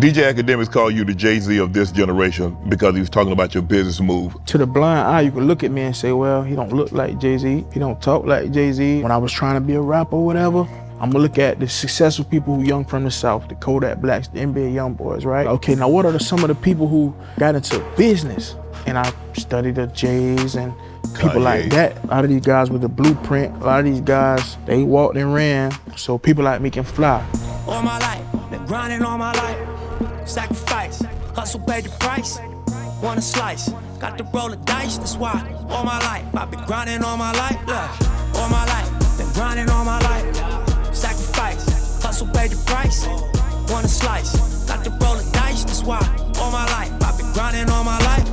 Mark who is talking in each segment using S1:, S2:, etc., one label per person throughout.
S1: DJ Academics call you the Jay-Z of this generation because he was talking about your business move.
S2: To the blind eye, you can look at me and say, well, he don't look like Jay-Z. He don't talk like Jay-Z. When I was trying to be a rapper or whatever, I'm gonna look at the successful people who young from the South, the Kodak Blacks, the NBA YoungBoys, right? Okay, now what are some of the people who got into business? And I studied the Jays and people like that. A lot of these guys with the blueprint, a lot of these guys, they walked and ran, so people like me can fly.
S3: All my life, been grinding all my life. Sacrifice, hustle paid the price. Want a slice, got to roll the dice, that's why. All my life, I've been grinding all my life. Look, all my life, been grinding all my life. Sacrifice, hustle paid the price. Want a slice, got to roll the dice, that's why. All my life, I've been grinding all my life.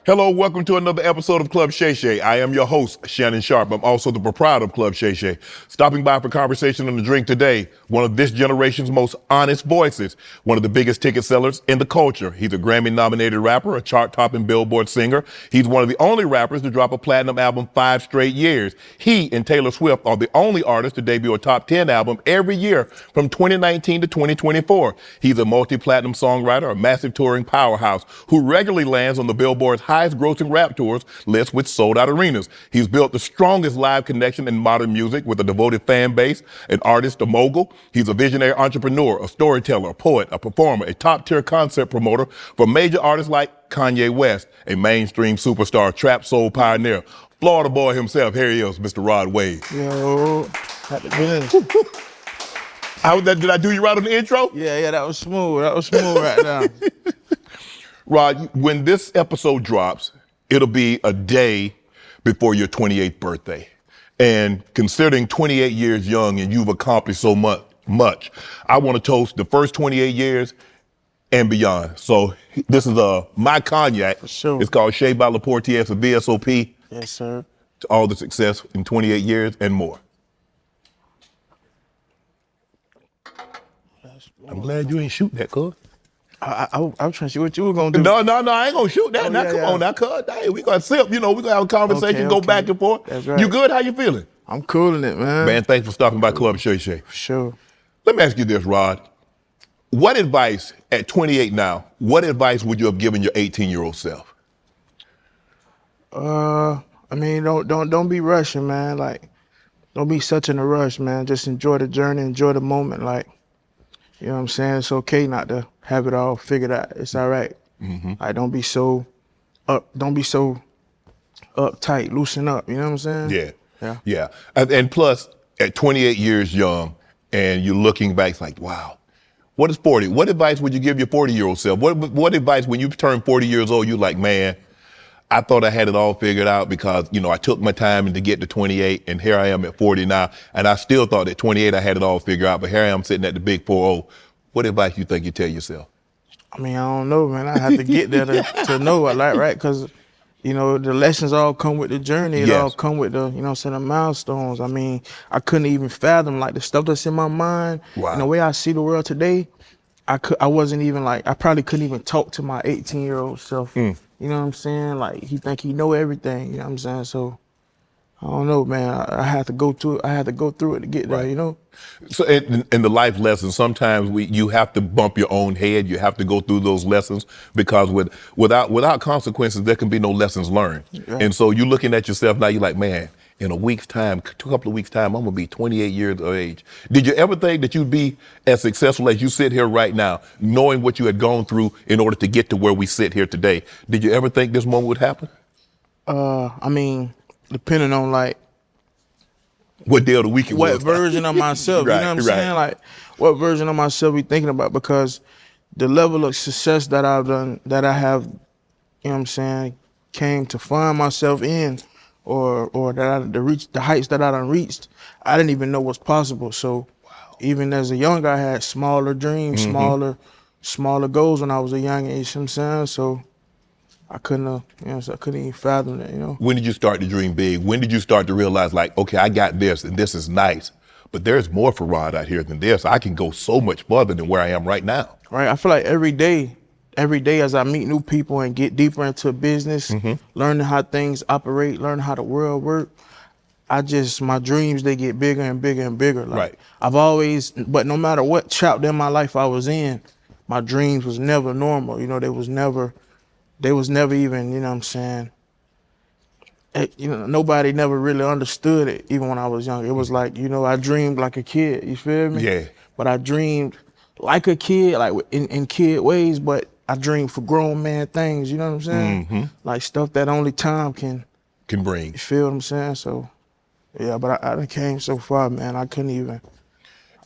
S1: Hello, welcome to another episode of Club Shay Shay. I am your host, Shannon Sharp. I'm also the proprietor of Club Shay Shay. Stopping by for conversation and a drink today, one of this generation's most honest voices, one of the biggest ticket sellers in the culture. He's a Grammy-nominated rapper, a chart-topping Billboard singer. He's one of the only rappers to drop a platinum album 5 straight years. He and Taylor Swift are the only artists to debut a top 10 album every year from 2019 to 2024. He's a multi-platinum songwriter, a massive touring powerhouse who regularly lands on the Billboard's highest grossing rap tours list with sold out arenas. He's built the strongest live connection in modern music with a devoted fan base, an artist, a mogul. He's a visionary entrepreneur, a storyteller, a poet, a performer, a top tier concert promoter for major artists like Kanye West, a mainstream superstar, trap soul pioneer. Florida boy himself, here he is, Mr. Rod Wave.
S2: Yo, had to win.
S1: How was that? Did I do you right on the intro?
S2: Yeah, that was smooth. That was smooth right now.
S1: Rod, when this episode drops, it'll be a day before your 28th birthday. And considering 28 years young and you've accomplished so much, I want to toast the first 28 years and beyond. So this is my cognac.
S2: For sure.
S1: It's called Shea by La Portier. It's a VSOP.
S2: Yes, sir.
S1: To all the success in 28 years and more. I'm glad you ain't shoot that, cuz.
S2: I was trying to see what you were gonna do.
S1: No, I ain't gonna shoot that.
S2: Oh,
S1: Come on now, cuz. Hey, we gonna sip, we gonna have a conversation, go
S2: Okay.
S1: back and forth.
S2: That's right.
S1: You good? How you feeling?
S2: I'm cooling it, man.
S1: Man, thanks for stopping by Club Shay Shay.
S2: Sure.
S1: Let me ask you this, Rod. What advice at 28 now, what advice would you have given your 18-year-old self?
S2: I mean, don't be rushing, man. Like, don't be such in a rush, man. Just enjoy the journey, enjoy the moment. Like, you know what I'm saying? It's okay not to have it all figured out. It's all right.
S1: Mm-hmm.
S2: Like, don't be so uptight, loosen up. You know what I'm saying?
S1: Yeah. And plus, at 28 years young, and you're looking back, it's like, wow. What is 40? What advice would you give your 40-year-old self? What advice, when you turn 40 years old, you're like, man, I thought I had it all figured out because, I took my time to get to 28, and here I am at 40 now, and I still thought at 28 I had it all figured out, but here I am sitting at the big 4-0. What advice you think you tell yourself?
S2: I mean, I don't know, man. I have to get there to know it, like, right? Because, the lessons all come with the journey. It all come with the, the milestones. I mean, I couldn't even fathom, like, the stuff that's in my mind.
S1: Wow.
S2: And the way I see the world today, I wasn't even, like, I probably couldn't even talk to my 18-year-old self. You know what I'm saying? Like, he think he know everything, you know what I'm saying? So, I don't know, man. I had to go through it. I had to go through it to get there,
S1: So in the life lessons, sometimes you have to bump your own head. You have to go through those lessons because without consequences, there can be no lessons learned.
S2: Right.
S1: And so you're looking at yourself now, you're like, man, in a couple of weeks time, I'm gonna be 28 years of age. Did you ever think that you'd be as successful as you sit here right now, knowing what you had gone through in order to get to where we sit here today? Did you ever think this moment would happen?
S2: I mean, depending on, like,
S1: what day of the week it was.
S2: What version of myself, you know what I'm saying? Like, what version of myself we thinking about? Because the level of success that I have, you know what I'm saying, came to find myself in, or that reach the heights that I done reached, I didn't even know was possible. So even as a young guy, I had smaller dreams, smaller goals when I was a young age, you know what I'm saying? So I couldn't even fathom that,
S1: When did you start to dream big? When did you start to realize, like, okay, I got this and this is nice, but there's more for Rod out here than this. I can go so much further than where I am right now.
S2: Right, I feel like every day as I meet new people and get deeper into business, learning how things operate, learning how the world works, my dreams, they get bigger and bigger and bigger. Like,
S1: Right.
S2: I've always, but no matter what chapter in my life I was in, my dreams was never normal. You know, they was never even, you know what I'm saying? You know, nobody never really understood it, even when I was young. It was like, you know, I dreamed like a kid, you feel me?
S1: Yeah.
S2: But I dreamed like a kid, like in kid ways, but I dreamed for grown man things, you know what I'm saying? Like stuff that only time can
S1: bring.
S2: you feel what I'm saying? So, yeah, but I done came so far, man. I couldn't even.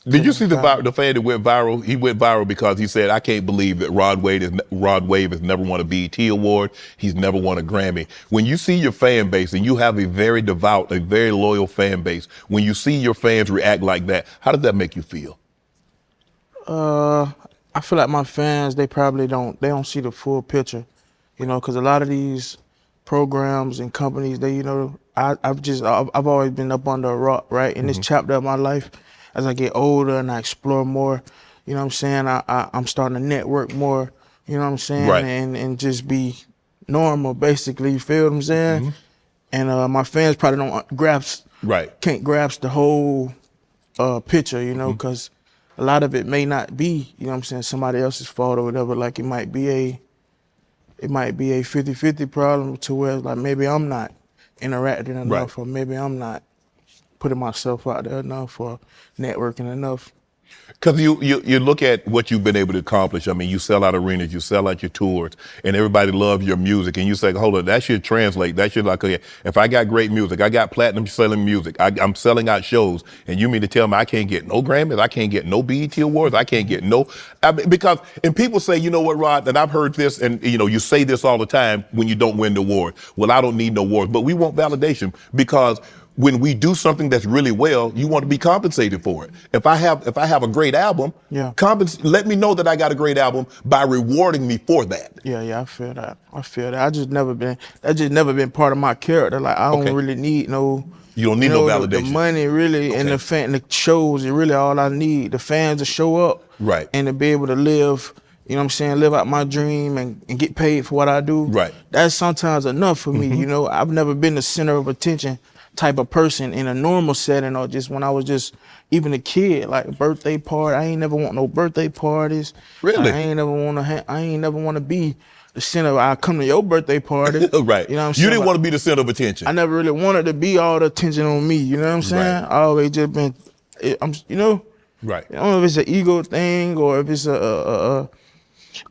S1: Did you see the fan that went viral? He went viral because he said, "I can't believe that Rod Wave has never won a BET award. He's never won a Grammy." When you see your fan base, and you have a very devout, a very loyal fan base, when you see your fans react like that, how does that make you feel?
S2: I feel like my fans, they probably don't see the full picture, you know, because a lot of these programs and companies, they, you know, I've always been up under a rock, right? In this chapter of my life, as I get older and I explore more, you know what I'm saying, I'm starting to network more, you know what I'm saying,
S1: Right.
S2: and just be normal, basically, you feel what I'm saying? And my fans probably can't grasp the whole picture, you know, because a lot of it may not be, you know what I'm saying, somebody else's fault or whatever. Like it might be a 50-50 problem to where like maybe I'm not interacting enough, or maybe I'm not putting myself out there enough or networking enough.
S1: Because you look at what you've been able to accomplish. I mean, you sell out arenas, you sell out your tours, and everybody loves your music. And you say, hold on, that should translate. That should like, okay, if I got great music, I got platinum selling music, I'm selling out shows, and you mean to tell me I can't get no Grammys, I can't get no BET awards, I can't get no, because, and people say, you know what, Rod, and I've heard this, and you know, you say this all the time when you don't win the award. Well, I don't need no awards, but we want validation because when we do something that's really well, you want to be compensated for it. If I have a great album, let me know that I got a great album by rewarding me for that.
S2: Yeah, I feel that. That's just never been part of my character. Like I don't really need no.
S1: You don't need no validation.
S2: The money really and the shows is really all I need. The fans to show up,
S1: right,
S2: and to be able to live. You know what I'm saying? Live out my dream and get paid for what I do.
S1: Right.
S2: That's sometimes enough for me. You know, I've never been the center of attention type of person in a normal setting, or just when I was just even a kid, like a birthday party. I ain't never want no birthday parties.
S1: Really?
S2: I ain't never want to be the center. I come to your birthday party.
S1: Right.
S2: You know what I'm saying?
S1: You didn't want to be the center of attention.
S2: I never really wanted to be all the attention on me. You know what I'm saying?
S1: Right.
S2: I always just been, you know.
S1: Right.
S2: I don't know if it's an ego thing or if it's a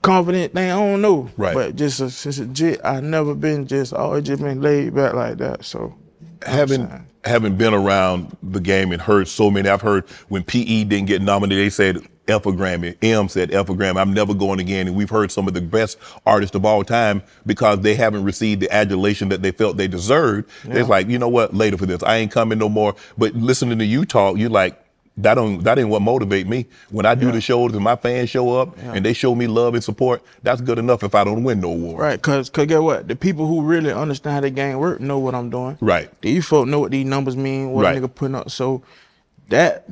S2: confident thing. I don't know.
S1: Right.
S2: But just since legit, I never been always just been laid back like that. So.
S1: Having been around the game and heard so many, I've heard when PE didn't get nominated, they said F a Grammy. M said F a Grammy. I'm never going again. And we've heard some of the best artists of all time because they haven't received the adulation that they felt they deserved. Yeah. It's like, you know what, later for this. I ain't coming no more. But listening to you talk, you like, that ain't what motivate me. When I do the shows and my fans show up and they show me love and support, that's good enough if I don't win no award.
S2: Right, cause get what? The people who really understand how the game work know what I'm doing.
S1: Right.
S2: These folk know what these numbers mean, what a nigga putting up. So that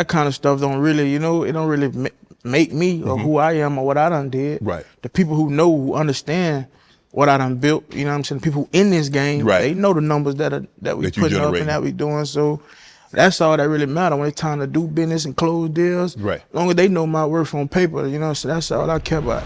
S2: kind of stuff don't really, you know, it don't really make me or who I am or what I done did.
S1: Right.
S2: The people who know, who understand what I done built, you know what I'm saying? People in this game, they know the numbers that we putting up and that we doing. So that's all that really matter when it's time to do business and close deals.
S1: Right.
S2: As long as they know my worth on paper, you know, so that's all I care about.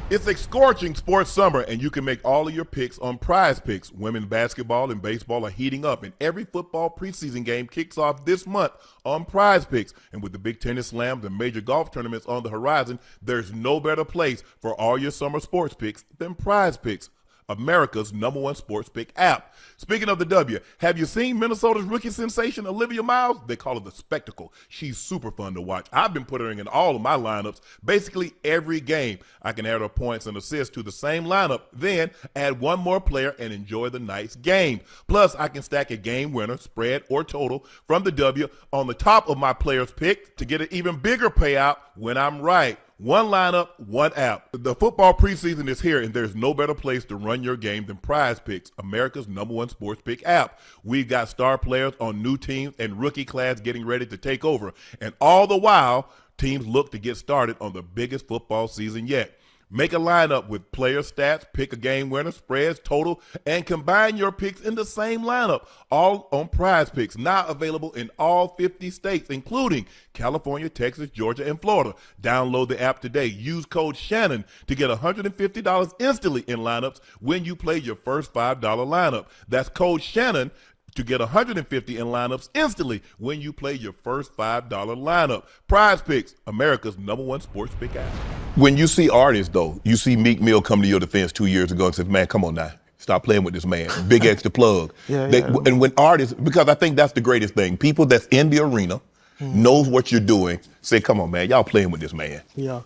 S1: It's a scorching sports summer, and you can make all of your picks on Prize Picks. Women's basketball and baseball are heating up, and every football preseason game kicks off this month on Prize Picks. And with the big tennis slams and major golf tournaments on the horizon, there's no better place for all your summer sports picks than Prize Picks, America's #1 sports pick app. Speaking of the W, have you seen Minnesota's rookie sensation, Olivia Miles? They call her the spectacle. She's super fun to watch. I've been putting her in all of my lineups, basically every game. I can add her points and assists to the same lineup, then add one more player and enjoy the night's game. Plus, I can stack a game winner, spread, or total from the W on the top of my player's pick to get an even bigger payout when I'm right. One lineup, one app. The football preseason is here, and there's no better place to run your game than Prize Picks, America's #1 sports pick app. We've got star players on new teams and rookie class getting ready to take over. And all the while, teams look to get started on the biggest football season yet. Make a lineup with player stats, pick a game winner, spreads, total, and combine your picks in the same lineup, all on Prize Picks, now available in all 50 states, including California, Texas, Georgia, and Florida. Download the app today. Use code Shannon to get $150 instantly in lineups when you play your first $5 lineup. That's code Shannon to get $150 in lineups instantly when you play your first $5 lineup. Prize Picks, America's #1 sports pick app. When you see artists, though, you see Meek Mill come to your defense 2 years ago and said, man, come on now. Stop playing with this man. Big X the plug. And when artists, because I think that's the greatest thing, people that's in the arena, knows what you're doing, say, come on, man, y'all playing with this man.
S2: Yeah.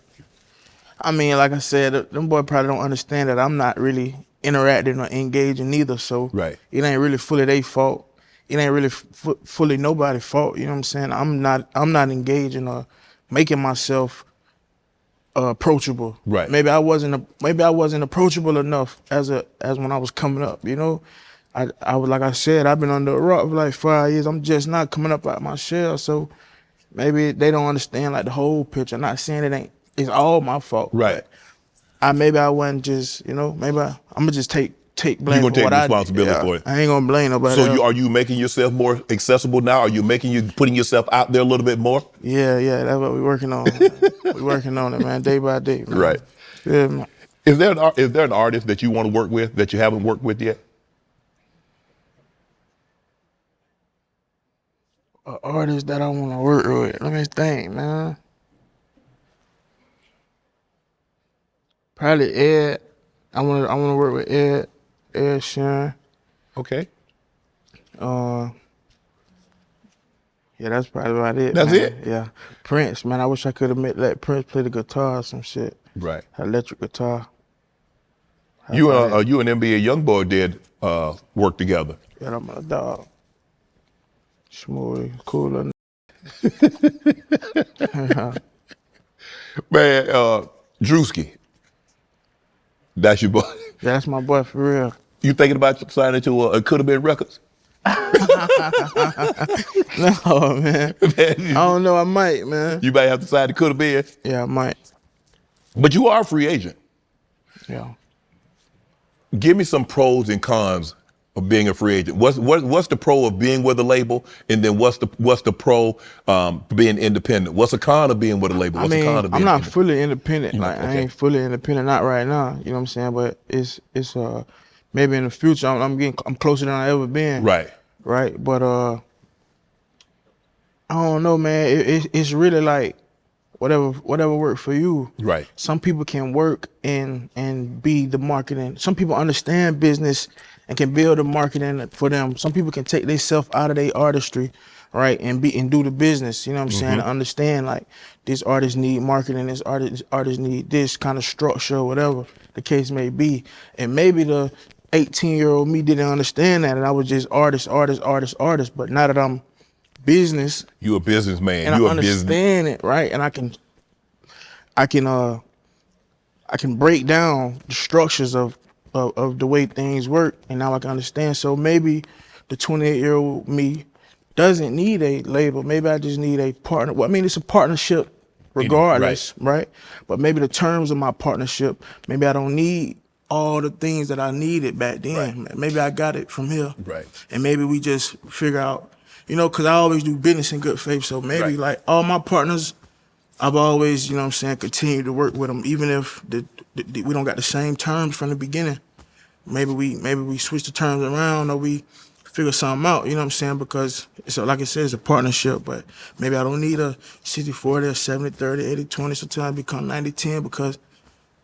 S2: I mean, like I said, them boys probably don't understand that I'm not really interacting or engaging either, so it ain't really fully their fault. It ain't really fully nobody's fault, you know what I'm saying? I'm not engaging or making myself approachable.
S1: Right.
S2: Maybe I wasn't approachable enough as when I was coming up, you know? I was, like I said, I've been under a rock for like 5 years. I'm just not coming up out my shell, so maybe they don't understand like the whole picture. I'm not saying it's all my fault.
S1: Right.
S2: Maybe I wasn't just, you know, maybe I'm gonna just take blame
S1: for
S2: what I did.
S1: You're gonna take responsibility for it.
S2: I ain't gonna blame nobody else.
S1: So are you making yourself more accessible now? Are you putting yourself out there a little bit more?
S2: Yeah, that's what we're working on. We're working on it, man, day by day, man.
S1: Right.
S2: Yeah, man.
S1: Is there an artist that you want to work with that you haven't worked with yet?
S2: An artist that I want to work with. Let me think, man. Probably Ed. I want to work with Ed Sheeran.
S1: Okay.
S2: Yeah, that's probably about it.
S1: That's
S2: man.
S1: it?
S2: Yeah. Prince, man. I wish I could have let Prince play the guitar or some shit.
S1: Right.
S2: Electric guitar.
S1: You and NBA YoungBoy did work together.
S2: Yeah, I'm a dog. Smooth, cool.
S1: Man, Drewski. That's your boy.
S2: That's my boy for real.
S1: You thinking about signing to a Could Have Been Records?
S2: No, man. I don't know. I might, man.
S1: You might have to sign to Could Have Been.
S2: Yeah, I might.
S1: But you are a free agent.
S2: Yeah.
S1: Give me some pros and cons of being a free agent. What's the pro of being with a label, and then what's the pro being independent? What's the con of being with a label? What's the con of being
S2: I'm not fully independent. Like
S1: okay.
S2: I ain't fully independent, not right now. You know what I'm saying? But it's maybe in the future I'm closer than I ever been.
S1: Right.
S2: Right. But I don't know, man. It's really like whatever works for you.
S1: Right.
S2: Some people can work and be the marketing. Some people understand business and can build the marketing for them. Some people can take themselves out of their artistry, right, and do the business. You know what I'm saying? To understand like this artist need marketing, this artist need this kind of structure, whatever the case may be. And maybe the 18-year-old me didn't understand that, and I was just artist. But now that I'm business,
S1: you a businessman,
S2: and I understand it, right, and I can break down the structures of the way things work, and now I can understand. So maybe the 28-year-old me doesn't need a label. Maybe I just need a partner. Well, I mean, it's a partnership regardless, right? But maybe the terms of my partnership, maybe I don't need all the things that I needed back then. Right. Maybe I got it from here.
S1: Right.
S2: And maybe we just figure out, you know, because I always do business in good faith. So maybe like all my partners, I've always, you know what I'm saying, continued to work with them, even if we don't got the same terms from the beginning. Maybe we switch the terms around, or we figure something out, you know what I'm saying? Because it's like I said, it's a partnership, but maybe I don't need a 60-40 or 70-30, 80-20, sometimes I become 90-10 because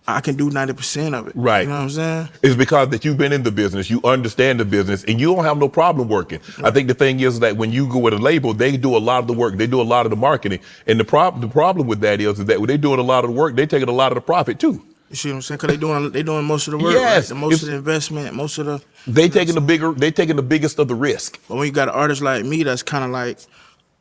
S2: I can do 90% of it.
S1: Right.
S2: You know what I'm saying?
S1: It's because that you've been in the business, you understand the business, and you don't have no problem working. Right. I think the thing is that when you go with a label, they do a lot of the work, they do a lot of the marketing. And the problem with that is that when they're doing a lot of the work, they're taking a lot of the profit too.
S2: You see what I'm saying? Because they doing most of the work,
S1: yes,
S2: right? Most of the investment, most of the...
S1: They taking the biggest of the risk.
S2: But when you got an artist like me that's kind of like,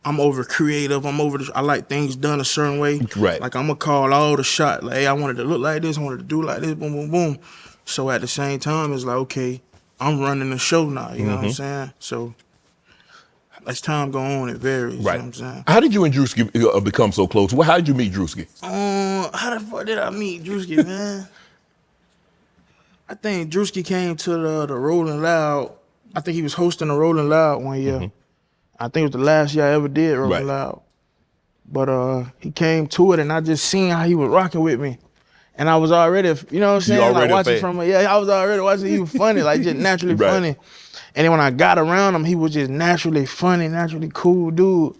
S2: I'm over creative, I like things done a certain way.
S1: Right.
S2: Like I'm gonna call all the shots. Like, hey, I wanted to look like this, I wanted to do like this, boom, boom, boom. So at the same time, it's like, okay, I'm running the show now, you know what I'm saying? So as time go on, it varies.
S1: Right.
S2: You know what I'm saying?
S1: How did you and Drewski become so close? Well, how did you meet Drewski?
S2: How the fuck did I meet Drewski, man? I think Drewski came to the Rolling Loud. I think he was hosting the Rolling Loud one year. I think it was the last year I ever did Rolling Loud. But he came to it, and I just seen how he was rocking with me. And I was already, you know what I'm saying? Like watching from I was already watching. He was funny, like just naturally funny. And then when I got around him, he was just naturally funny, naturally cool dude.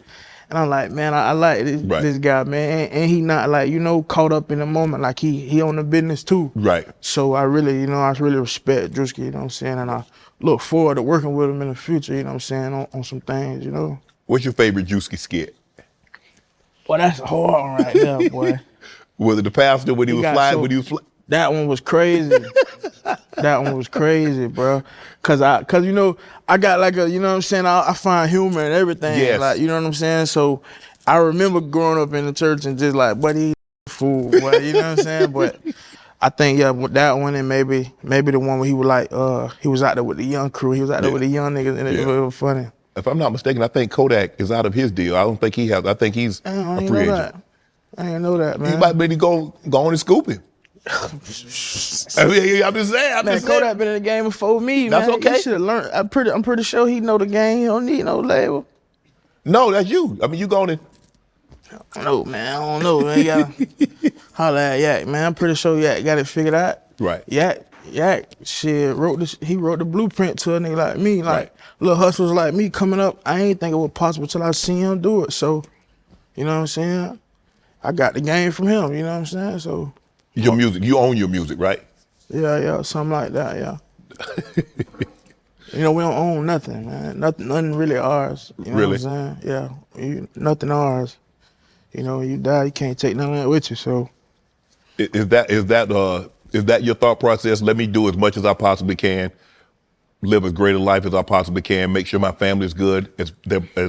S2: And I'm like, man, I like this guy, man. And he not like, caught up in the moment. Like he on the business too. Right. So I really, I really respect Drewski, you know what I'm saying? And I look forward to working with him in the future, you know what I'm saying, on some things,
S1: What's your favorite Drewski skit?
S2: Well, that's a hard one right there, boy.
S1: Was it the pastor when he was flying?
S2: That one was crazy. That one was crazy, bro. Cause I got like a, you know what I'm saying? I find humor in everything. Yes. Like, you know what I'm saying? So I remember growing up in the church and just like, buddy, fool, boy, you know what I'm saying? But I think that one and maybe the one where he was like, he was out there with the young crew. He was out there with the young niggas, and it was funny.
S1: If I'm not mistaken, I think Kodak is out of his deal. I don't think he has. I think he's a free agent.
S2: I didn't know that, man.
S1: You might be to go on and scoop him. I'm just saying.
S2: Kodak been in the game before me, man.
S1: That's okay.
S2: He should have learned. I'm pretty sure he know the game. He don't need no label.
S1: No, that's you. I mean, you going to.
S2: I don't know, man. I don't know, man. You gotta holler at Yak, man. I'm pretty sure Yak got it figured out. Right. Yak, shit, he wrote the blueprint to a nigga like me. Like, little hustlers like me coming up, I ain't think it was possible till I seen him do it. So, you know what I'm saying? I got the game from him, you know what I'm saying? So
S1: your music, you own your music, right?
S2: Yeah, something like that, yeah. We don't own nothing, man. Nothing really ours. You know what I'm saying? Yeah, nothing ours. You die, you can't take none of that with you. So,
S1: is that your thought process? Let me do as much as I possibly can, live as great a life as I possibly can, make sure my family is good as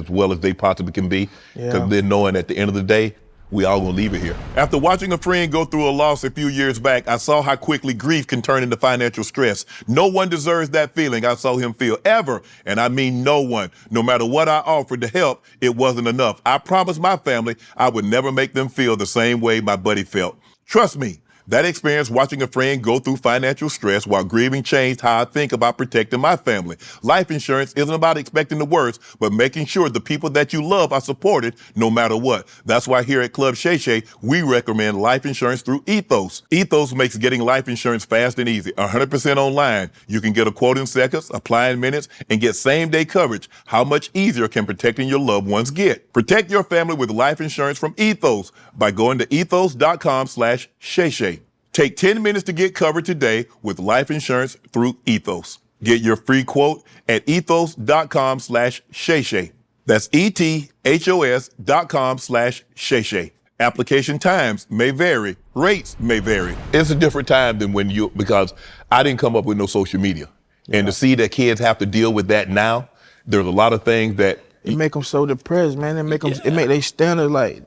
S1: well as they possibly can be. Because then knowing at the end of the day, we all gonna leave it here. After watching a friend go through a loss a few years back, I saw how quickly grief can turn into financial stress. No one deserves that feeling I saw him feel, ever. And I mean no one. No matter what I offered to help, it wasn't enough. I promised my family I would never make them feel the same way my buddy felt. Trust me, that experience watching a friend go through financial stress while grieving changed how I think about protecting my family. Life insurance isn't about expecting the worst, but making sure the people that you love are supported no matter what. That's why here at Club Shay Shay, we recommend life insurance through Ethos. Ethos makes getting life insurance fast and easy. 100% online. You can get a quote in seconds, apply in minutes, and get same-day coverage. How much easier can protecting your loved ones get? Protect your family with life insurance from Ethos by going to ethos.com/Shay Shay. Take 10 minutes to get covered today with life insurance through Ethos. Get your free quote at ethos.com/Shay Shay. That's ethos.com/Shay Shay. Application times may vary. Rates may vary. It's a different time than because I didn't come up with no social media. And to see that kids have to deal with that now, there's a lot of things that
S2: it make them so depressed, man. It make they standard like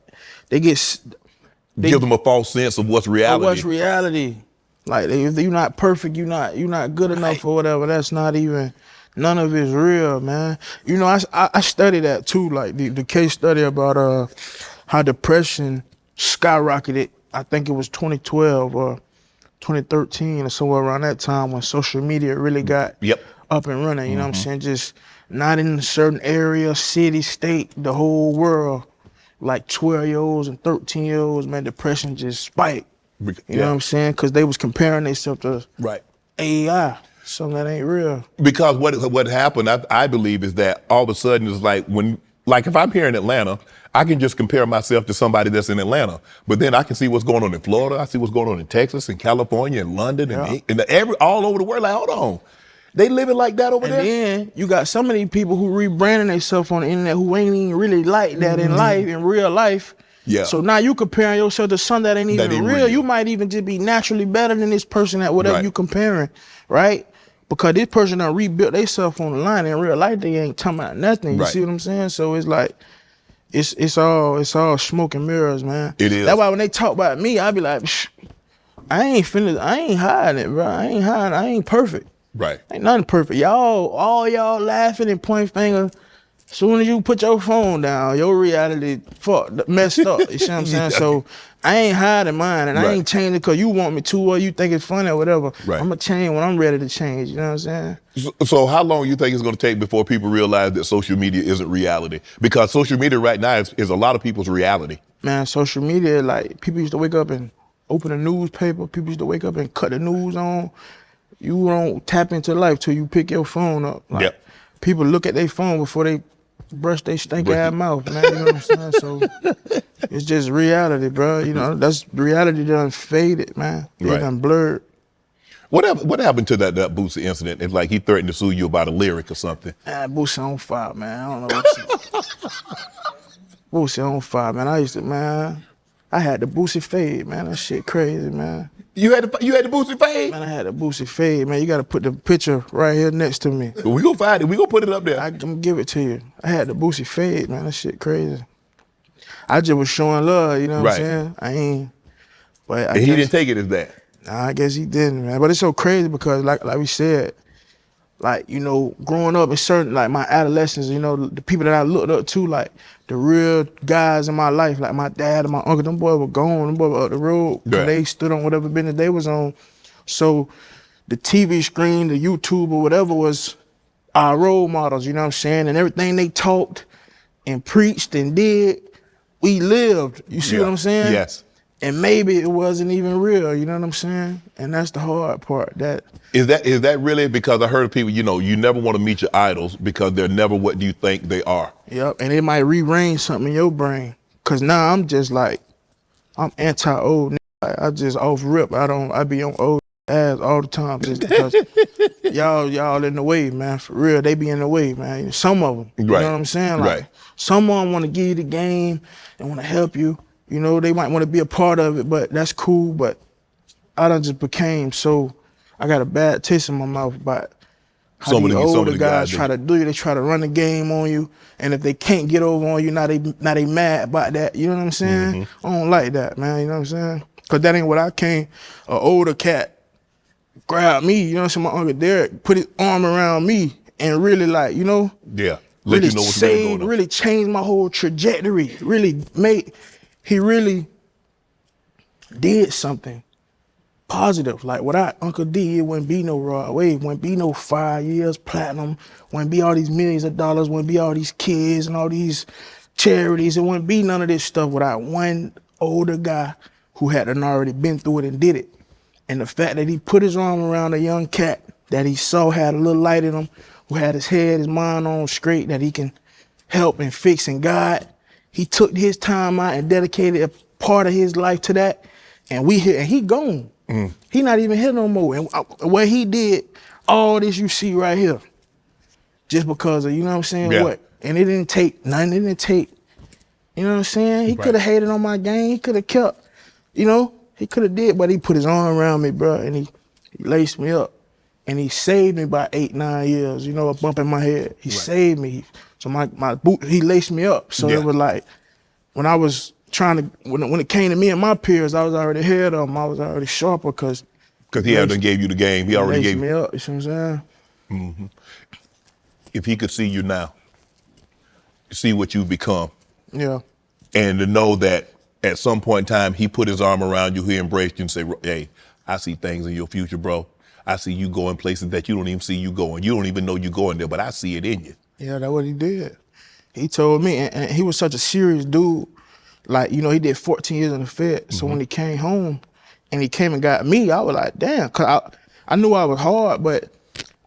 S2: they
S1: give them a false sense of what's reality.
S2: What's reality? Like if you're not perfect, you're not good enough or whatever. That's not even. None of it's real, man. I studied that too. Like the case study about how depression skyrocketed. I think it was 2012 or 2013 or somewhere around that time when social media really got up and running. You know what I'm saying? Just not in a certain area, city, state, the whole world. Like 12-year-olds and 13-year-olds, man, depression just spiked. You know what I'm saying? Because they was comparing themselves to AI, something that ain't real.
S1: Because what happened, I believe, is that all of a sudden it's like if I'm here in Atlanta, I can just compare myself to somebody that's in Atlanta. But then I can see what's going on in Florida. I see what's going on in Texas and California and London and all over the world. Like, hold on. They living like that over there?
S2: And then you got some of these people who rebranding themselves on the internet who ain't even really like that in life, in real life. Yeah. So now you comparing yourself to something that ain't even real. You might even just be naturally better than this person at whatever you comparing, right? Because this person done rebuilt themselves on the line. In real life, they ain't talking about nothing. You see what I'm saying? So it's like, it's all smoke and mirrors, man.
S1: It is.
S2: That's why when they talk about me, I be like, I ain't hiding it, bro. I ain't perfect.
S1: Right.
S2: Ain't nothing perfect. All y'all laughing and pointing finger, soon as you put your phone down, your reality messed up. You see what I'm saying? So I ain't hiding mine, and I ain't changing because you want me to, or you think it's funny or whatever.
S1: Right.
S2: I'm gonna change when I'm ready to change. You know what I'm saying?
S1: So how long you think it's going to take before people realize that social media isn't reality? Because social media right now is a lot of people's reality.
S2: Man, social media, like, people used to wake up and open a newspaper. People used to wake up and cut the news on. You don't tap into life till you pick your phone up. Like, people look at their phone before they brush their stinky ass mouth, man. You know what I'm saying? So it's just reality, bro. You know, that's reality done faded, man. It done blurred.
S1: What happened to that Boosie incident? It's like he threatened to sue you about a lyric or something.
S2: Boosie on fire, man. I don't know what's Boosie on fire, man. I had the Boosie fade, man. That shit crazy, man.
S1: You had the Boosie fade?
S2: Man, I had the Boosie fade, man. You gotta put the picture right here next to me.
S1: We gonna find it. We gonna put it up there.
S2: I'm gonna give it to you. I had the Boosie fade, man. That shit crazy. I just was showing love, you know what I'm saying? But
S1: he didn't take it as that.
S2: Nah, I guess he didn't, man. But it's so crazy because, like we said, like, you know, growing up in certain, like, my adolescence, you know, the people that I looked up to, like, the real guys in my life, like my dad and my uncle, them boys were gone, them boys were up the road. They stood on whatever business they was on. So the TV screen, the YouTube or whatever was our role models, you know what I'm saying? And everything they talked and preached and did, we lived. You see what I'm saying?
S1: Yes.
S2: And maybe it wasn't even real, you know what I'm saying? And that's the hard part.
S1: Is that really, because I heard people, you know, you never want to meet your idols because they're never what you think they are.
S2: Yep, and it might rearrange something in your brain. Cause now I'm just like, I'm anti-old. Like, I just off rip. I be on old ass all the time just because y'all in the way, man. For real, they be in the way, man. Some of them, you know what I'm saying? Like, someone want to give you the game and want to help you. You know, they might want to be a part of it, but that's cool. But I done just became I got a bad taste in my mouth about how these older guys try to do you. They try to run the game on you, and if they can't get over on you, now they mad about that. You know what I'm saying? I don't like that, man. You know what I'm saying? Cause that ain't what I came. An older cat grabbed me. You know what I'm saying? My Uncle Derek put his arm around me and really, like, you know,
S1: let
S2: really
S1: you know what's going on.
S2: Really changed my whole trajectory. He really did something positive. Like, without Uncle D, it wouldn't be no Rod Wave, wouldn't be no 5 years platinum, wouldn't be all these millions of dollars, wouldn't be all these kids and all these charities. It wouldn't be none of this stuff without one older guy who had already been through it and did it. And the fact that he put his arm around a young cat that he saw had a little light in him, who had his head, his mind on straight, that he can help and fix and guide. He took his time out and dedicated a part of his life to that, and he gone. He not even here no more. And what he did, all this you see right here, just because of, you know what I'm saying, what? And it didn't take nothing. It didn't take, you know what I'm saying? He could have hated on my game. He could have kept, you know, he could have did, but he put his arm around me, bro, and he laced me up. And he saved me by 8-9 years, you know, a bump in my head. He saved me. So my boot, he laced me up. So it was like, when I was trying to, when it came to me and my peers, I was already ahead of them. I was already sharper because
S1: he already gave you the game. He already gave
S2: me up. You see what I'm saying?
S1: If he could see you now, see what you've become,
S2: and
S1: to know that at some point in time he put his arm around you, he embraced you and said, "Hey, I see things in your future, bro. I see you going places that you don't even see you going. You don't even know you going there, but I see it in you."
S2: Yeah, that's what he did. He told me, and he was such a serious dude. Like, you know, he did 14 years in the Fed. So when he came home and he came and got me, I was like, damn, cause I knew I was hard, but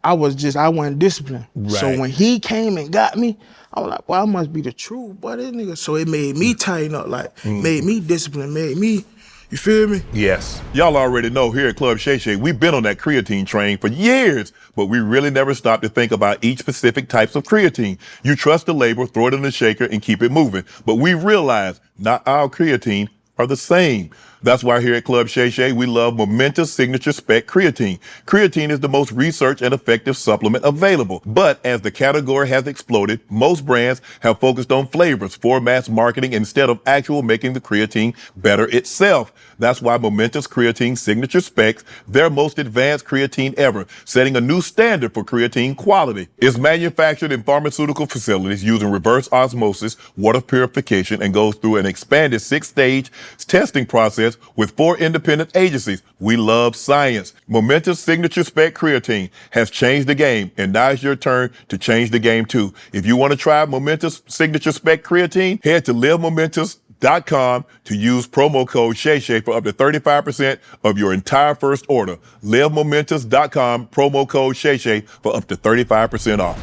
S2: I wasn't disciplined. So when he came and got me, I was like, well, I must be the truth, boy, this nigga. So it made me tighten up, like, made me disciplined, made me, you feel me?
S1: Yes. Y'all already know here at Club Shay Shay, we've been on that creatine train for years, but we really never stopped to think about each specific types of creatine. You trust the label, throw it in the shaker and keep it moving. But we realized not all creatine are the same. That's why here at Club Shay Shay, we love Momentous Signature Spec Creatine. Creatine is the most researched and effective supplement available. But as the category has exploded, most brands have focused on flavors for mass marketing instead of actual making the creatine better itself. That's why Momentous Creatine Signature Specs, their most advanced creatine ever, setting a new standard for creatine quality. It's manufactured in pharmaceutical facilities using reverse osmosis, water purification, and goes through an expanded 6-stage testing process with 4 independent agencies. We love science. Momentous Signature Spec Creatine has changed the game, and now it's your turn to change the game too. If you want to try Momentous Signature Spec Creatine, head to livemomentous.com to use promo code Shay Shay for up to 35% of your entire first order. Livemomentous.com, promo code Shay Shay for up to 35% off.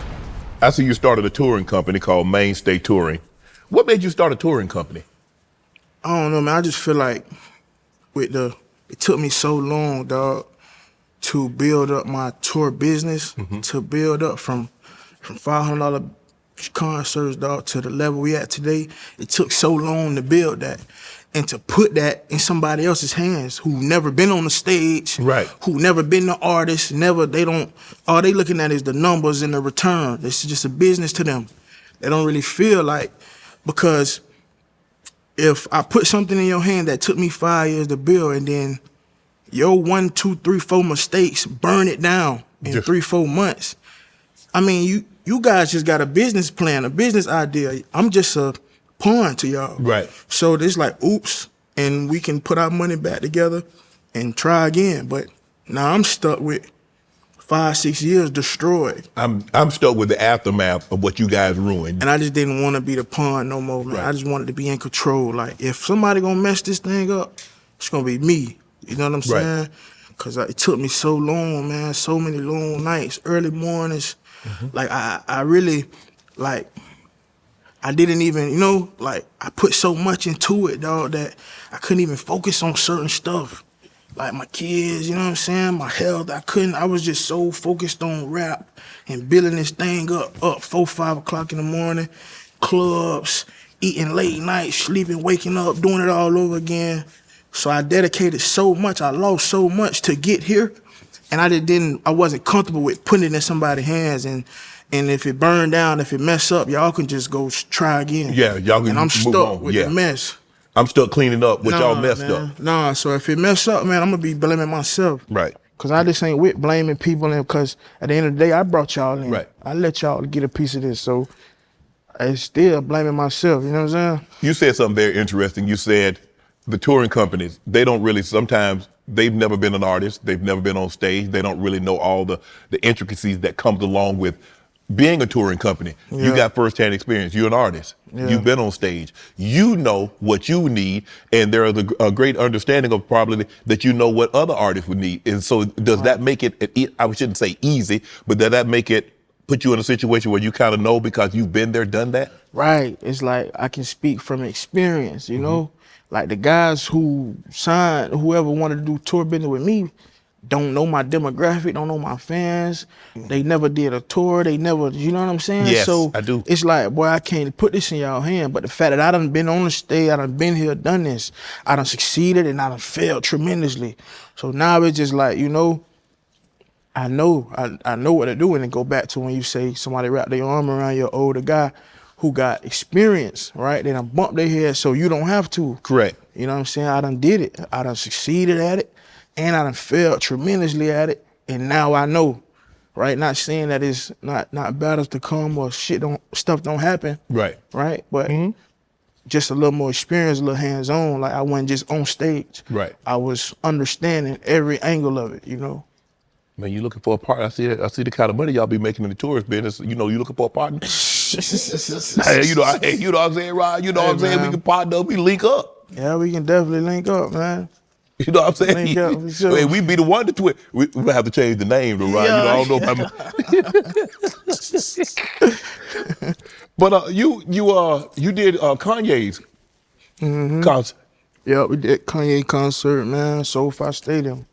S1: I see you started a touring company called Mainstay Touring. What made you start a touring company?
S2: I don't know, man. I just feel like it took me so long, dog, to build up my tour business, to build up from $500 concerts, dog, to the level we at today. It took so long to build that and to put that in somebody else's hands who never been on the stage,
S1: right?
S2: Who never been the artist, all they looking at is the numbers and the return. It's just a business to them. They don't really feel like, because if I put something in your hand that took me 5 years to build, and then your 1, 2, 3, 4 mistakes burn it down in 3, 4 months. I mean, you guys just got a business plan, a business idea. I'm just a pawn to y'all.
S1: Right.
S2: So it's like, oops, and we can put our money back together and try again. But now I'm stuck with 5, 6 years destroyed.
S1: I'm stuck with the aftermath of what you guys ruined.
S2: And I just didn't want to be the pawn no more, man. Right. I just wanted to be in control. Like, if somebody gonna mess this thing up, it's gonna be me. You know what I'm saying? Right. Cause it took me so long, man. So many long nights, early mornings. Like I really, like, I didn't even, you know, like, I put so much into it, dog, that I couldn't even focus on certain stuff. Like my kids, you know what I'm saying? My health, I was just so focused on rap and building this thing up 4, 5 o'clock in the morning, clubs, eating late nights, sleeping, waking up, doing it all over again. So I dedicated so much, I lost so much to get here. And I wasn't comfortable with putting it in somebody's hands, and if it burned down, if it mess up, y'all can just go try again.
S1: Yeah, y'all can.
S2: And I'm
S1: move
S2: stuck
S1: on.
S2: with the mess.
S1: I'm stuck cleaning up what y'all messed up.
S2: Nah, so if it mess up, man, I'm gonna be blaming myself.
S1: Right.
S2: Cause I just ain't with blaming people, and cause at the end of the day, I brought y'all in.
S1: Right.
S2: I let y'all get a piece of this, so I still blaming myself. You know what I'm saying?
S1: You said something very interesting. You said the touring companies, they don't really, sometimes they've never been an artist, they've never been on stage, they don't really know all the intricacies that comes along with being a touring company. Yeah. You got firsthand experience. You're an artist. Yeah. You've been on stage. You know what you need, and there is a great understanding of probably that you know what other artists would need. And so does that make it, I shouldn't say easy, but does that make it put you in a situation where you kind of know because you've been there, done that?
S2: Right. It's like I can speak from experience, you know? Like the guys who signed, whoever wanted to do tour business with me, don't know my demographic, don't know my fans. They never did a tour. They never, you know what I'm saying?
S1: Yes,
S2: so
S1: I do.
S2: It's like, boy, I can't put this in y'all hand. But the fact that I done been on the stage, I done been here, done this, I done succeeded, and I done failed tremendously. So now it's just like, you know, I know what to do. And then go back to when you say somebody wrap their arm around your older guy who got experience, right? They done bumped their head so you don't have to.
S1: Correct.
S2: You know what I'm saying? I done did it. I done succeeded at it. And I done failed tremendously at it. And now I know, right? Not saying that it's not battles to come or stuff don't happen.
S1: Right.
S2: Right? But just a little more experience, a little hands-on. Like I wasn't just on stage.
S1: Right. I
S2: was understanding every angle of it, you know?
S1: Man, you looking for a partner. I see the kind of money y'all be making in the tourist business. You know, you looking for a partner? Hey, you know what I'm saying, Rod? You know what I'm saying? Man. We can partner up, we link up.
S2: Yeah, we can definitely link up, man.
S1: You know what I'm saying?
S2: Link up, sure.
S1: Hey, we be the one to twit. We have to change the name though, right?
S2: Yeah.
S1: You know, I don't know. But you did Kanye's concert.
S2: Yeah, we did Kanye concert, man. SoFi Stadium.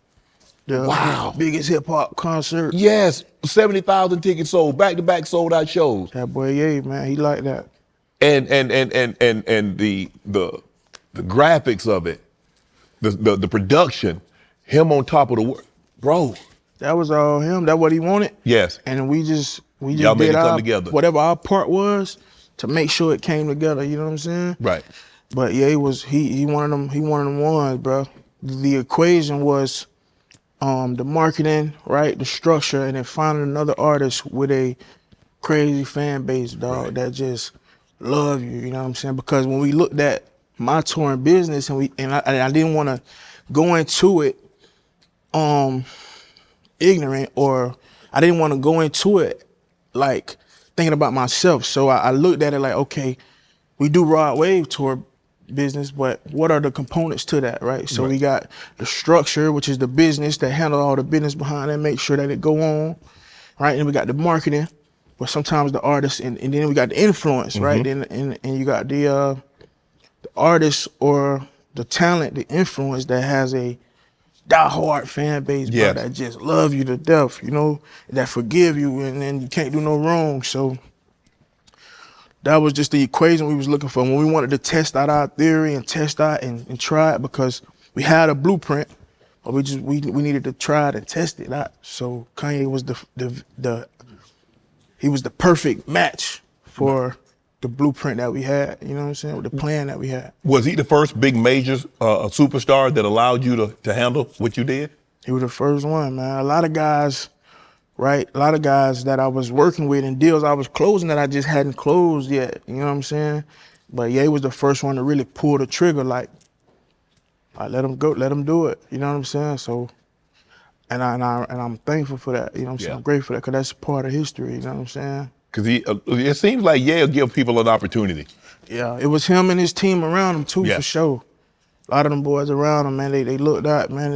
S2: Yeah,
S1: wow.
S2: Biggest hip hop concert.
S1: Yes, 70,000 tickets sold, back-to-back sold out shows.
S2: That boy, yeah, man, he like that.
S1: And the graphics of it, the production, him on top of the work, bro.
S2: That was all him. That's what he wanted.
S1: Yes.
S2: And we just
S1: Y'all made
S2: did
S1: it come together.
S2: whatever our part was to make sure it came together. You know what I'm saying?
S1: Right.
S2: But yeah, he one of them. He one of them ones, bro. The equation was the marketing, right, the structure, and then finding another artist with a crazy fan base, dog, right, that just love you. You know what I'm saying? Because when we looked at my touring business, and I didn't want to go into it ignorant, or I didn't want to go into it like thinking about myself. So I looked at it like, okay, we do Rod Wave tour business, but what are the components to that, right? So we got the structure, which is the business that handle all the business behind it, make sure that it go on, right? And we got the marketing, but sometimes the artists, and then we got the influence, right? And you got the artist or the talent, the influence that has a diehard fan base, bro, that just love you to death, you know, that forgive you, and then you can't do no wrong. So that was just the equation we was looking for when we wanted to test out our theory and test out and try it, because we had a blueprint, but we needed to try it and test it out. So Kanye was he was the perfect match for the blueprint that we had, you know what I'm saying, the plan that we had.
S1: Was he the first big major superstar that allowed you to handle what you did?
S2: He was the first one, man. A lot of guys, right? A lot of guys that I was working with and deals I was closing that I just hadn't closed yet, you know what I'm saying? But yeah, he was the first one to really pull the trigger, like let him go, let him do it, you know what I'm saying? So, and I'm thankful for that, you know what I'm saying? I'm grateful for that, because that's part of history, you know what I'm saying?
S1: Because it seems like Yale give people an opportunity.
S2: Yeah, it was him and his team around him too, for sure. A lot of them boys around him, man, they looked out, man,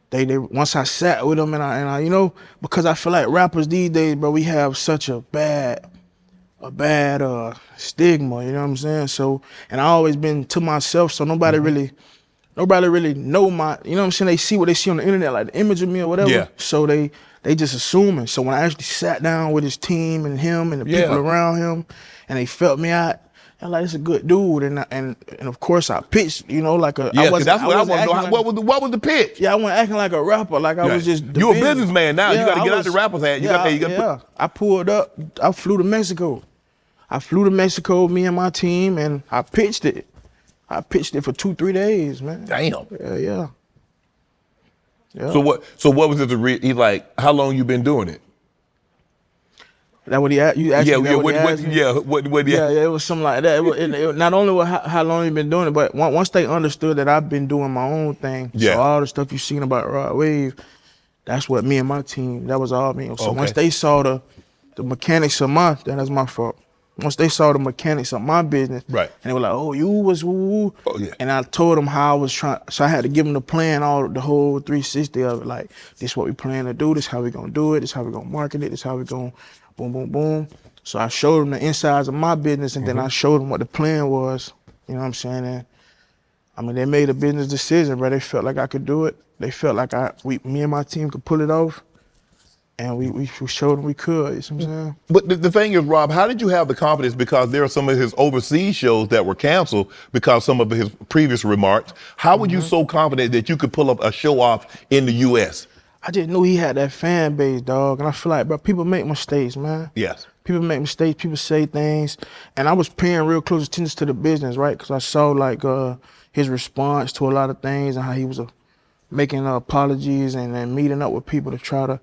S2: they once I sat with them and I you know, because I feel like rappers these days, bro, we have such a bad stigma, you know what I'm saying? So, and I always been to myself, so nobody really know my, you know what I'm saying? They see what they see on the internet, like the image of me or whatever. Yeah. So they just assuming. So when I actually sat down with his team and him and the people around him, and they felt me out, I'm like, it's a good dude, and of course I pitched, you know, like a.
S1: Yeah, that's what I want to know. Like, what was the pitch?
S2: Yeah, I wasn't acting like a rapper, like I was just.
S1: You a businessman now. You got to get out the rapper's hat.
S2: I pulled up. I flew to Mexico. Me and my team, and I pitched it. I pitched it for 2-3 days, man.
S1: Damn.
S2: Yeah.
S1: So what was it? He like, how long you been doing it?
S2: That what he asked? You asked me that what he asked me?
S1: Yeah,
S2: it was something like that. It not only how long you been doing it, but once they understood that I've been doing my own thing, so all the stuff you seen about Rod Wave, that's what me and my team, that was all me. So once they saw the mechanics of that's my fault. Once they saw the mechanics of my business, and they were like, oh, you was woo. Oh, yeah. And I told them how I was trying, so I had to give them the plan, the whole 360 of it, like, this is what we plan to do, this is how we gonna do it, this is how we gonna market it, this is how we gonna boom, boom, boom. So I showed them the insides of my business, and then I showed them what the plan was, you know what I'm saying? And I mean, they made a business decision, bro. They felt like I could do it. They felt like me and my team could pull it off. And we showed them we could, you know what I'm saying?
S1: But the thing is, Rob, how did you have the confidence? Because there are some of his overseas shows that were canceled because some of his previous remarks. How were you so confident that you could pull up a show off in the U.S.?
S2: I just knew he had that fan base, dog. And I feel like, bro, people make mistakes, man.
S1: Yes.
S2: People make mistakes, people say things. And I was paying real close attention to the business, right? Because I saw like his response to a lot of things and how he was making apologies and meeting up with people to try to,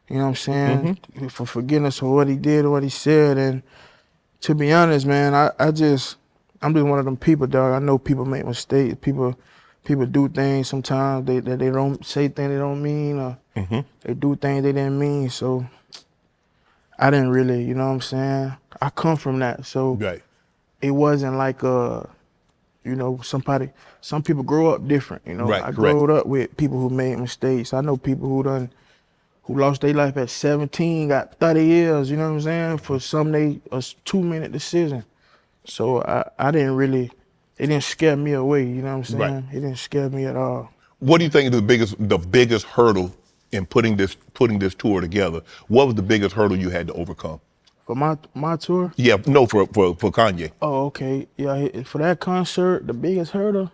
S2: you know what I'm saying, for forgiveness for what he did or what he said. And to be honest, man, I'm just one of them people, dog. I know people make mistakes. People do things sometimes that they don't say things they don't mean, or they do things they didn't mean. So I didn't really, you know what I'm saying? I come from that. So it wasn't like, you know, some people grow up different, you know. I grew up with people who made mistakes. I know people who lost their life at 17, got 30 years, you know what I'm saying, for a 2-minute decision. So I didn't really, it didn't scare me away, you know what I'm saying? It didn't scare me at all.
S1: What do you think is the biggest hurdle in putting this tour together? What was the biggest hurdle you had to overcome?
S2: For my tour?
S1: Yeah, no, for Kanye.
S2: Oh, okay. Yeah, for that concert, the biggest hurdle,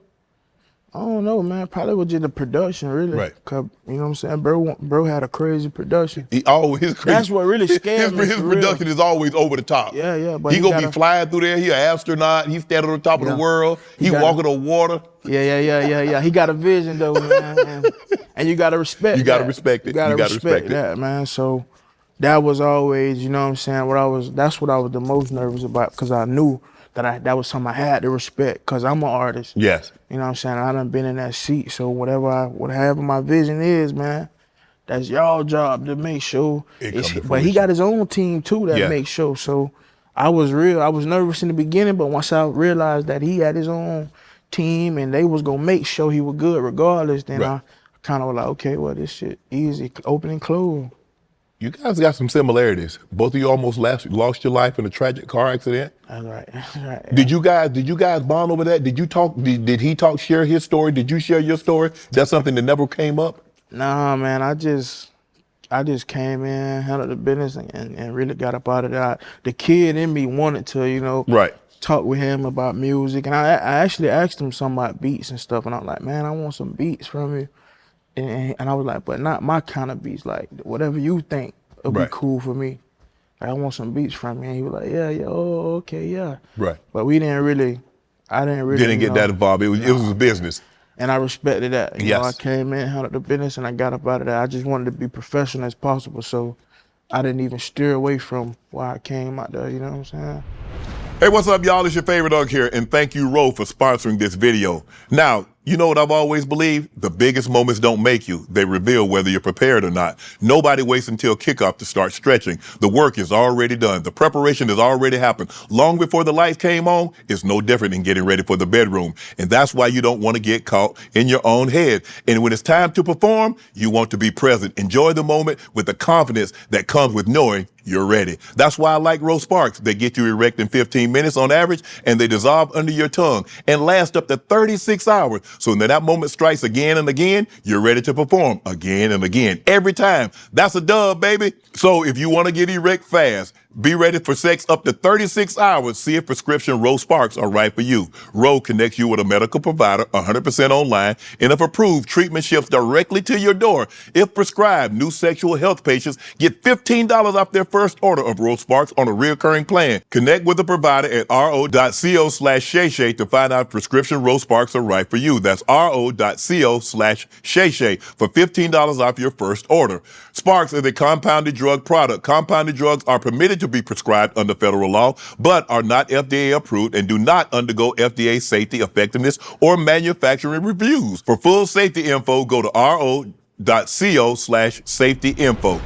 S2: I don't know, man. Probably was just the production, really.
S1: Right.
S2: Cause, you know what I'm saying? Bro had a crazy production.
S1: He always crazy.
S2: That's what really scared me.
S1: His
S2: for
S1: production
S2: real.
S1: is always over the top.
S2: Yeah, but
S1: he gonna be flying through there. He an astronaut. He standing on the top of the world. He walking on water.
S2: Yeah. He got a vision though, man. And you gotta respect.
S1: You gotta respect it.
S2: You gotta respect that, man. So that was always, you know what I'm saying, that's what I was the most nervous about, because I knew that was something I had to respect, because I'm an artist.
S1: Yes.
S2: You know what I'm saying? I done been in that seat. So whatever my vision is, man, that's y'all job to make sure. But he got his own team too that makes sure. So I was nervous in the beginning, but once I realized that he had his own team and they was gonna make sure he was good regardless, then I kind of was like, okay, well, this shit easy, open and close.
S1: You guys got some similarities. Both of you almost lost your life in a tragic car accident.
S2: That's right. That's right. Yeah.
S1: Did you guys bond over that? Did you talk? Did he share his story? Did you share your story? That's something that never came up.
S2: Nah, man. I just came in, handled the business, and really got up out of that. The kid in me wanted to, talk with him about music, and I actually asked him something about beats and stuff, and I'm like, man, I want some beats from you. And I was like, but not my kind of beats, like whatever you think would be cool for me. Like, I want some beats from you. And he was like, yeah, oh, okay, yeah.
S1: Right.
S2: But I didn't really
S1: get that involved. It was business.
S2: And I respected that. You know, I
S1: Yes.
S2: came in, handled the business, and I got up out of that. I just wanted to be professional as possible, so I didn't even steer away from why I came out there, you know what I'm saying?
S1: Hey, what's up, y'all? It's your favorite Doug here, and thank you, Ro, for sponsoring this video. Now, you know what I've always believed? The biggest moments don't make you. They reveal whether you're prepared or not. Nobody waits until kickoff to start stretching. The work is already done. The preparation has already happened. Long before the lights came on, it's no different than getting ready for the bedroom. And that's why you don't want to get caught in your own head. And when it's time to perform, you want to be present. Enjoy the moment with the confidence that comes with knowing you're ready. That's why I like Rose Sparks. They get you erect in 15 minutes on average, and they dissolve under your tongue and last up to 36 hours. So when that moment strikes again and again, you're ready to perform again and again. Every time. That's a dub, baby. So if you want to get erect fast, be ready for sex up to 36 hours. See if prescription Rose Sparks are right for you. Ro connects you with a medical provider 100% online, and if approved, treatment ships directly to your door. If prescribed, new sexual health patients get $15 off their first order of Rose Sparks on a recurring plan. Connect with a provider at ro.co/Shay Shay to find out if prescription Rose Sparks are right for you. That's ro.co/Shay Shay for $15 off your first order. Sparks is a compounded drug product. Compounded drugs are permitted to be prescribed under federal law, but are not FDA approved and do not undergo FDA safety, effectiveness, or manufacturing reviews. For full safety info, go to ro.co/safety info.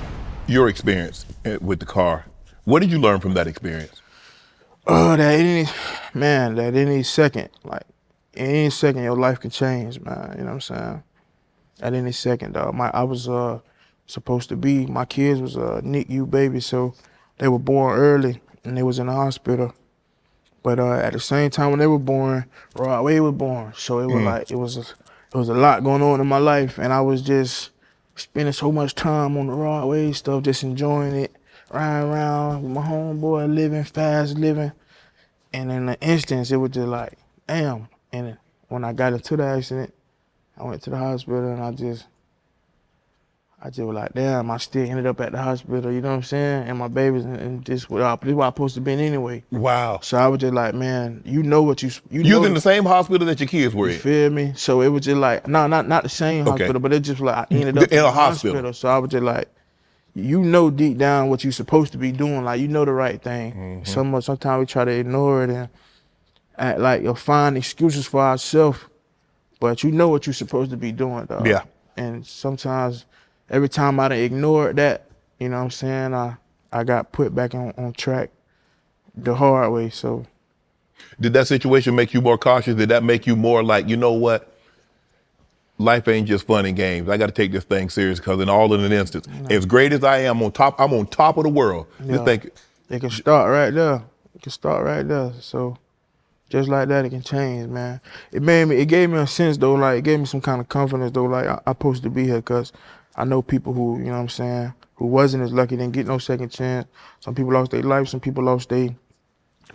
S1: Your experience with the car, what did you learn from that experience?
S2: That any second, any second your life can change, man. You know what I'm saying? At any second, dog. I was supposed to be, my kids was NICU babies, so they were born early and they was in the hospital. But at the same time when they were born, Rod Wave was born. So it was it was a lot going on in my life, and I was just spending so much time on the Rod Wave stuff, just enjoying it, riding around with my homeboy, living fast, living. And in an instance, it was just like, damn. And when I got into the accident, I went to the hospital and I just was like, damn, I still ended up at the hospital, you know what I'm saying? And my babies, and this is where I'm supposed to be anyway.
S1: Wow.
S2: So I was just like, man, you know what you
S1: was in the same hospital that your kids were in.
S2: You feel me? So it was just like, no, not the same hospital, but it just like, I ended up in a hospital. So I was just like, you know deep down what you're supposed to be doing, like you know the right thing. Mm-hmm. Sometimes we try to ignore it and act like you'll find excuses for ourselves, but you know what you're supposed to be doing, dog.
S1: Yeah.
S2: And sometimes, every time I ignored that, you know what I'm saying, I got put back on track the hard way, so.
S1: Did that situation make you more cautious? Did that make you more like, you know what? Life ain't just fun and games. I got to take this thing serious, because in an instant, as great as I am, I'm on top of the world.
S2: Yeah. It can start right there. It can start right there. So just like that, it can change, man. It gave me a sense though, like it gave me some kind of confidence though, like I'm supposed to be here, because I know people who, you know what I'm saying, who wasn't as lucky, didn't get no second chance. Some people lost their life, some people lost their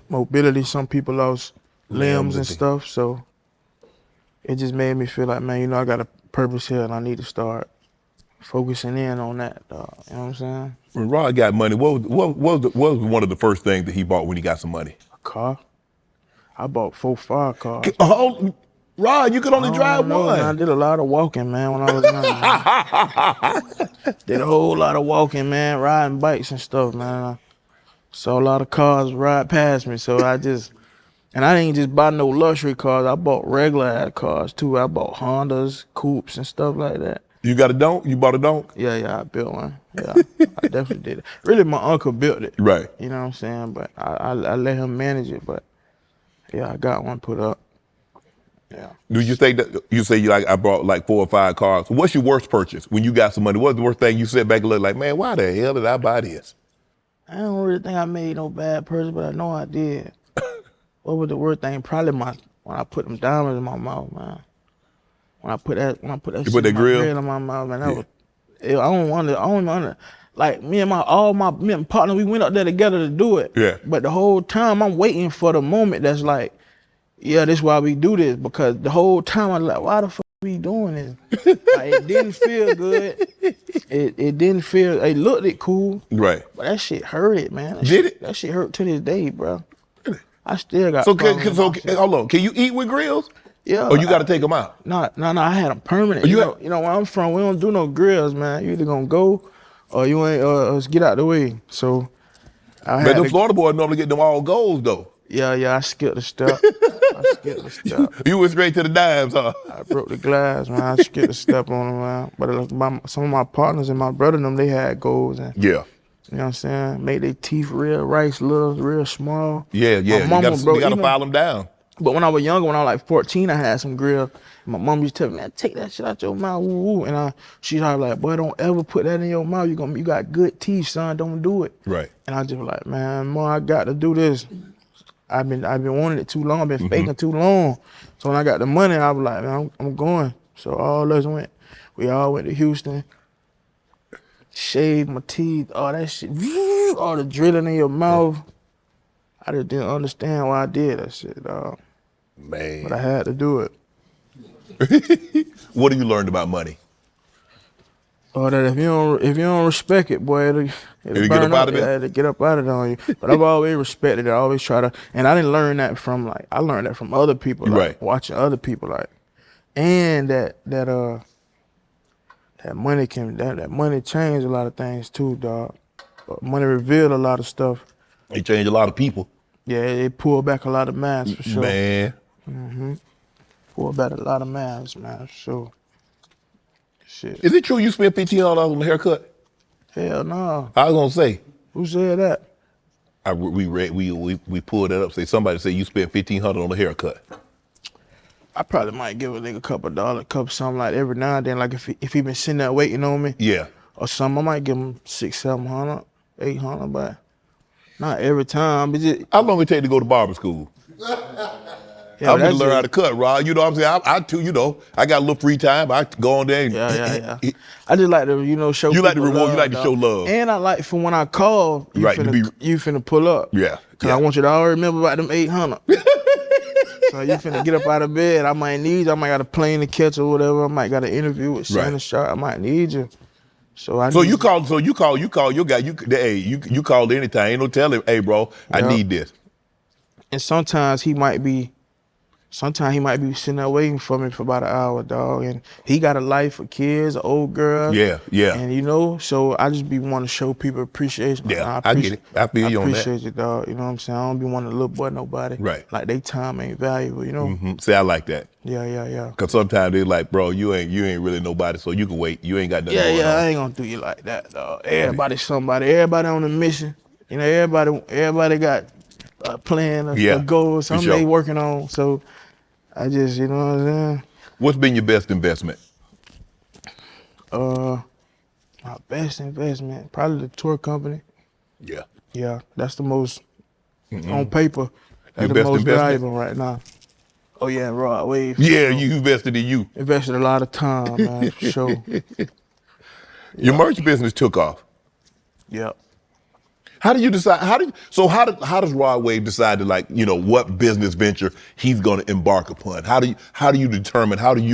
S2: mobility, some people lost limbs and stuff. So it just made me feel like, man, you know, I got a purpose here and I need to start focusing in on that, dog. You know what I'm saying?
S1: When Rod got money, what was one of the first things that he bought when he got some money?
S2: A car. I bought 4-5 cars.
S1: Oh, Rod, you could only drive one.
S2: Man, I did a lot of walking, man, when I was young. Did a whole lot of walking, man, riding bikes and stuff, man. I saw a lot of cars ride past me, so I didn't just buy no luxury cars. I bought regular cars too. I bought Hondas, coupes, and stuff like that.
S1: You got a donk? You bought a donk?
S2: Yeah, I built one. Yeah, I definitely did it. Really, my uncle built it.
S1: Right.
S2: You know what I'm saying? But I let him manage it. But yeah, I got one put up. Yeah.
S1: Do you think that you say I bought like 4 or 5 cars? What's your worst purchase when you got some money? What's the worst thing you sit back and look like, man, why the hell did I buy this?
S2: I don't really think I made no bad purchase, but I know I did. What was the worst thing? Probably when I put them diamonds in my mouth, man. When I put that
S1: you put that grill
S2: in my mouth, man. I don't want to. Like me and my partner, we went up there together to do it.
S1: Yeah.
S2: But the whole time I'm waiting for the moment that's like, yeah, this is why we do this, because the whole time I'm like, why the fuck we doing this? Like, it didn't feel good. It didn't feel. It looked cool.
S1: Right.
S2: But that shit hurt, man. That shit hurt to this day, bro. I still got.
S1: So hold on. Can you eat with grills?
S2: Yeah.
S1: Or you got to take them out?
S2: No. I had them permanent. You know where I'm from, we don't do no grills, man. You either gonna go or you ain't. Get out the way. So.
S1: But the Florida boys normally get them all goals though.
S2: Yeah. I skipped a step.
S1: You went straight to the dimes, huh?
S2: I broke the glass, man. I skipped a step on them, man. But some of my partners and my brother, they had goals. And,
S1: yeah.
S2: You know what I'm saying? Made their teeth real real small.
S1: Yeah. You gotta file them down.
S2: But when I was younger, when I was like 14, I had some grill. My mom used to tell me, man, take that shit out your mouth, woo woo. And she's like, boy, don't ever put that in your mouth. You got good teeth, son. Don't do it.
S1: Right.
S2: And I just was like, man, Mom, I got to do this. I've been wanting it too long. I've been faking too long. So when I got the money, I was like, man, I'm going. So all of us went. We all went to Houston. Shaved my teeth, all that shit, all the drilling in your mouth. I just didn't understand why I did that shit, dog.
S1: Man.
S2: But I had to do it.
S1: What have you learned about money?
S2: Oh, that if you don't respect it, boy, it'll
S1: get up out of it.
S2: It'll get up out of it on you. But I've always respected it. I always try to, and I didn't learn that from I learned that from other people, watching other people, and that money that money changed a lot of things too, dog. Money revealed a lot of stuff.
S1: It changed a lot of people.
S2: Yeah, it pulled back a lot of masks for sure.
S1: Man.
S2: Pulled back a lot of masks, man, for sure. Shit.
S1: Is it true you spent $1,500 on the haircut?
S2: Hell no.
S1: I was gonna say.
S2: Who said that?
S1: We pulled that up. Somebody said you spent $1,500 on the haircut.
S2: I probably might give a nigga $2, something like every now and then. Like if he been sitting there waiting on me.
S1: Yeah.
S2: Or something, I might give him $600, $700, $800, but not every time. But just,
S1: how long it take to go to barber school?
S2: Yeah,
S1: I'm gonna learn how to cut, Rod. You know what I'm saying? I too, I got a little free time. I go on there and
S2: yeah. I just like to, show.
S1: You like to reward.
S2: Love,
S1: you like to show love.
S2: And I like for when I call, you finna pull up.
S1: Yeah.
S2: Cause I want you to already remember about them 800. So you finna get up out of bed. I might need you. I might got a plane to catch or whatever. I might got an interview with Shannon Sharp. I might need you. So you call your guy. You called anytime. Ain't no telling. Hey, bro, I need this. And sometimes he might be sitting there waiting for me for about an hour, dog. And he got a life of kids, an old girl.
S1: Yeah.
S2: And so I just be wanting to show people appreciation.
S1: Yeah, I get it. I feel you on that.
S2: I appreciate you, dog. You know what I'm saying? I don't be wanting to look boy nobody.
S1: Right.
S2: Like they time ain't valuable, you know?
S1: Mm-hmm. See, I like that.
S2: Yeah.
S1: Cause sometimes they're like, bro, you ain't really nobody, so you can wait. You ain't got nothing going on.
S2: I ain't gonna do you like that, dog. Everybody's somebody. Everybody on a mission. You know, everybody got a plan, a goal, something they working on. So I just, you know what I'm saying?
S1: What's been your best investment?
S2: My best investment, probably the tour company.
S1: Yeah.
S2: Yeah, that's the most, on paper, that's
S1: your
S2: the
S1: best
S2: most
S1: investment?
S2: valuable right now. Oh yeah, Rod Wave.
S1: Yeah, you invested in you.
S2: Invested a lot of time, man, for sure.
S1: Your merch business took off.
S2: Yep.
S1: How do you decide? How does Rod Wave decide to, like, you know, what business venture he's going to embark upon? How do you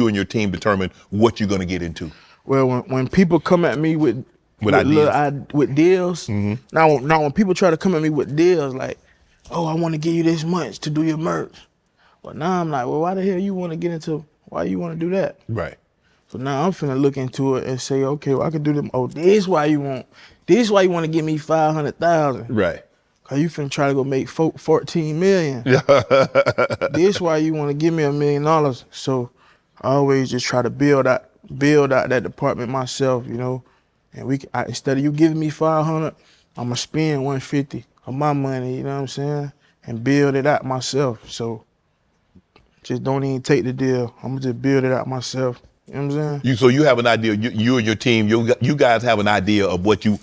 S1: and your team determine what you're going to get into?
S2: Well, when people come at me with
S1: ideas,
S2: with deals, now when people try to come at me with deals like, oh, I want to give you this much to do your merch. But now I'm like, well, why the hell you want to get into? Why you want to do that?
S1: Right.
S2: So now I'm finna look into it and say, okay, well, I can do them. Oh, this why you want to give me 500,000.
S1: Right.
S2: Cause you finna try to go make 14 million. This why you want to give me $1 million. So I always just try to build out that department myself, you know. And instead of you giving me 500, I'ma spend 150 of my money, you know what I'm saying, and build it out myself. So just don't even take the deal. I'ma just build it out myself. You know what I'm saying?
S1: So you have an idea. You and your team, you guys have an idea of what you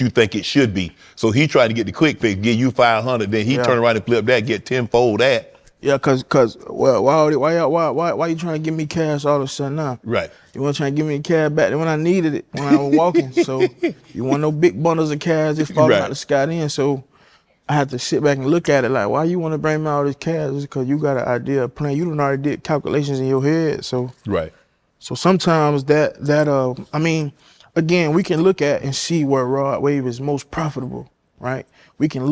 S1: think it should be. So he tried to get the quick fix, give you 500, then he turn around and flip that, get tenfold that.
S2: Yeah, cause why you trying to give me cash all of a sudden now?
S1: Right.
S2: You want to try to give me cash back when I needed it, when I was walking. So you want no big bundles of cash just falling out the sky then. So I had to sit back and look at it like, why you want to bring me all this cash? It's because you got an idea, a plan. You done already did calculations in your head. So
S1: right.
S2: So sometimes I mean, again, we can look at and see where Rod Wave is most profitable, right? We can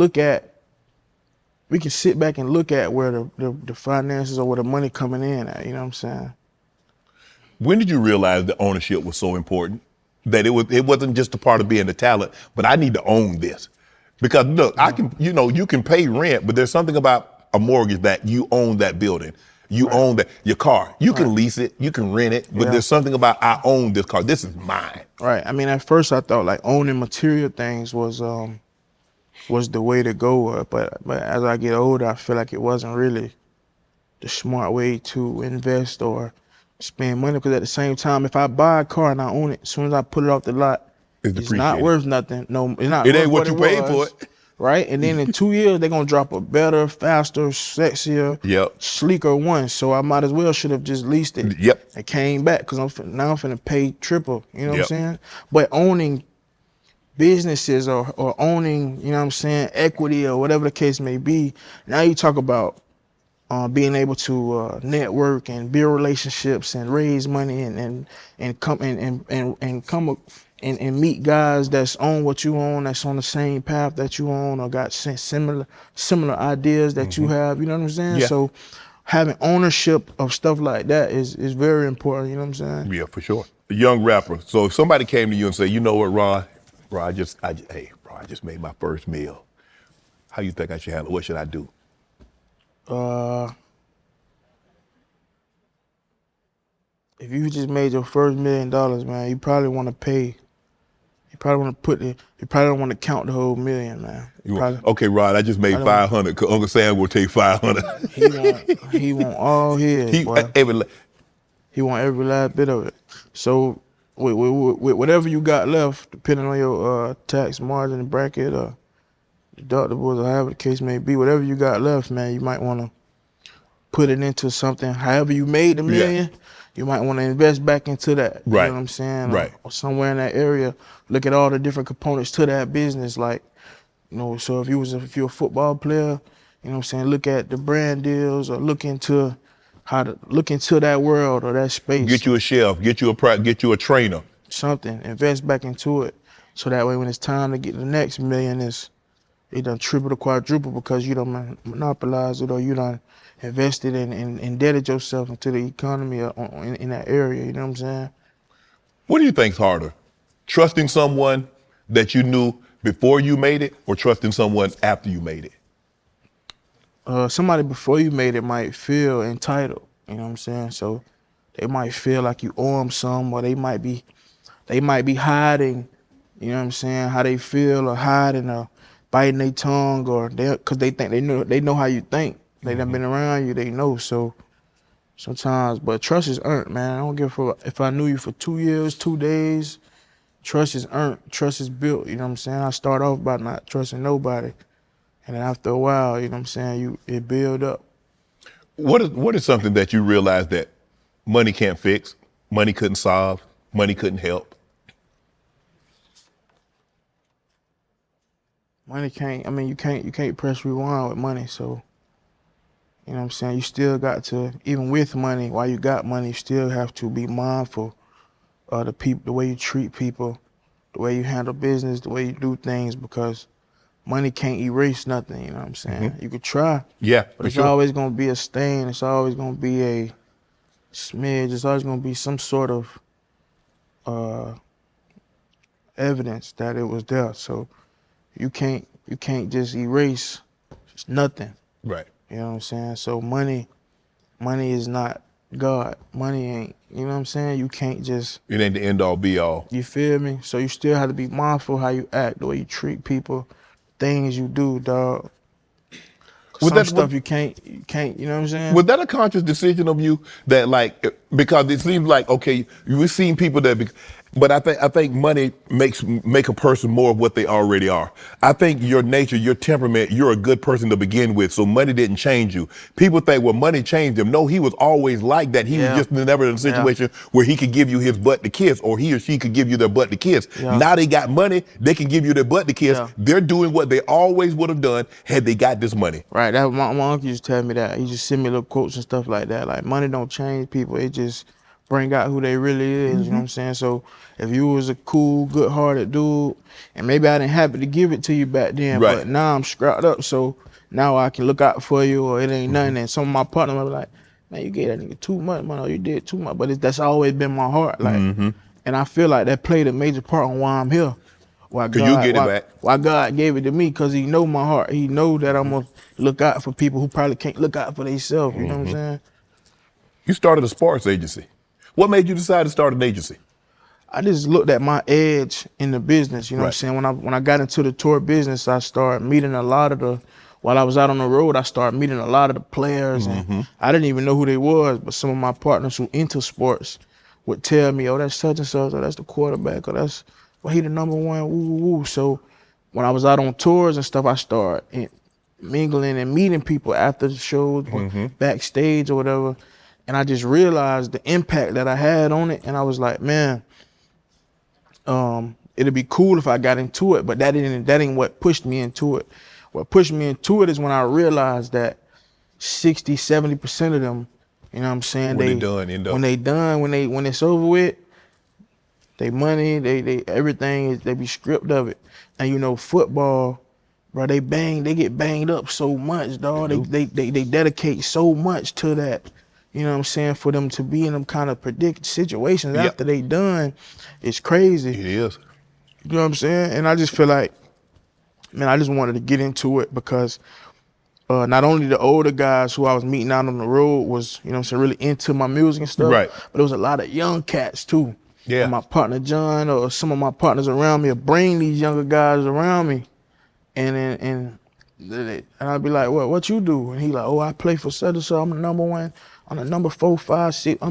S2: sit back and look at where the finances or where the money coming in at, you know what I'm saying?
S1: When did you realize that ownership was so important? That it wasn't just a part of being a talent, but I need to own this. Because look, you can pay rent, but there's something about a mortgage that you own that building. You own your car. You can lease it, you can rent it, but there's something about, I own this car. This is mine.
S2: Right. I mean, at first I thought like owning material things was the way to go. But as I get older, I feel like it wasn't really the smart way to invest or spend money. Because at the same time, if I buy a car and I own it, as soon as I put it off the lot, it's not worth nothing. No, it's not.
S1: It ain't what you paid for it.
S2: Right? And then in 2 years, they're going to drop a better, faster, sexier, sleeker one. So I might as well should have just leased it and came back because I'm finna pay triple. You know what I'm saying? But owning businesses or owning, you know what I'm saying, equity or whatever the case may be, now you talk about being able to network and build relationships and raise money and meet guys that's on what you own, that's on the same path that you own or got similar ideas that you have, you know what I'm saying? So having ownership of stuff like that is very important, you know what I'm saying?
S1: Yeah, for sure. A young rapper. So if somebody came to you and said, you know what, Rod, I just made my first meal. How you think I should handle it? What should I do?
S2: If you just made your first $1 million, man, you probably want to pay. You probably want to you probably don't want to count the whole million, man.
S1: Okay, Rod, I just made 500. Uncle Sam will take 500.
S2: He want all his. He want every last bit of it. So with whatever you got left, depending on your tax margin bracket or deductibles or however the case may be, whatever you got left, man, you might want to put it into something. However you made the million, you might want to invest back into that. You know what I'm saying?
S1: Right.
S2: Or somewhere in that area. Look at all the different components to that business. Like, you know, so if you're a football player, you know what I'm saying, look at the brand deals or look into that world or that space.
S1: Get you a chef, get you a trainer.
S2: Something. Invest back into it. So that way when it's time to get the next million, it done triple or quadruple because you done monopolized it or you done invested and indebted yourself into the economy in that area, you know what I'm saying?
S1: What do you think's harder? Trusting someone that you knew before you made it or trusting someone after you made it?
S2: Somebody before you made it might feel entitled, you know what I'm saying? So they might feel like you owe them some, or they might be hiding, you know what I'm saying, how they feel or hiding or biting their tongue or because they think they know how you think. They done been around you, they know. So sometimes, but trust is earned, man. I don't give a fuck if I knew you for 2 years, 2 days. Trust is earned. Trust is built. You know what I'm saying? I start off by not trusting nobody, and then after a while, you know what I'm saying, it build up.
S1: What is something that you realized that money can't fix, money couldn't solve, money couldn't help?
S2: Money can't. I mean, you can't press rewind with money. So, you know what I'm saying. You still got to, even with money, while you got money, you still have to be mindful of the way you treat people, the way you handle business, the way you do things, because money can't erase nothing. You know what I'm saying. You could try.
S1: Yeah,
S2: but
S1: for
S2: it's
S1: sure.
S2: always gonna be a stain. It's always gonna be a smidge. It's always gonna be some sort of evidence that it was there. So you can't just erase nothing.
S1: Right.
S2: You know what I'm saying? So money is not God. Money ain't, you know what I'm saying? You can't just,
S1: It ain't the end all be all.
S2: you feel me? So you still have to be mindful how you act, the way you treat people, things you do, dog. Some stuff you can't, you know what I'm saying?
S1: Was that a conscious decision of you that, like, because it seems like, okay, we've seen people that, but I think money make a person more of what they already are. I think your nature, your temperament, you're a good person to begin with, so money didn't change you. People think, well, money changed him. No, he was always like that. He was just never in a situation where he could give you his butt to kiss, or he or she could give you their butt to kiss. Now they got money, they can give you their butt to kiss. They're doing what they always would have done had they got this money.
S2: Right, that my uncle used to tell me that. He just send me little quotes and stuff like that. Like, money don't change people, it just bring out who they really is, you know what I'm saying? So if you was a cool, good-hearted dude, and maybe I didn't happen to give it to you back then, but now I'm scrapped up, so now I can look out for you, or it ain't nothing. And some of my partners will be like, man, you gave that nigga too much, man, or you did too much. But that's always been my heart, like, and I feel like that played a major part on why I'm here. Why God gave it to me, because he know my heart. He know that I'm gonna look out for people who probably can't look out for themselves, you know what I'm saying?
S1: You started a sports agency. What made you decide to start an agency?
S2: I just looked at my edge in the business, you know what I'm saying? When I got into the tour business, I started meeting a lot of while I was out on the road, I started meeting a lot of the players, and I didn't even know who they was, but some of my partners who into sports would tell me, oh, that's such and such, or that's the quarterback, or that's, well, he the number one, woo, woo, woo. So when I was out on tours and stuff, I started mingling and meeting people after the shows, backstage or whatever. And I just realized the impact that I had on it. And I was like, man, it'd be cool if I got into it, but that ain't what pushed me into it. What pushed me into it is when I realized that 60, 70% of them, you know what I'm saying? When it's over with, they money, they everything, they be stripped of it. And you know, football, bro, they get banged up so much, dog. They dedicate so much to that. You know what I'm saying? For them to be in them kind of predicted situations after they done, it's crazy.
S1: It is.
S2: You know what I'm saying? And I just feel like, man, I just wanted to get into it because not only the older guys who I was meeting out on the road was, you know what I'm saying, really into my music and stuff, but there was a lot of young cats too. Yeah. And my partner John, or some of my partners around me, will bring these younger guys around me, and I'd be like, what you do? And he like, oh, I play for such and so. I'm the number one. I'm the number 4, 5, 6.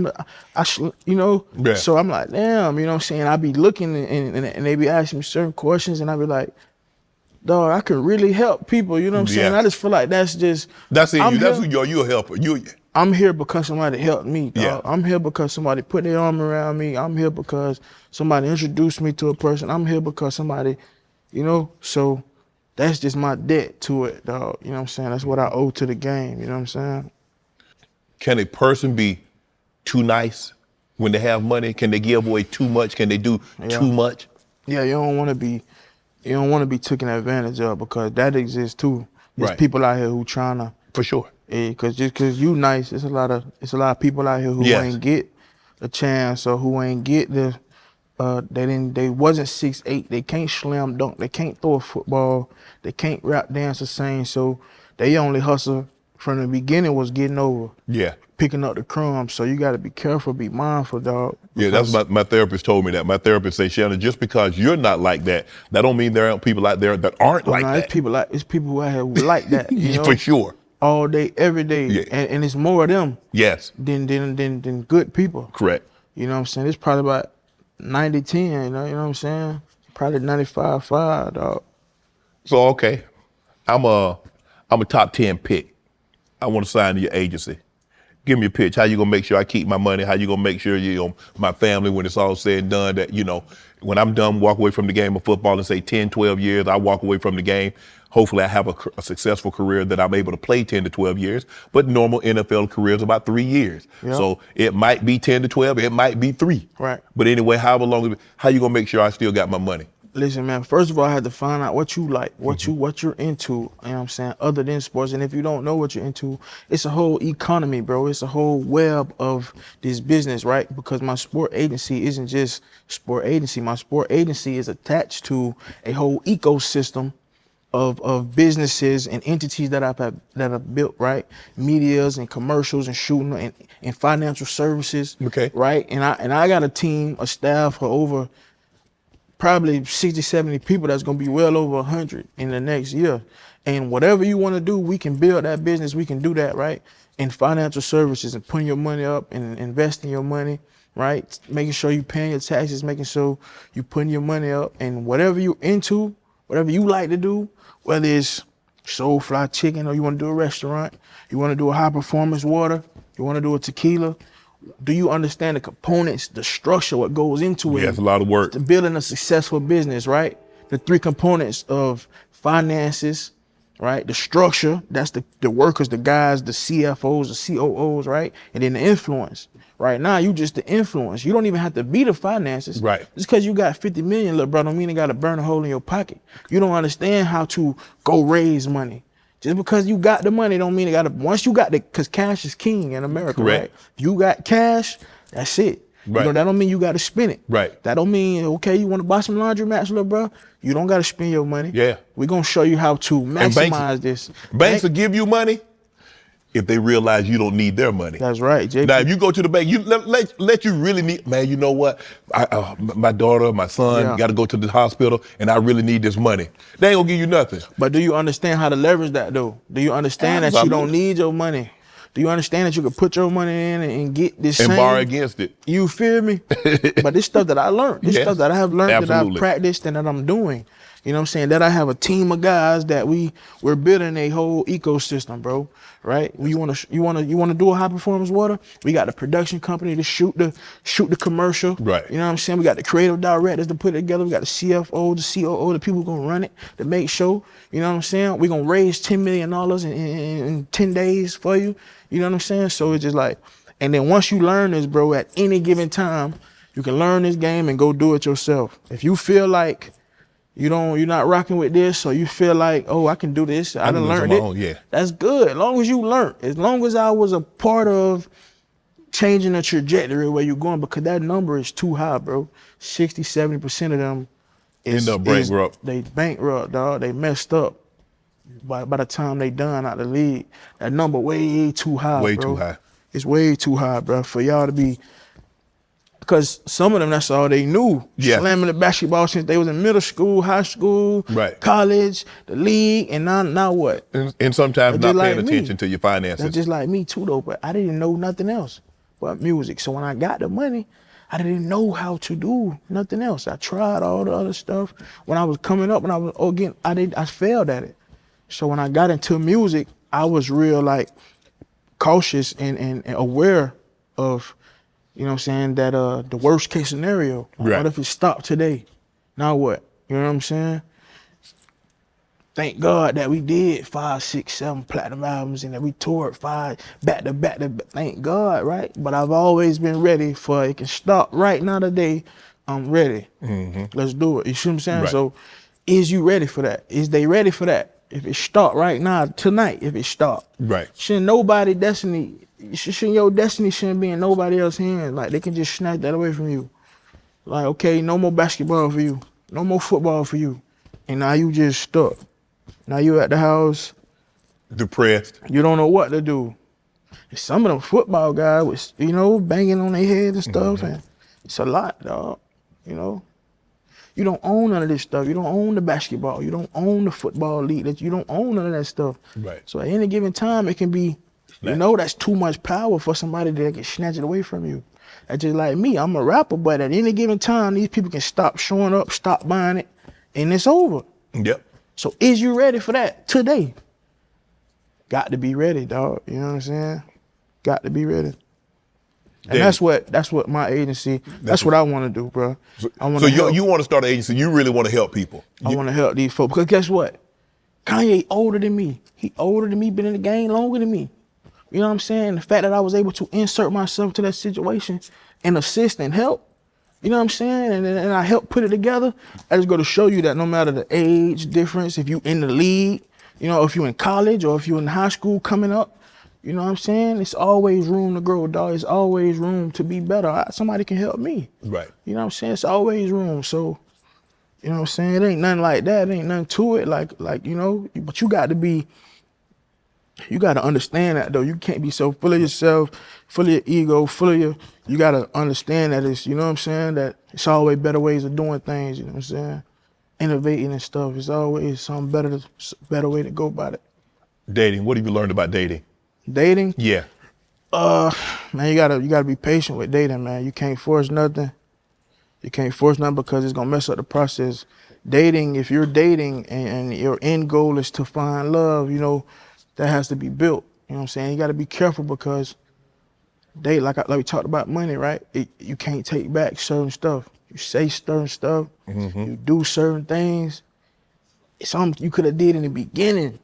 S2: You know. Yeah. So I'm like, damn, you know what I'm saying? I be looking and they be asking me certain questions, and I be like, dog, I could really help people. You know what I'm saying? I just feel like that's it. That's who you're a helper. I'm here because somebody helped me, dog. Yeah. I'm here because somebody put their arm around me. I'm here because somebody introduced me to a person. I'm here because somebody, you know. So that's just my debt to it, dog. You know what I'm saying? That's what I owe to the game. You know what I'm saying?
S1: Can a person be too nice when they have money? Can they give away too much? Can they do too much?
S2: Yeah, you don't want to be taken advantage of, because that exists too. There's people out here who trying to.
S1: For sure.
S2: Because just because you nice, it's a lot of people out here who ain't get a chance, or who ain't get they wasn't 6'8", they can't slam dunk, they can't throw a football, they can't rap, dance, or sing, so they only hustle from the beginning was getting over. Yeah. Picking up the crumbs. So you gotta be careful, be mindful, dog.
S1: Yeah, that's my therapist told me that. My therapist say, Shannon, just because you're not like that don't mean there aren't people out there that aren't like that.
S2: It's people who out here who like that. You know?
S1: For sure.
S2: All day, every day. Yeah. And it's more of them.
S1: Yes.
S2: Than good people.
S1: Correct.
S2: You know what I'm saying? It's probably about 90-10, you know what I'm saying? Probably 95-5, dog.
S1: So okay. I'm a top 10 pick. I want to sign to your agency. Give me a pitch. How you gonna make sure I keep my money? How you gonna make sure my family, when it's all said and done, that when I'm done, walk away from the game of football and say 10, 12 years, I walk away from the game. Hopefully I have a successful career that I'm able to play 10 to 12 years, but normal NFL career is about 3 years.
S2: Yep.
S1: So it might be 10 to 12, it might be 3.
S2: Right.
S1: But anyway, however long, how you gonna make sure I still got my money?
S2: Listen, man, first of all, I had to find out what you like, what you're into, you know what I'm saying, other than sports. And if you don't know what you're into, it's a whole economy, bro. It's a whole web of this business, right? Because my sport agency isn't just sport agency. My sport agency is attached to a whole ecosystem of businesses and entities that I've built, right? Medias and commercials and shooting and financial services.
S1: Okay.
S2: Right? And I got a team, a staff of over probably 60, 70 people that's gonna be well over 100 in the next year. And whatever you wanna do, we can build that business, we can do that, right? In financial services and putting your money up and investing your money, right? Making sure you paying your taxes, making sure you putting your money up, and whatever you're into, whatever you like to do, whether it's soul fly chicken or you wanna do a restaurant, you wanna do a high performance water, you wanna do a tequila, do you understand the components, the structure, what goes into it?
S1: Yeah, it's a lot of work.
S2: To building a successful business, right? The 3 components of finances, right? The structure, that's the workers, the guys, the CFOs, the COOs, right? And then the influence. Right now, you just the influence. You don't even have to be the finances.
S1: Right.
S2: Just because you got 50 million, little bro, don't mean you got to burn a hole in your pocket. You don't understand how to go raise money. Just because you got the money don't mean it gotta, once you got because cash is king in America,
S1: Correct.
S2: right? You got cash, that's it.
S1: Right.
S2: That don't mean you gotta spend it.
S1: Right.
S2: That don't mean, okay, you wanna buy some laundry mats, little bro? You don't gotta spend your money.
S1: Yeah.
S2: We're gonna show you how to maximize this.
S1: Banks will give you money if they realize you don't need their money.
S2: That's right, JP.
S1: Now, if you go to the bank, you let you really need, man, you know what? My daughter, my son got to go to the hospital and I really need this money. They ain't gonna give you nothing.
S2: But do you understand how to leverage that though? Do you understand that you don't need your money? Do you understand that you can put your money in and get this
S1: and
S2: same,
S1: borrow against it?
S2: You feel me? But this stuff that I learned, this stuff that I have learned, that I've practiced and that I'm doing. You know what I'm saying? That I have a team of guys that we're building a whole ecosystem, bro. Right? You wanna do a high performance water? We got the production company to shoot the commercial.
S1: Right.
S2: You know what I'm saying? We got the creative directors to put it together. We got the CFO, the COO, the people who gonna run it to make sure. You know what I'm saying? We're gonna raise $10 million in 10 days for you. You know what I'm saying? So it's just like, and then once you learn this, bro, at any given time, you can learn this game and go do it yourself. If you feel like you're not rocking with this, or you feel like, oh, I can do this, I done learned it. That's good. As long as you learn, as long as I was a part of changing the trajectory where you're going, because that number is too high, bro. 60, 70% of them
S1: end up bankrupt.
S2: They bankrupt, dog. They messed up by the time they done out the league. That number way too high,
S1: way
S2: bro.
S1: Too high.
S2: It's way too high, bro, for y'all to be. Because some of them, that's all they knew.
S1: Yeah.
S2: Slamming the basketball since they was in middle school, high school, college, the league, and now what?
S1: And sometimes not paying attention to your finances.
S2: That's just like me too, though. But I didn't know nothing else but music. So when I got the money, I didn't know how to do nothing else. I tried all the other stuff. When I was coming up, I failed at it. So when I got into music, I was real like cautious and aware of, you know what I'm saying, that the worst case scenario.
S1: Right.
S2: What if it stopped today? Now what? You know what I'm saying? Thank God that we did 5, 6, 7 platinum albums and that we toured 5 back to back. Thank God, right? But I've always been ready for it can stop right now today. I'm ready. Mm-hmm. Let's do it. You see what I'm saying?
S1: Right.
S2: So is you ready for that? Is they ready for that? If it start right now, tonight, if it start.
S1: Right.
S2: Shouldn't your destiny shouldn't be in nobody else's hands. Like they can just snatch that away from you. Like, okay, no more basketball for you. No more football for you. And now you just stuck. Now you at the house.
S1: Depressed.
S2: You don't know what to do. And some of them football guys was, banging on their heads and stuff. And it's a lot, dog. You don't own none of this stuff. You don't own the basketball. You don't own the football league. You don't own none of that stuff.
S1: Right.
S2: So at any given time, it can be, that's too much power for somebody that can snatch it away from you. That's just like me. I'm a rapper, but at any given time, these people can stop showing up, stop buying it, and it's over.
S1: Yep.
S2: So is you ready for that today? Got to be ready, dog. You know what I'm saying? got to be ready. And that's what my agency, that's what I want to do, bro.
S1: So you want to start an agency, you really want to help people.
S2: I want to help these folks, because guess what? Kanye older than me. He older than me, been in the game longer than me. You know what I'm saying? The fact that I was able to insert myself to that situation and assist and help, you know what I'm saying? And I helped put it together. I just go to show you that no matter the age difference, if you in the league, you know, if you in college or if you in high school coming up, you know what I'm saying? It's always room to grow, dog. It's always room to be better. Somebody can help me.
S1: Right.
S2: You know what I'm saying? It's always room. So, you know what I'm saying? It ain't nothing like that. It ain't nothing to it. Like, you know, but you got to understand that though. You can't be so full of yourself, full of your ego, full of you got to understand that it's, you know what I'm saying? That it's always better ways of doing things, you know what I'm saying? Innovating and stuff. It's always some better way to go about it.
S1: Dating, what have you learned about dating?
S2: Dating?
S1: Yeah.
S2: Man, you gotta be patient with dating, man. You can't force nothing. You can't force nothing because it's gonna mess up the process. Dating, if you're dating and your end goal is to find love, you know, that has to be built. You know what I'm saying? You gotta be careful because like we talked about money, right? You can't take back certain stuff. You say certain stuff, you do certain things. It's something you could have did in the beginning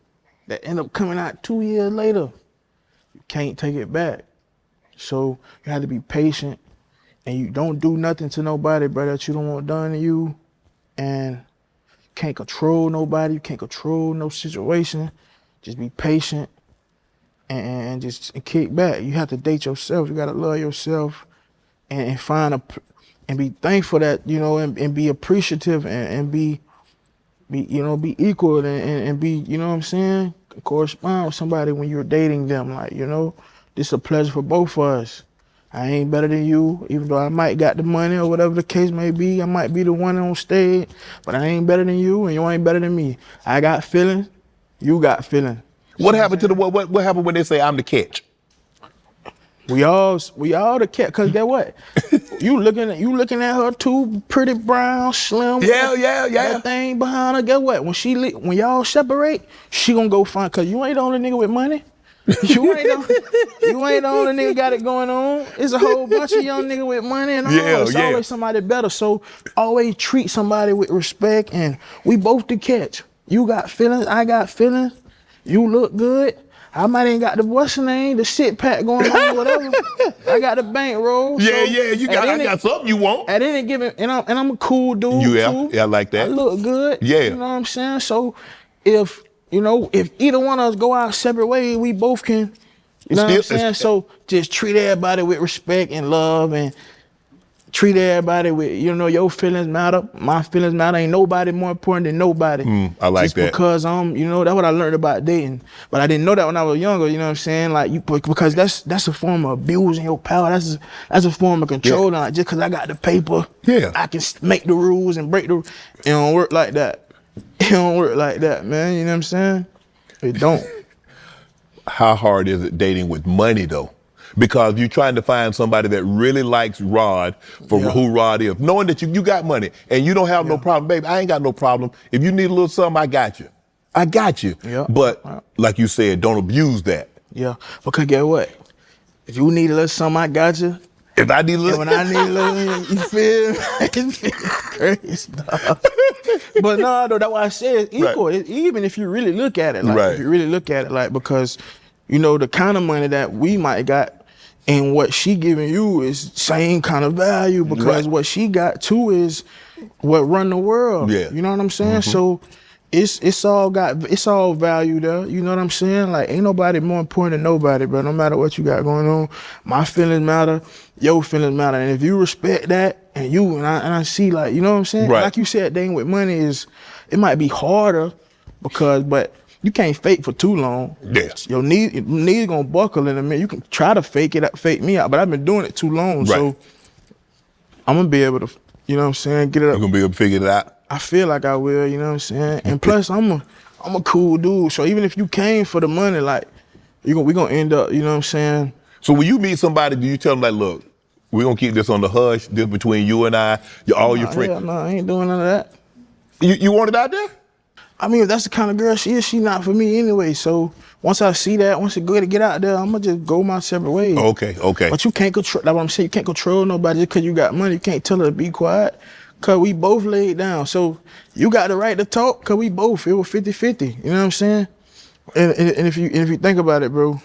S2: that end up coming out 2 years later. You can't take it back. So you have to be patient and you don't do nothing to nobody, bro, that you don't want done to you. And you can't control nobody, you can't control no situation. Just be patient and just kick back. You have to date yourself. You gotta love yourself and and be thankful that, you know, and be appreciative and be equal and be, you know what I'm saying? Correspond with somebody when you're dating them. Like, you know, this is a pleasure for both of us. I ain't better than you, even though I might got the money or whatever the case may be. I might be the one on stage, but I ain't better than you and you ain't better than me. I got feelings, you got feelings.
S1: What happened to what happened when they say I'm the catch?
S2: We all the cat, cause get what? you looking at her too, pretty brown, slim.
S1: Yeah.
S2: That thing behind her. Get what? When y'all separate, she gonna go find. Cause you ain't the only nigga with money. You ain't the only nigga got it going on. It's a whole bunch of young niggas with money and all. It's always somebody better. So always treat somebody with respect, and we both the catch. You got feelings, I got feelings. You look good. I might ain't got the what's the name, the shit pack going on, whatever. I got the bankroll.
S1: Yeah, I got something you want.
S2: At any given, and I'm a cool dude too.
S1: Yeah, I like that.
S2: I look good.
S1: Yeah.
S2: You know what I'm saying? So if either one of us go our separate ways, we both can, you know what I'm saying? So just treat everybody with respect and love and treat everybody with, you know, your feelings matter, my feelings matter. Ain't nobody more important than nobody.
S1: I like
S2: just
S1: that.
S2: Because you know, that's what I learned about dating. But I didn't know that when I was younger, you know what I'm saying? Like because that's a form of abusing your power. That's a form of control. Like, just because I got the paper, I can make the rules and break the rules. It don't work like that. It don't work like that, man. You know what I'm saying? It don't.
S1: How hard is it dating with money though? Because you're trying to find somebody that really likes Rod for who Rod is. Knowing that you got money and you don't have no problem, baby, I ain't got no problem. If you need a little something, I got you. I got you.
S2: Yeah.
S1: But like you said, don't abuse that.
S2: Yeah, because get what? If you need a little something, I got you.
S1: If I need a little,
S2: when I need a little, you feel it's crazy, dog. But no, though, that's why I said it's equal.
S1: Right.
S2: Even if you really look at it, like if you really look at it, like because you know the kind of money that we might got and what she giving you is same kind of value because what she got too is what run the world.
S1: Yeah.
S2: You know what I'm saying? So it's all value there. You know what I'm saying? Like ain't nobody more important than nobody, bro. No matter what you got going on, my feelings matter, your feelings matter. And if you respect that and I see like, you know what I'm saying?
S1: Right.
S2: Like you said, dating with money it might be harder but you can't fake for too long.
S1: Yes.
S2: Your knees gonna buckle in a minute. You can try to fake me out, but I've been doing it too long.
S1: Right.
S2: So I'm gonna be able to, you know what I'm saying, get it up.
S1: You're gonna be able to figure it out.
S2: I feel like I will, you know what I'm saying? And plus I'm a cool dude. So even if you came for the money, like we gonna end up, you know what I'm saying?
S1: So when you meet somebody, do you tell them like, look, we're gonna keep this on the hush, this between you and I, your friends?
S2: No, I ain't doing none of that.
S1: You want it out there?
S2: I mean, if that's the kind of girl she is, she not for me anyway. So once I see that, once it go to get out there, I'm gonna just go my separate ways.
S1: Okay.
S2: But you can't control. That's what I'm saying. You can't control nobody just because you got money. You can't tell her to be quiet, cause we both laid down. So you got the right to talk, cause we both. It was 50-50. You know what I'm saying? And if you think about it, bro,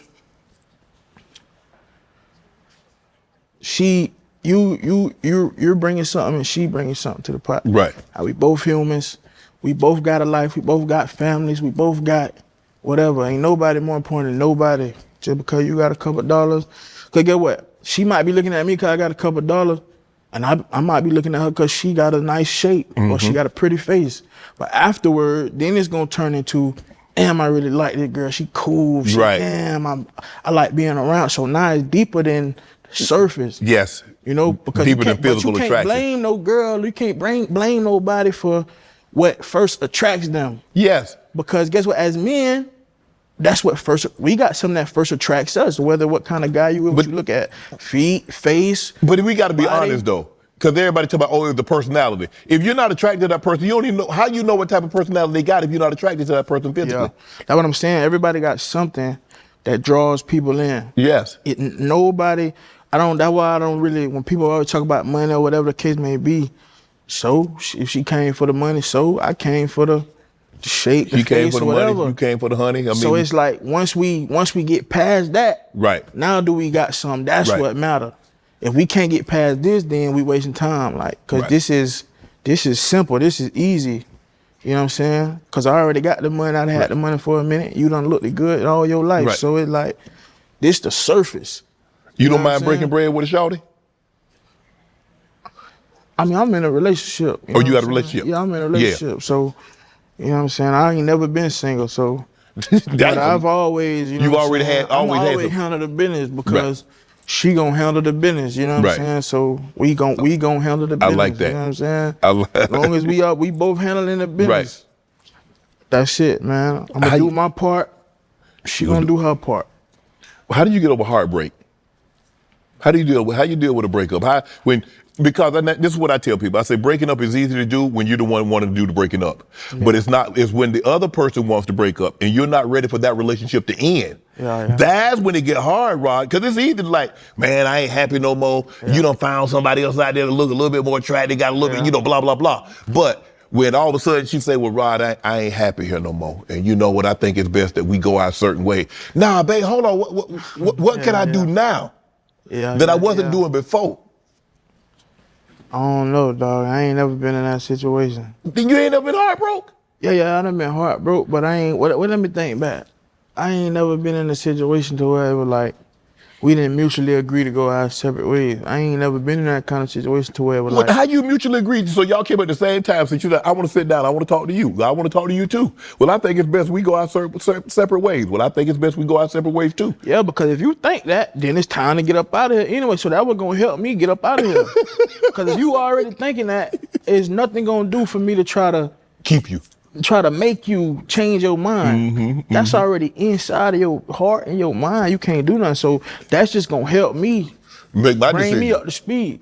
S2: you're bringing something and she bringing something to the pot.
S1: Right.
S2: We both humans. We both got a life. We both got families. We both got whatever. Ain't nobody more important than nobody. Just because you got a couple dollars. Cause get what? She might be looking at me cause I got a couple dollars, and I might be looking at her cause she got a nice shape or she got a pretty face. But afterward, then it's gonna turn into, damn, I really like this girl. She cool.
S1: Right.
S2: Damn, I like being around. So now it's deeper than surface.
S1: Yes.
S2: You know, because
S1: deeper than physical
S2: you can't
S1: attraction.
S2: blame no girl. You can't blame nobody for what first attracts them.
S1: Yes.
S2: Because guess what? As men, that's what we got something that first attracts us. Whether what kind of guy you is, what you look at, feet, face.
S1: But we got to be
S2: body.
S1: honest though, because everybody talk about it's the personality. If you're not attracted to that person, you don't even know how you know what type of personality they got if you're not attracted to that person physically.
S2: Yeah, that's what I'm saying. Everybody got something that draws people in.
S1: Yes.
S2: Nobody. That's why I don't really, when people always talk about money or whatever the case may be, so if she came for the money, so I came for the shape, the
S1: She came
S2: face,
S1: for the
S2: whatever.
S1: money, you came for the honey. I mean,
S2: so it's like once we get past that,
S1: right.
S2: Now do we got something? That's
S1: right.
S2: what matter. If we can't get past this, then we wasting time. Like, cause
S1: right.
S2: this is simple. This is easy. You know what I'm saying? Cause I already got the money. I had the money for a minute. You done looked good all your life.
S1: Right.
S2: So it's like, this the surface.
S1: You don't
S2: know what
S1: mind
S2: I'm
S1: breaking
S2: saying?
S1: bread with a shawty?
S2: I mean, I'm in a relationship.
S1: Oh, you got a
S2: know what I'm
S1: relationship?
S2: saying? Yeah, I'm in a relationship. Yeah. So, you know what I'm saying? I ain't never been single. So, but I've always, you know,
S1: you've already had, always had some.
S2: handle the business because she gonna handle the business. You know what I'm saying? So we gon' handle the business.
S1: I like that.
S2: You know what I'm saying? As long as we both handling the business.
S1: Right.
S2: That's it, man. I'm gonna do my part. She gonna do her part.
S1: How do you get over heartbreak? How you deal with a breakup? Because this is what I tell people. I say breaking up is easy to do when you're the one wanting to do the breaking up. Yeah. But it's not. It's when the other person wants to break up and you're not ready for that relationship to end.
S2: Yeah.
S1: That's when it get hard, Rod. Because it's easy to like, man, I ain't happy no more. Yeah. You done found somebody else out there to look a little bit more attractive, got a little bit, blah, blah, blah. But when all of a sudden she say, well, Rod, I ain't happy here no more. And you know what, I think it's best that we go our certain way. Nah, babe, hold on. What can I do now that I wasn't doing before?
S2: I don't know, dog. I ain't never been in that situation.
S1: Then you ain't never been heartbroken?
S2: Yeah, I done been heartbroken, but I ain't, let me think back. I ain't never been in a situation to where it was like, we didn't mutually agree to go our separate ways. I ain't never been in that kind of situation to where it was like.
S1: How you mutually agreed? So y'all came at the same time, so you like, I want to sit down, I want to talk to you. I want to talk to you too. Well, I think it's best we go our separate ways. Well, I think it's best we go our separate ways too.
S2: Yeah, because if you think that, then it's time to get up out of here anyway. So that was going to help me get up out of here. Because if you already thinking that, it's nothing going to do for me to try to
S1: keep you.
S2: Try to make you change your mind. That's already inside of your heart and your mind. You can't do nothing. So that's just gonna help me
S1: bring
S2: me up to speed.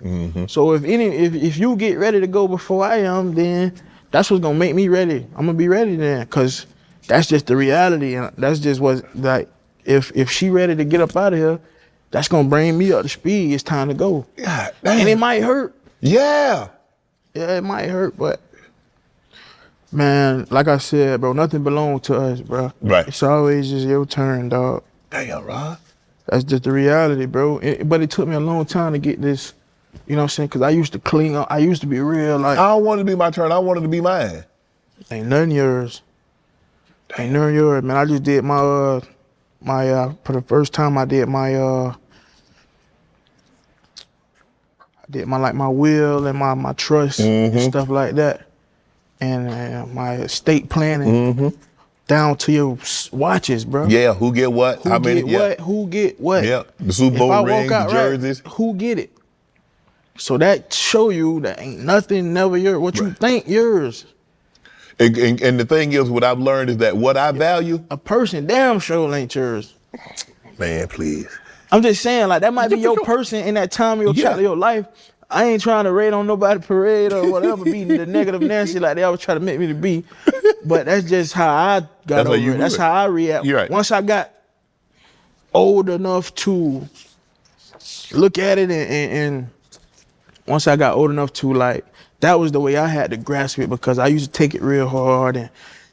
S2: So if you get ready to go before I am, then that's what's gonna make me ready. I'm gonna be ready then, cause that's just the reality, and that's just what like if she ready to get up out of here, that's gonna bring me up to speed. It's time to go.
S1: God,
S2: and it might hurt.
S1: Yeah,
S2: it might hurt, but. Man, like I said, bro, nothing belongs to us, bro.
S1: Right.
S2: It's always just your turn, dog.
S1: Damn, Rod.
S2: That's just the reality, bro. But it took me a long time to get this, you know what I'm saying? Because I used to clean up. I used to be real like.
S1: I don't want it to be my turn. I want it to be mine.
S2: Ain't none yours. Ain't none yours, man. I just did my for the first time I did my my will and my trust and stuff like that. And my estate planning down to your watches, bro.
S1: Yeah, who get what?
S2: Who get what?
S1: Yeah, the Super Bowl rings, the jerseys.
S2: Right, who get it? So that show you that ain't nothing never yours. What you think yours.
S1: And the thing is, what I've learned is that what I value.
S2: A person damn sure ain't yours.
S1: Man, please.
S2: I'm just saying, like, that might be your person in that time of your child of your life. I ain't trying to raid on nobody parade or whatever, be the negative Nancy like they always try to make me to be. But that's just how I got over it. That's how I react.
S1: You're right.
S2: Once I got old enough to look at it and once I got old enough to like, that was the way I had to grasp it, because I used to take it real hard and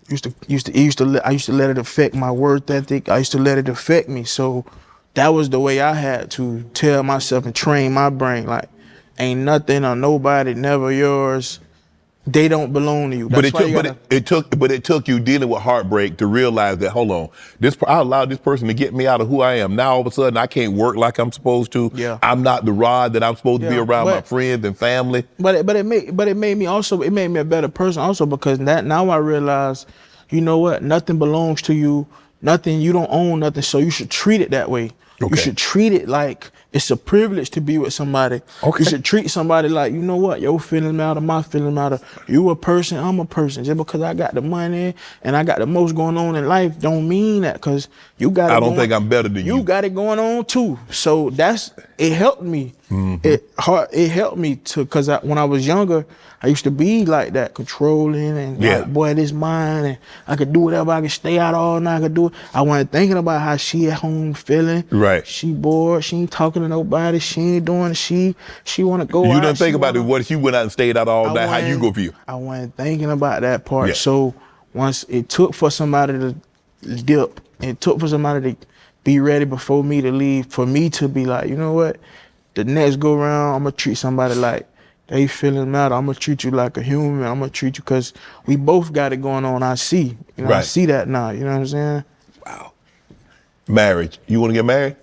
S2: I used to let it affect my work ethic. I used to let it affect me. So that was the way I had to tell myself and train my brain, like, ain't nothing or nobody, never yours. They don't belong to you. That's
S1: But it took you dealing with heartbreak to realize that, hold on, I allowed this person to get me out of who I am. Now all of a sudden I can't work like I'm supposed to.
S2: Yeah.
S1: I'm not the rod that I'm supposed to be around my friends and family.
S2: But it made me a better person also, because now I realize, you know what, nothing belongs to you, nothing, you don't own nothing, so you should treat it that way. Okay. You should treat it like it's a privilege to be with somebody. Okay. You should treat somebody like, you know what, your feelings matter, my feelings matter. You a person, I'm a person. Just because I got the money and I got the most going on in life don't mean that, because you got it.
S1: I don't think I'm better than you.
S2: You got it going on too. So it helped me. Mm-hmm. It helped me to, because when I was younger, I used to be like that, controlling and like, boy, this mine, and I could do whatever. I could stay out all night. I could do it. I wasn't thinking about how she at home feeling.
S1: Right.
S2: She bored. She ain't talking to nobody. She ain't doing. She want to go out.
S1: You didn't think about it. What if she went out and stayed out all night? How you go feel?
S2: I wasn't thinking about that part. Yeah. So once it took for somebody to dip, it took for somebody to be ready before me to leave, for me to be like, you know what, the next go round, I'm gonna treat somebody like they feeling matter. I'm gonna treat you like a human. I'm gonna treat you, because we both got it going on. I see, you know, right. I see that now. You know what I'm saying?
S1: Wow. Marriage. You want to get married?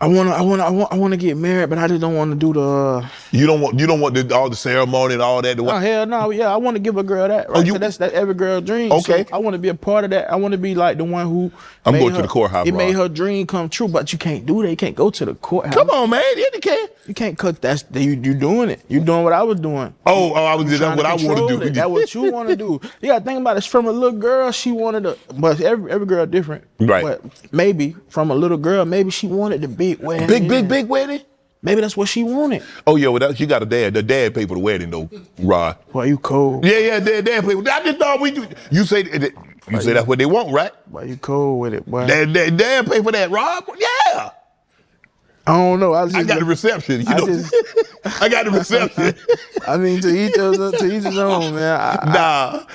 S2: I want to get married, but I just don't want to do the.
S1: You don't want all the ceremony and all that.
S2: Oh hell no! Yeah, I want to give a girl that. Right? That's every girl's dream. Okay. So I want to be a part of that. I want to be like the one who.
S1: I'm going to the courthouse.
S2: It made her dream come true, but you can't do that. You can't go to the courthouse.
S1: Come on, man. Yeah, you can.
S2: You can't cut that. You doing it. You doing what I was doing.
S1: Oh, I was. That's what I want to do.
S2: That's what you want to do. You got to think about it. From a little girl, she wanted to. But every girl different.
S1: Right.
S2: But maybe from a little girl, maybe she wanted the big wedding.
S1: Big wedding?
S2: Maybe that's what she wanted.
S1: Oh yeah, well she got a dad. The dad paid for the wedding though, Rod.
S2: Why you cold?
S1: Yeah, dad paid. I just thought we do. You say that's what they want, right?
S2: Why you cold with it, boy?
S1: Dad paid for that, Rod. Yeah.
S2: I don't know. I
S1: got the reception. I got the reception.
S2: I mean, to each his own, man.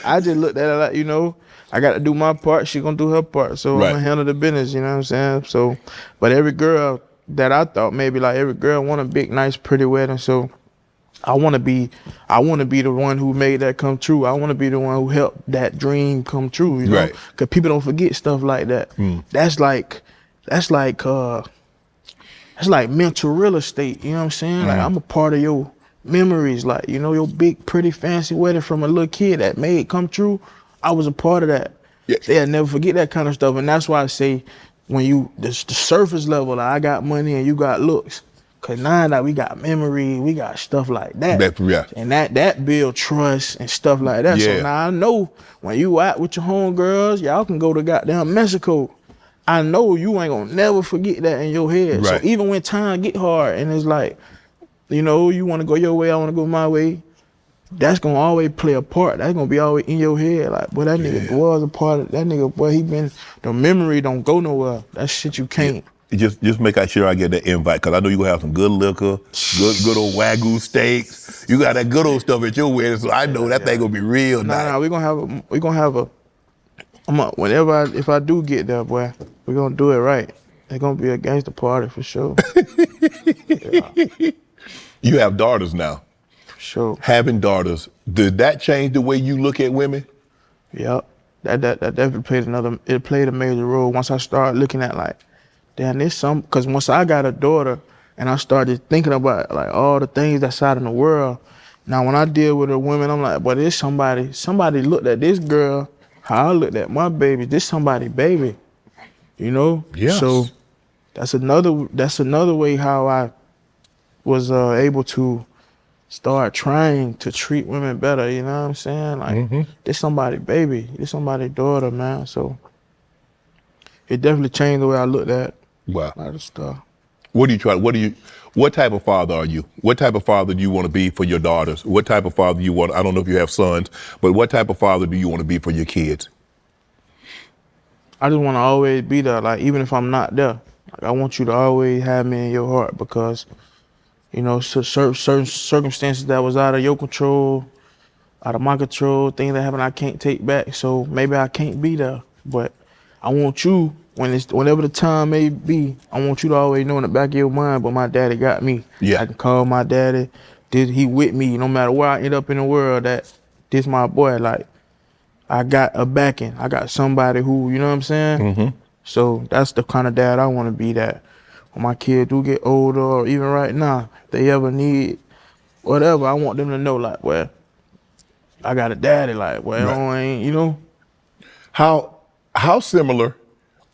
S2: I just looked at it like, you know, I got to do my part. She gonna do her part. So I'm gonna handle the business. You know what I'm saying? So, but every girl that I thought maybe like every girl want a big, nice, pretty wedding. So I want to be the one who made that come true. I want to be the one who helped that dream come true. You know,
S1: right?
S2: Because people don't forget stuff like that. That's like mental real estate. You know what I'm saying? Like I'm a part of your memories. Like, you know, your big, pretty, fancy wedding from a little kid that made it come true. I was a part of that. Yeah. They'll never forget that kind of stuff. And that's why I say, when the surface level, like I got money and you got looks. Cause now that we got memory, we got stuff like that. And that build trust and stuff like that. Yeah. So now I know when you out with your homegirls, y'all can go to goddamn Mexico. I know you ain't gonna never forget that in your head. Right. So even when time get hard and it's like, you know, you wanna go your way, I wanna go my way, that's gonna always play a part. That's gonna be always in your head. Like, boy, that nigga was a part of that nigga, boy, the memory don't go nowhere. That shit you can't.
S1: Yeah. Just make sure I get that invite, cause I know you gonna have some good liquor, good old Wagyu steaks. You got that good old stuff at your wedding, so I know that thing gonna be real nice.
S2: Nah, we gonna have a if I do get there, boy, we're gonna do it right. It's gonna be a gangster party for sure. Yeah.
S1: You have daughters now.
S2: Sure.
S1: Having daughters, did that change the way you look at women?
S2: Yep. That definitely played a major role once I started looking at like, damn, because once I got a daughter and I started thinking about like all the things that's out in the world, now when I deal with a woman, I'm like, boy, there's somebody looked at this girl how I looked at my baby. This somebody baby, you know?
S1: Yes.
S2: So that's another way how I was able to start trying to treat women better, you know what I'm saying? Like, this somebody baby, this somebody daughter, man. So it definitely changed the way I looked at a lot of stuff.
S1: What do What type of father are you? What type of father do you want to be for your daughters? What type of father you want? I don't know if you have sons, but what type of father do you want to be for your kids?
S2: I just want to always be there. Like, even if I'm not there, like, I want you to always have me in your heart, because, you know, certain circumstances that was out of your control, out of my control, things that happen I can't take back. So maybe I can't be there, but I want you, whenever the time may be, I want you to always know in the back of your mind, but my daddy got me.
S1: Yeah.
S2: I can call my daddy. He with me no matter where I end up in the world. That this my boy. Like, I got a backing. I got somebody who, you know what I'm saying?
S1: Mm-hmm.
S2: So that's the kind of dad I want to be, that when my kids do get older, or even right now, if they ever need whatever, I want them to know, like, well, I got a daddy, like, well, I ain't, you know?
S1: How similar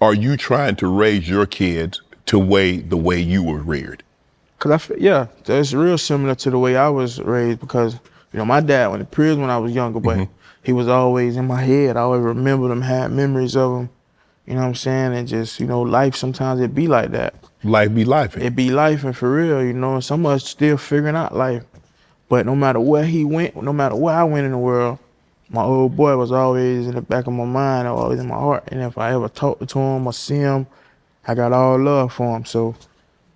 S1: are you trying to raise your kids to the way you were reared?
S2: Cause yeah, that's real similar to the way I was raised, because, you know, my dad went to prison when I was younger, but he was always in my head. I always remembered him, had memories of him, you know what I'm saying? And just, you know, life, sometimes it be like that.
S1: Life be life.
S2: It be life, and for real, you know, some of us still figuring out life. But no matter where he went, no matter where I went in the world, my old boy was always in the back of my mind, always in my heart. And if I ever talked to him or see him, I got all love for him. So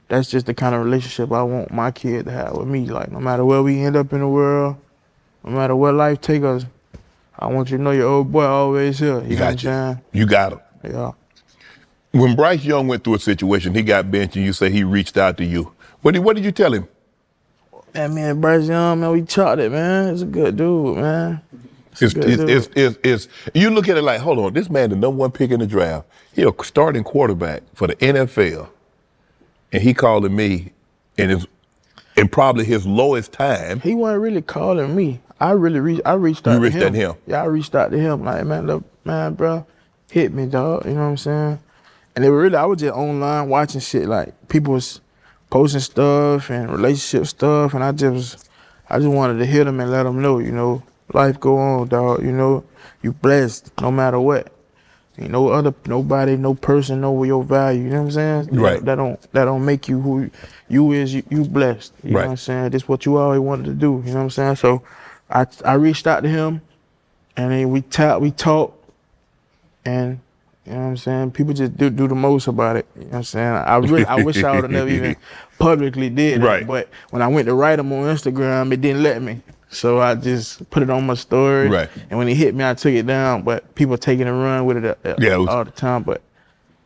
S2: that's just the kind of relationship I want my kid to have with me. Like, no matter where we end up in the world, no matter where life take us, I want you to know your old boy always here. You know what I'm saying?
S1: You got him.
S2: Yeah.
S1: When Bryce Young went through a situation, he got benched, and you say he reached out to you. What did you tell him?
S2: Man, Bryce Young, man, we chopped it, man. It's a good dude, man.
S1: It's you look at it like, hold on, this man the #1 pick in the draft. He a starting quarterback for the NFL, and he calling me, and it's in probably his lowest time.
S2: He wasn't really calling me. I reached out to him.
S1: You reached out to him?
S2: Yeah, I reached out to him. Like, man, look, man, bro, hit me, dog. You know what I'm saying? And it really, I was just online watching shit. Like, people was posting stuff and relationship stuff, and I just wanted to hit them and let them know, you know, life go on, dog. You know, you blessed no matter what. You know, nobody, no person know your value. You know what I'm saying?
S1: Right.
S2: That don't make you who you is. You blessed. You know what I'm saying? This is what you always wanted to do. You know what I'm saying? So I reached out to him, and then we talked, and you know what I'm saying? People just do the most about it. You know what I'm saying? I wish I would have never even publicly did it. But when I went to write him on Instagram, it didn't let me. So I just put it on my story.
S1: Right.
S2: And when he hit me, I took it down. But people taking a run with it all the time. But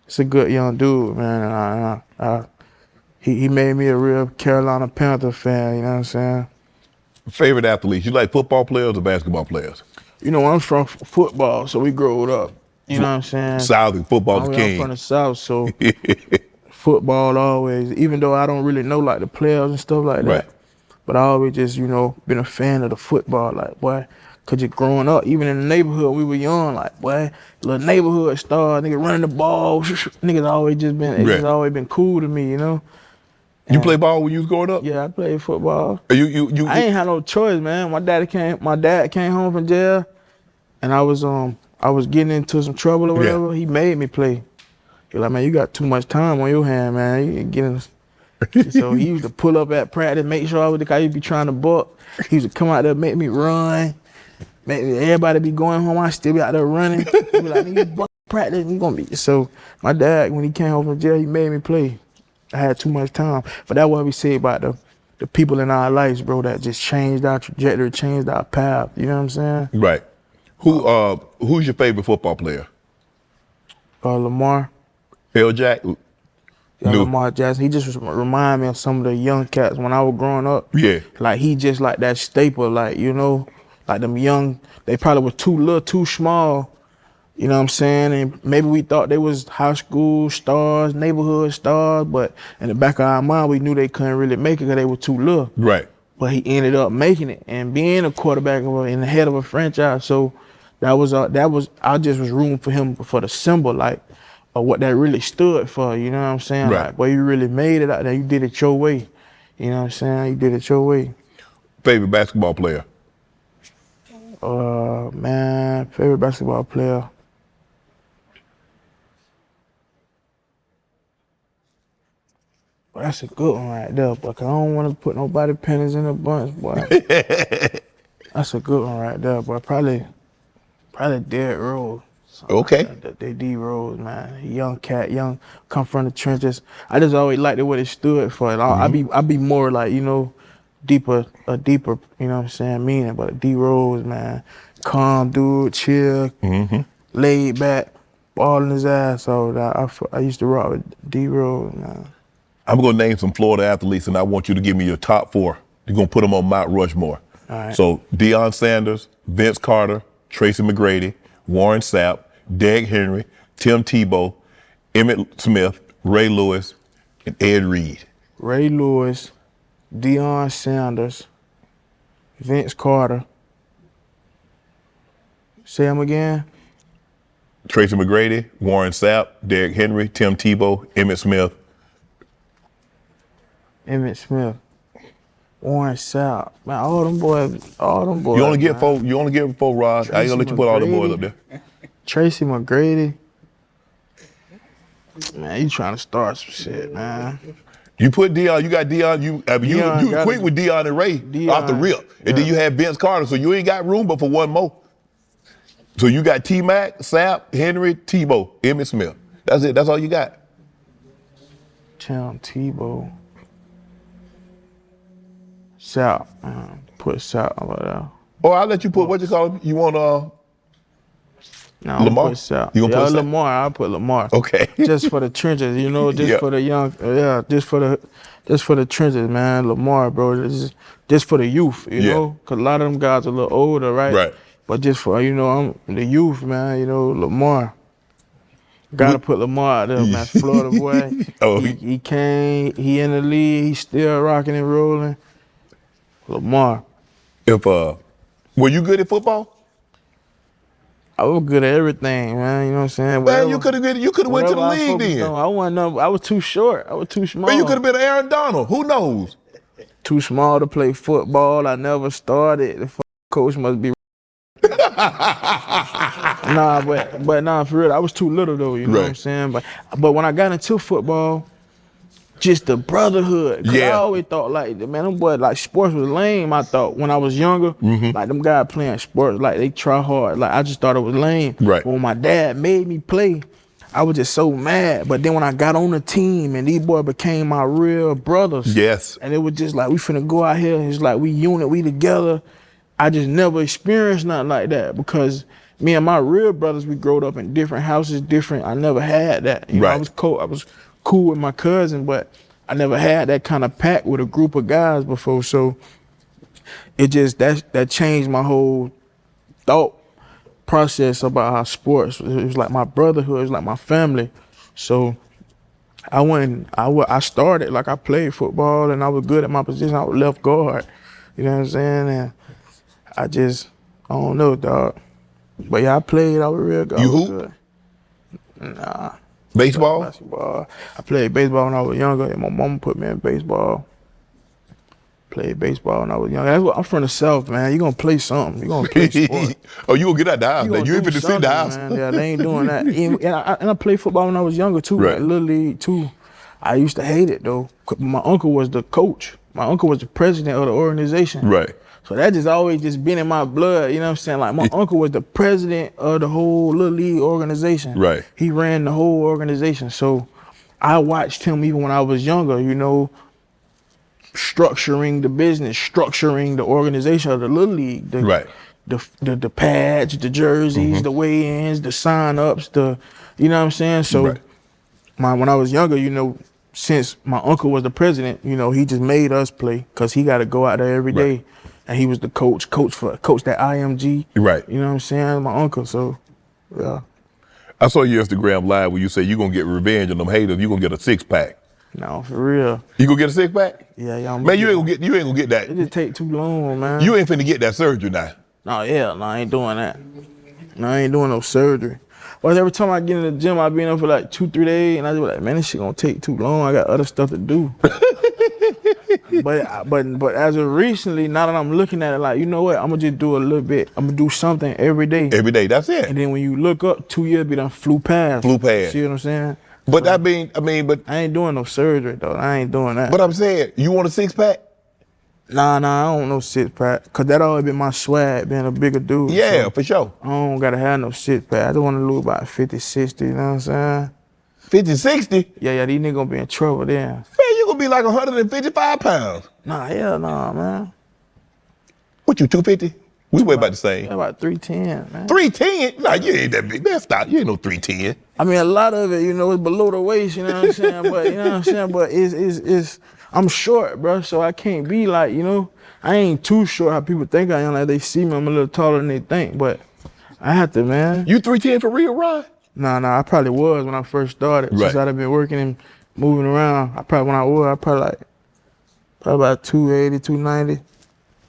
S2: it's a good young dude, man. And he made me a real Carolina Panther fan. You know what I'm saying?
S1: Favorite athletes? You like football players or basketball players?
S2: You know, I'm from football, so we grew up. You know what I'm saying?
S1: South and football's king.
S2: I'm from the South, so football always, even though I don't really know like the players and stuff like that, but I always just, you know, been a fan of the football. Like, boy, cause just growing up, even in the neighborhood, we were young, like, boy, little neighborhood star, nigga running the ball, niggas always just been, it's just always been cool to me, you know?
S1: You play ball when you was growing up?
S2: Yeah, I played football.
S1: I
S2: ain't had no choice, man. My dad came home from jail, and I was getting into some trouble or whatever. Yeah. He made me play. He was like, man, you got too much time on your hand, man. You getting. So he used to pull up at practice, make sure I used to be trying to buck. He used to come out there, make me run. Everybody be going home, I still be out there running. He be like, you buck practice, you gonna be. So my dad, when he came home from jail, he made me play. I had too much time. But that's what we say about the people in our lives, bro, that just changed our trajectory, changed our path. You know what I'm saying?
S1: Right. Who's your favorite football player?
S2: Lamar.
S1: L. Jack?
S2: Yeah, Lamar Jackson. He just remind me of some of the young cats when I was growing up.
S1: Yeah.
S2: Like, he just like that staple, like, you know, like them young, they probably were too small. You know what I'm saying? And maybe we thought they was high school stars, neighborhood stars, but in the back of our mind, we knew they couldn't really make it because they were too little.
S1: Right.
S2: But he ended up making it and being a quarterback in the head of a franchise. So I just was rooting for him for the symbol, like, of what that really stood for. You know what I'm saying?
S1: Right.
S2: Like, boy, you really made it out there. You did it your way. You know what I'm saying? You did it your way.
S1: Favorite basketball player?
S2: Man, favorite basketball player. But that's a good one right there, boy. 'Cause I don't want to put nobody pennies in a bunch, boy. That's a good one right there, boy. Probably Derrick Rose.
S1: Okay.
S2: Like they D Rose, man. Young cat, come from the trenches. I just always liked it what it stood for. And I be more like, you know, deeper, you know what I'm saying, meaning. But D Rose, man, calm dude, chill, laid back, ball in his ass. So I used to rock with D Rose, man.
S1: I'm gonna name some Florida athletes, and I want you to give me your top 4. You're gonna put them on Mount Rushmore.
S2: All right.
S1: So Deion Sanders, Vince Carter, Tracy McGrady, Warren Sapp, Derrick Henry, Tim Tebow, Emmitt Smith, Ray Lewis, and Ed Reed.
S2: Ray Lewis, Deion Sanders, Vince Carter. Say them again.
S1: Tracy McGrady, Warren Sapp, Derrick Henry, Tim Tebow, Emmitt Smith.
S2: Emmitt Smith. Warren Sapp. Man, all them boys.
S1: You only get 4. You only get 4, Rod. I ain't gonna let you put all the boys up there.
S2: Tracy McGrady. Man, you trying to start some shit, man.
S1: You put Deion. You got Deion. You quick with Deion and Ray off the rip, and then you have Vince Carter. So you ain't got room but for one more. So you got T-Mac, Sapp, Henry, Tebow, Emmitt Smith. That's it. That's all you got.
S2: Tim Tebow. Sapp. Put Sapp over there.
S1: Or I'll let you put, what you call him? You want
S2: No,
S1: Lamar?
S2: Put Sapp.
S1: You gonna put Sapp?
S2: Lamar. I'll put Lamar.
S1: Okay.
S2: Just for the trenches, you know, just for the young, just for the trenches, man. Lamar, bro, just for the youth, you know, because a lot of them guys are a little older, right?
S1: Right.
S2: But just for, you know, I'm the youth, man, you know, Lamar. Gotta put Lamar out there, man. Florida boy. He came, he in the league, he still rocking and rolling. Lamar.
S1: Were you good at football?
S2: I was good at everything, man. You know what I'm saying?
S1: Man, you could have went to the league then.
S2: I was too short. I was too small.
S1: Man, you could have been Aaron Donald. Who knows?
S2: Too small to play football. I never started. The coach must be. Nah, for real, I was too little though. You know what I'm saying? But when I got into football, just the brotherhood. Cause I always thought like, man, them boys, like sports was lame. I thought when I was younger, like them guys playing sports, like they try hard. Like I just thought it was lame.
S1: Right.
S2: But when my dad made me play, I was just so mad. But then when I got on the team and these boys became my real brothers.
S1: Yes.
S2: And it was just like, we finna go out here. It's like we unit, we together. I just never experienced nothing like that because me and my real brothers, we growed up in different houses, different. I never had that. You know, I was cool with my cousin, but I never had that kind of pack with a group of guys before. So it just, that changed my whole thought process about how sports, it was like my brotherhood, it was like my family. So I started, like I played football and I was good at my position. I was left guard, you know what I'm saying? And I don't know, dog. But yeah, I played, I was real good.
S1: You hoop?
S2: Nah.
S1: Baseball?
S2: Basketball. I played baseball when I was younger, and my mama put me in baseball. Played baseball when I was younger. I'm from the South, man. You gonna play something. You gonna play sport.
S1: Oh, you gonna get out the house. You ain't finna see the house.
S2: Man. Yeah, they ain't doing that. And I played football when I was younger too, like Little League too. I used to hate it though. My uncle was the coach. My uncle was the president of the organization.
S1: Right.
S2: So that just always just been in my blood, you know what I'm saying? Like my uncle was the president of the whole Little League organization.
S1: Right.
S2: He ran the whole organization. So I watched him even when I was younger, you know, structuring the business, structuring the organization of the Little League. The pads, the jerseys, the weigh-ins, the sign-ups, you know what I'm saying? So when I was younger, you know, since my uncle was the president, you know, he just made us play because he got to go out there every day. And he was the coach that IMG.
S1: Right.
S2: You know what I'm saying? My uncle, so, yeah.
S1: I saw your Instagram live where you say you're going to get revenge on them haters. You're going to get a 6-pack.
S2: No, for real.
S1: You going to get a 6-pack?
S2: Yeah.
S1: Man, you ain't gonna get that.
S2: It just take too long, man.
S1: You ain't finna get that surgery now.
S2: No, I ain't doing that. No, I ain't doing no surgery. But every time I get in the gym, I be in there for like 2-3 days, and I just be like, man, this shit gonna take too long. I got other stuff to do. but as of recently, now that I'm looking at it, like, you know what? I'm gonna just do a little bit. I'm gonna do something every day.
S1: Every day, that's it.
S2: And then when you look up, 2 years be done flew past.
S1: Flew past.
S2: See what I'm saying?
S1: But
S2: so,
S1: but
S2: I ain't doing no surgery though. I ain't doing that.
S1: But I'm saying, you want a 6-pack?
S2: Nah, I don't want no 6-pack. Cause that always been my swag, being a bigger dude.
S1: Yeah,
S2: so
S1: for sure.
S2: I don't gotta have no 6-pack. I just wanna lose about 50, 60, you know what I'm saying?
S1: 50, 60?
S2: Yeah, these niggas gonna be in trouble then.
S1: Man, you gonna be like 155 pounds.
S2: Nah, hell nah, man.
S1: What, you 250? We weigh about the same.
S2: Yeah, about 310, man.
S1: 310? Nah, you ain't that big. Man, stop. You ain't no 310.
S2: I mean, a lot of it, you know, is below the waist, you know what I'm saying? But, you know what I'm saying? But it's I'm short, bro, so I can't be like, you know, I ain't too short how people think I am. Like, they see me, I'm a little taller than they think, but I have to, man.
S1: You 310 for real, Ron?
S2: Nah, I probably was when I first started.
S1: Right.
S2: Since I'd been working and moving around, I probably about 280, 290.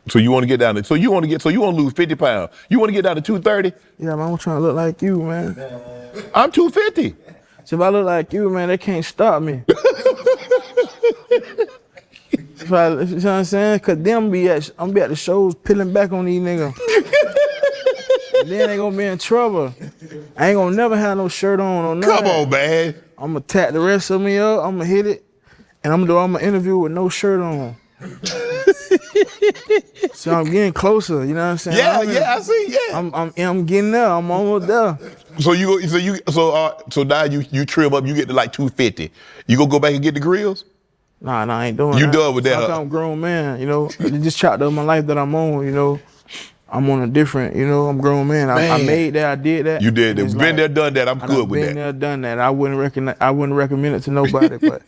S1: So you want to get down to, so you want to lose 50 pounds. You want to get down to 230?
S2: Yeah, man, I'm trying to look like you, man.
S1: I'm 250.
S2: So if I look like you, man, they can't stop me. You know what I'm saying? Cause them I'm be at the shows peeling back on these niggas. Then they gonna be in trouble. I ain't gonna never have no shirt on or nothing.
S1: Come on, man.
S2: I'm gonna tap the rest of me up, I'm gonna hit it, and I'm gonna do all my interview with no shirt on. So I'm getting closer, you know what I'm saying?
S1: Yeah, I see, yeah.
S2: I'm getting there, I'm almost there.
S1: So now you trim up, you get to like 250. You gonna go back and get the grills?
S2: Nah, I ain't doing
S1: You
S2: that.
S1: done with that,
S2: I'm a grown man, you know. Just chapter of my life that I'm on, you know. I'm on a different, you know, I'm a grown man. I made that, I did that.
S1: You did that. Been
S2: like,
S1: there, done that. I'm good with that.
S2: Been there, done that. I wouldn't recommend it to nobody, but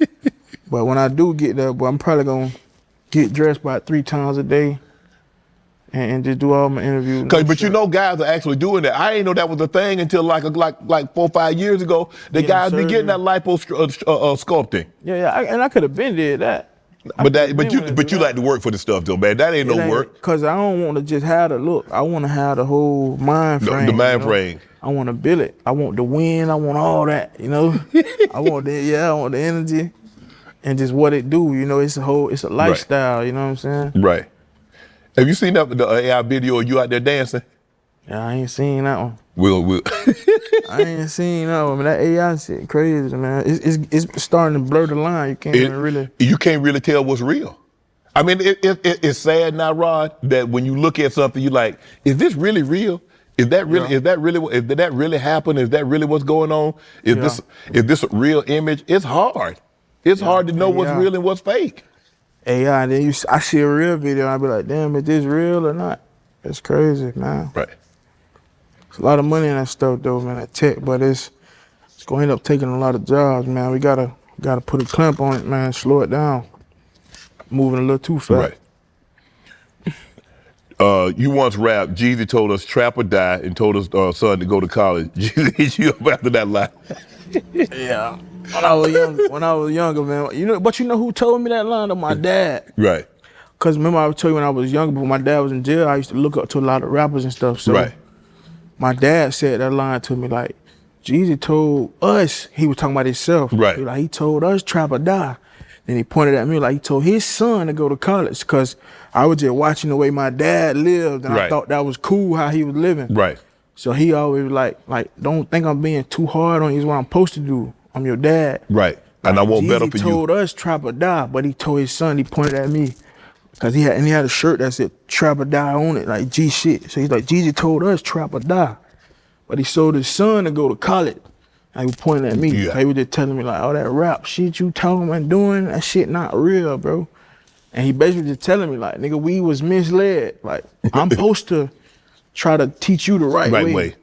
S2: when I do get there, boy, I'm probably gonna get dressed about 3 times a day and just do all my interviews.
S1: But you know, guys are actually doing that. I ain't know that was a thing until like 4 or 5 years ago. The guys be getting that lipo sculpting.
S2: Yeah, and I could have been did that.
S1: But you like to work for the stuff though, man. That ain't no work.
S2: Cause I don't want to just have the look. I want to have the whole mind frame.
S1: The mind frame.
S2: I want to build it. I want the win. I want all that. You know. I want the energy, and just what it do. You know, it's a lifestyle. Right. You know what I'm saying?
S1: Right. Have you seen the AI video of you out there dancing?
S2: Yeah, I ain't seen that one.
S1: We'll.
S2: I ain't seen that one. That AI shit crazy, man. It's starting to blur the line. You can't really tell what's real. I mean, it's sad now, Rod, that when you look at something, you like, is this really real? Did that really happen? Is that really what's going on? Is this a real image? It's hard. It's hard to know what's real and what's fake. AI, and then I see a real video, and I be like, damn, is this real or not? It's crazy, man.
S1: Right.
S2: There's a lot of money in that stuff, though, man, that tech, but it's going to end up taking a lot of jobs, man. We gotta put a clamp on it, man, slow it down. Moving a little too fast.
S1: Right. You once rapped, Jeezy told us trap or die and told us son to go to college. Jeezy hit you up after that line.
S2: Yeah. When I was younger, man. But you know who told me that line? My dad.
S1: Right.
S2: Cause remember I told you when I was younger, before my dad was in jail, I used to look up to a lot of rappers and stuff. So my dad said that line to me, like, Jeezy told us, he was talking about himself.
S1: Right.
S2: He told us trap or die. Then he pointed at me like he told his son to go to college, cause I was just watching the way my dad lived, and I thought that was cool how he was living.
S1: Right.
S2: So he always like don't think I'm being too hard on you. Is what I'm supposed to do. I'm your dad.
S1: Right. And I won't better for you.
S2: He told us trap or die, but he told his son, he pointed at me. Cause he had a shirt that said trap or die on it, like G shit. So he's like, Jeezy told us trap or die. But he told his son to go to college. And he was pointing at me. Yeah. He was just telling me like, all that rap shit you talking and doing, that shit not real, bro. And he basically just telling me like, nigga, we was misled. Like, I'm supposed to try to teach you the right way.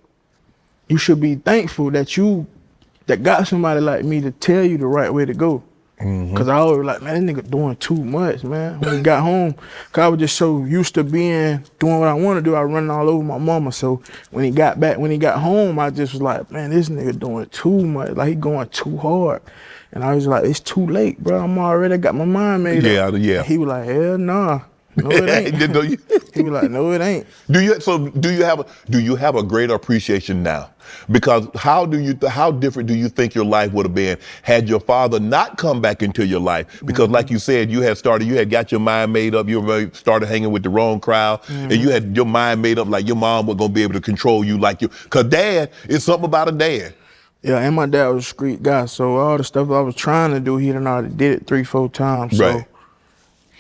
S2: You should be thankful that got somebody like me to tell you the right way to go. Mm-hmm. Cause I always like, man, this nigga doing too much, man. When he got home, cause I was just so used to doing what I want to do. I was running all over my mama. So when he got home, I just was like, man, this nigga doing too much. Like he going too hard. And I was like, it's too late, bro. I'm already got my mind made up. Yeah. He was like, hell nah. No, it ain't. He was like, no, it ain't. Do you have a greater appreciation now? Because how different do you think your life would have been had your father not come back into your life? Because like you said, you had got your mind made up, you started hanging with the wrong crowd, and you had your mind made up like your mom was gonna be able to control you like you. Cause dad, it's something about a dad. Yeah, and my dad was a street guy, so all the stuff I was trying to do, he done already did it 3-4 times.
S1: Right.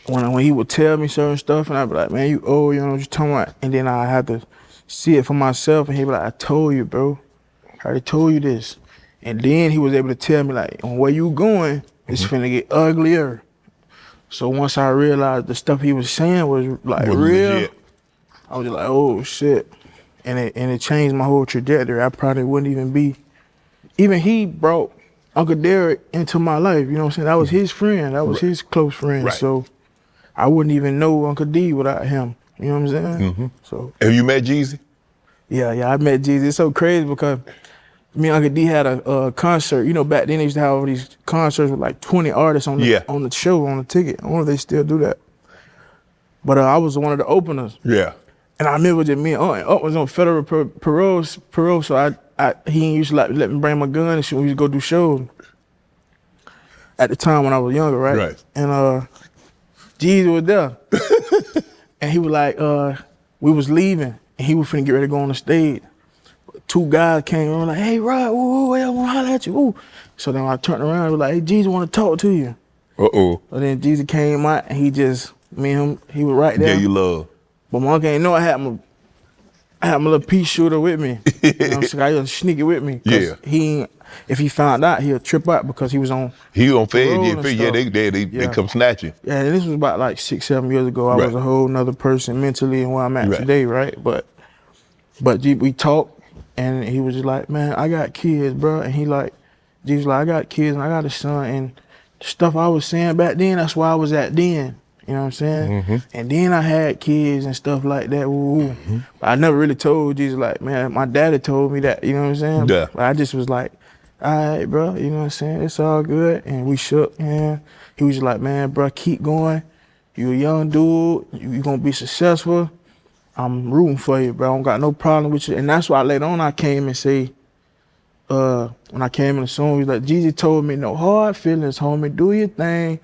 S2: So when he would tell me certain stuff, and I'd be like, man, you old, you know what you're talking about? And then I had to see it for myself, and he'd be like, I told you, bro. I already told you this. And then he was able to tell me, like, on where you going, it's finna get uglier. So once I realized the stuff he was saying was like real, legit. I was just like, oh shit. And it changed my whole trajectory. I probably wouldn't even be. Even he brought Uncle Derek into my life, you know what I'm saying? That was his friend, that was his close friend. Right. So I wouldn't even know Uncle D without him, you know what I'm saying? So.
S1: Have you met Jeezy?
S2: Yeah, I met Jeezy. It's so crazy because me and Uncle D had a concert. You know, back then they used to have all these concerts with like 20 artists on the show, on the ticket. I wonder if they still do that. But I was one of the openers.
S1: Yeah.
S2: And I remember just me and Up was on federal parole, so he used to let me bring my gun and shit when we used to go do shows. At the time when I was younger, right?
S1: Right.
S2: And Jeezy was there. And he was like, we was leaving and he was finna get ready to go on the stage. 2 guys came around like, hey, Rod, ooh, I want to holler at you, ooh. So then I turned around and was like, hey, Jeezy want to talk to you.
S1: Uh-oh.
S2: And then Jeezy came out and me and him, he was right there.
S1: Yeah, you love.
S2: But my uncle ain't know I had my little pea shooter with me. You know what I'm saying? I had to sneak it with me. Yeah. If he found out, he'll trip out because he was on. He on
S1: Fed, yeah, they come snatching.
S2: Yeah, and this was about like 6-7 years ago. I was a whole nother person mentally and where I'm at today, right? But we talked, and he was just like, man, I got kids, bro. And he like, was like, I got kids and I got a son, and the stuff I was saying back then, that's where I was at then. You know what I'm saying? And then I had kids and stuff like that. But I never really told Jesus, like, man, my daddy told me that, you know what I'm saying? Yeah. But I just was like, all right, bro, you know what I'm saying? It's all good. And we shook, and he was just like, man, bro, keep going. You a young dude, you gonna be successful. I'm rooting for you, bro. I don't got no problem with you. And that's why later on I came and say, when I came in the song, he was like, Jesus told me, no hard feelings, homie, do your thing.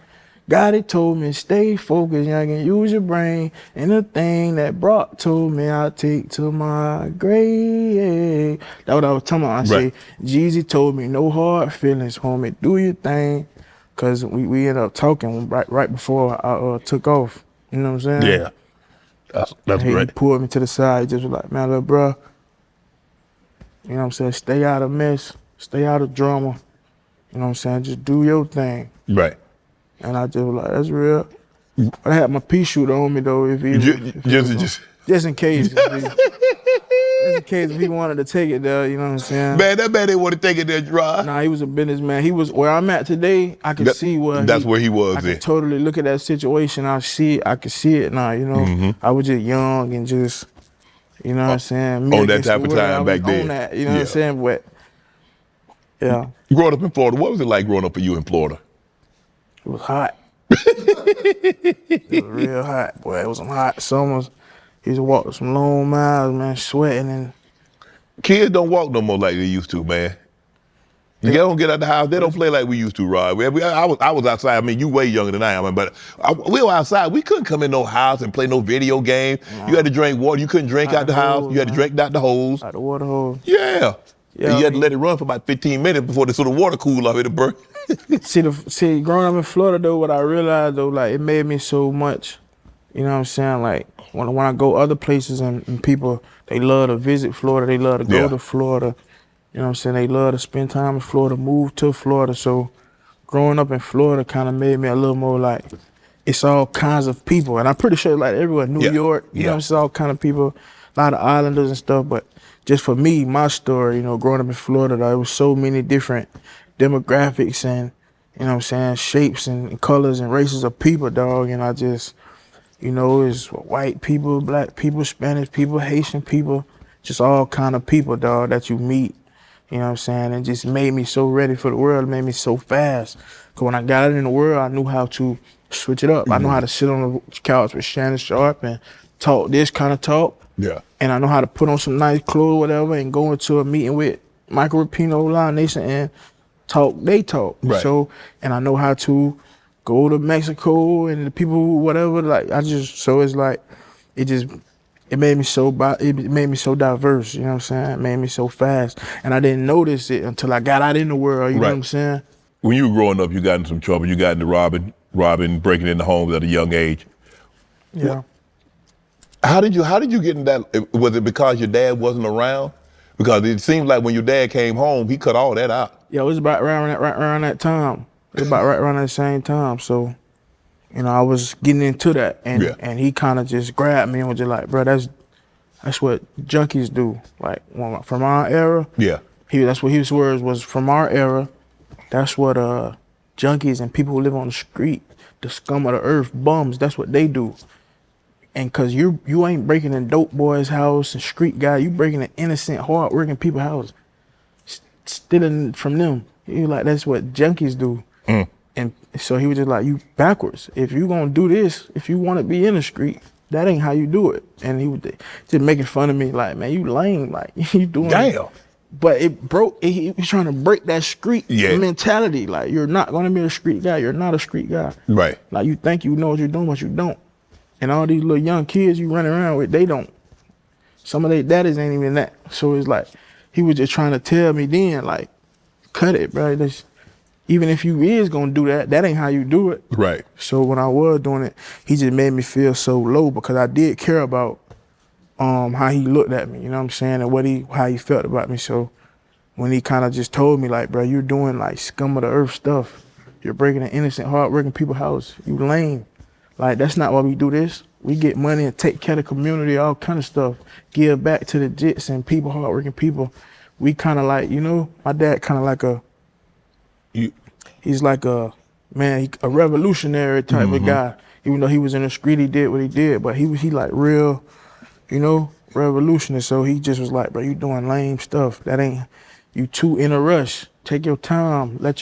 S2: God had told me, stay focused, young, and use your brain. And the thing that Brock told me, I'll take to my grave. That's what I was talking about. I say, Jeezy told me, no hard feelings, homie, do your thing. Because we ended up talking right before I took off. You know what I'm saying?
S1: Yeah. That's great.
S2: He pulled me to the side. He just was like, man, little bro, you know what I'm saying? Stay out of mess. Stay out of drama. You know what I'm saying? Just do your thing.
S1: Right.
S2: And I just was like, that's real. But I had my pea shooter on me though, just in case. Just in case if he wanted to take it there, you know what I'm saying?
S1: Man, that man didn't want to take it there, Rod.
S2: Nah, he was a businessman. He was where I'm at today. I could see where
S1: where he was.
S2: I could totally look at that situation. I could see it now. You know, I was just young and just, you know what I'm saying.
S1: On that type of time back then.
S2: On that, you know what I'm saying? But yeah.
S1: Growing up in Florida, what was it like growing up for you in Florida?
S2: It was hot. It was real hot, boy. It was some hot summers. He used to walk some long miles, man, sweating. And
S1: kids don't walk no more like they used to, man. They don't get out the house. They don't play like we used to, Rod. I was outside. I mean, you way younger than I am, but we were outside. We couldn't come in no house and play no video game. You had to drink water. You couldn't drink out the house. You had to drink out the hose.
S2: Out the water hose.
S1: Yeah. You had to let it run for about 15 minutes before the sort of water cooled off. It'd burn.
S2: See, growing up in Florida though, what I realized though, like it made me so much. You know what I'm saying? Like when I go other places and people, they love to visit Florida. They love to go to Florida. You know what I'm saying? They love to spend time in Florida, move to Florida. So growing up in Florida kind of made me a little more like, it's all kinds of people. And I'm pretty sure like everywhere, New York, you know, it's all kind of people, a lot of islanders and stuff. But just for me, my story, you know, growing up in Florida, there was so many different demographics and, you know what I'm saying, shapes and colors and races of people, dog. And I just, you know, it's white people, black people, Spanish people, Haitian people, just all kind of people, dog, that you meet. You know what I'm saying? It just made me so ready for the world. It made me so fast. Because when I got out in the world, I knew how to switch it up. I know how to sit on the couch with Shannon Sharp and talk this kind of talk.
S1: Yeah.
S2: And I know how to put on some nice clothes or whatever and go into a meeting with Michael Rapino, Lion Nation, and talk, they talk.
S1: Right.
S2: So, and I know how to go to Mexico and the people, whatever, like, so it's like, it made me so diverse, you know what I'm saying? It made me so fast. And I didn't notice it until I got out in the world, you know what I'm saying?
S1: When you were growing up, you got in some trouble. You got into robbing, breaking into homes at a young age.
S2: Yeah.
S1: How did you get in that? Was it because your dad wasn't around? Because it seemed like when your dad came home, he cut all that out.
S2: Yeah, it was about around that time. It was about right around that same time. So, you know, I was getting into that, and he kind of just grabbed me and was just like, bro, that's what junkies do. Like from our era.
S1: Yeah.
S2: That's what his words was, from our era. That's what junkies and people who live on the street, the scum of the earth, bums. That's what they do. And cause you ain't breaking in dope boys' house and street guy, you breaking in innocent, hard-working people's house, stealing from them. He was like, that's what junkies do. And so he was just like, you backwards. If you gonna do this, if you wanna be in the street, that ain't how you do it. And he was just making fun of me, like, man, you lame, like you doing
S1: Damn.
S2: But he was trying to break that street mentality. Like, you're not gonna be a street guy, you're not a street guy.
S1: Right.
S2: Like, you think you know what you're doing, but you don't. And all these little young kids you run around with, they don't. Some of their daddies ain't even that. So it's like, he was just trying to tell me then, like, cut it, bro. Even if you is gonna do that, that ain't how you do it.
S1: Right.
S2: So when I was doing it, he just made me feel so low because I did care about how he looked at me, you know what I'm saying, and how he felt about me. So when he kind of just told me, like, bro, you're doing like scum of the earth stuff. You're breaking an innocent, hard-working people's house. You lame. Like, that's not why we do this. We get money and take care of the community, all kind of stuff. Give back to the jits and people, hardworking people. We kind of like, you know, my dad kind of like he's like a revolutionary type of guy. Even though he was in the street, he did what he did, but he like real, you know, revolutionary. So he just was like, bro, you doing lame stuff. That ain't, you too in a rush. Take your time. Let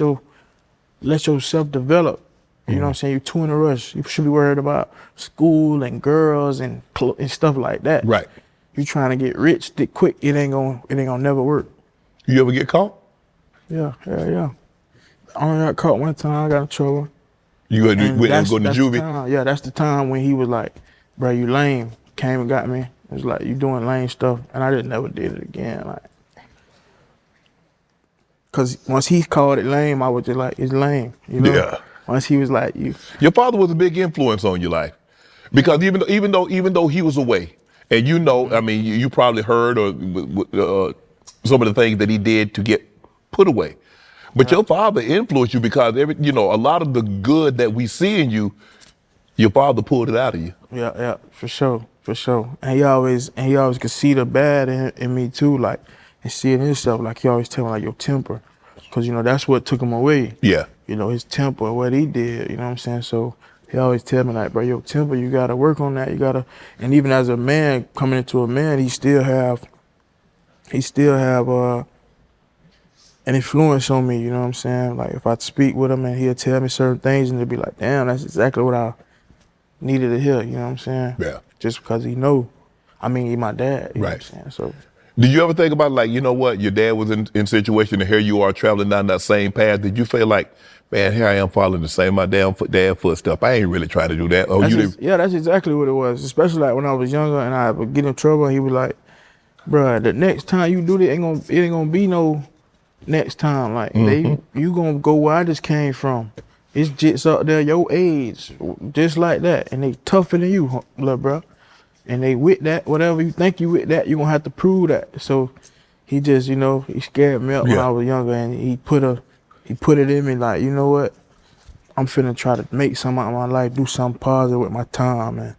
S2: yourself develop. You know what I'm saying? You're too in a rush. You should be worried about school and girls and stuff like that.
S1: Right.
S2: You trying to get rich quick, it ain't gonna never work.
S1: You ever get caught?
S2: Yeah. I only got caught one time, I got in trouble.
S1: You went and go to juvie?
S2: Yeah, that's the time when he was like, bro, you lame. Came and got me. It was like, you doing lame stuff. And I just never did it again. Like, cause once he called it lame, I was just like, it's lame. You know?
S1: Yeah.
S2: Once he was like,
S1: Your father was a big influence on your life, because even though he was away, and you know, I mean, you probably heard some of the things that he did to get put away, but your father influenced you because a lot of the good that we see in you, your father pulled it out of you.
S2: Yeah, for sure. And he always could see the bad in me too, like, and see it in himself. Like, he always tell me, like, your temper, cause that's what took him away.
S1: Yeah.
S2: His temper, what he did, you know what I'm saying? So he always tell me, like, bro, your temper, you gotta work on that. And even as a man, coming into a man, he still have an influence on me, you know what I'm saying? Like, if I speak with him and he'll tell me certain things and he'll be like, damn, that's exactly what I needed to hear, you know what I'm saying?
S1: Yeah.
S2: Just because he my dad, you know what I'm saying? So.
S1: Did you ever think about, like, you know what, your dad was in situation and here you are traveling down that same path? Did you feel like, man, here I am following the same, my dad footsteps. I ain't really trying to do that.
S2: That's exactly what it was. Especially like when I was younger and I would get in trouble and he was like, bruh, the next time you do this, it ain't gonna be no next time. Like, you gonna go where I just came from. It's jits up there your age, just like that. And they tougher than you, little bruh. And they with that, whatever you think you with that, you're gonna have to prove that. So he just, he scared me up when I was younger, and he put it in me like, you know what? I'm finna try to make something out of my life, do something positive with my time, man.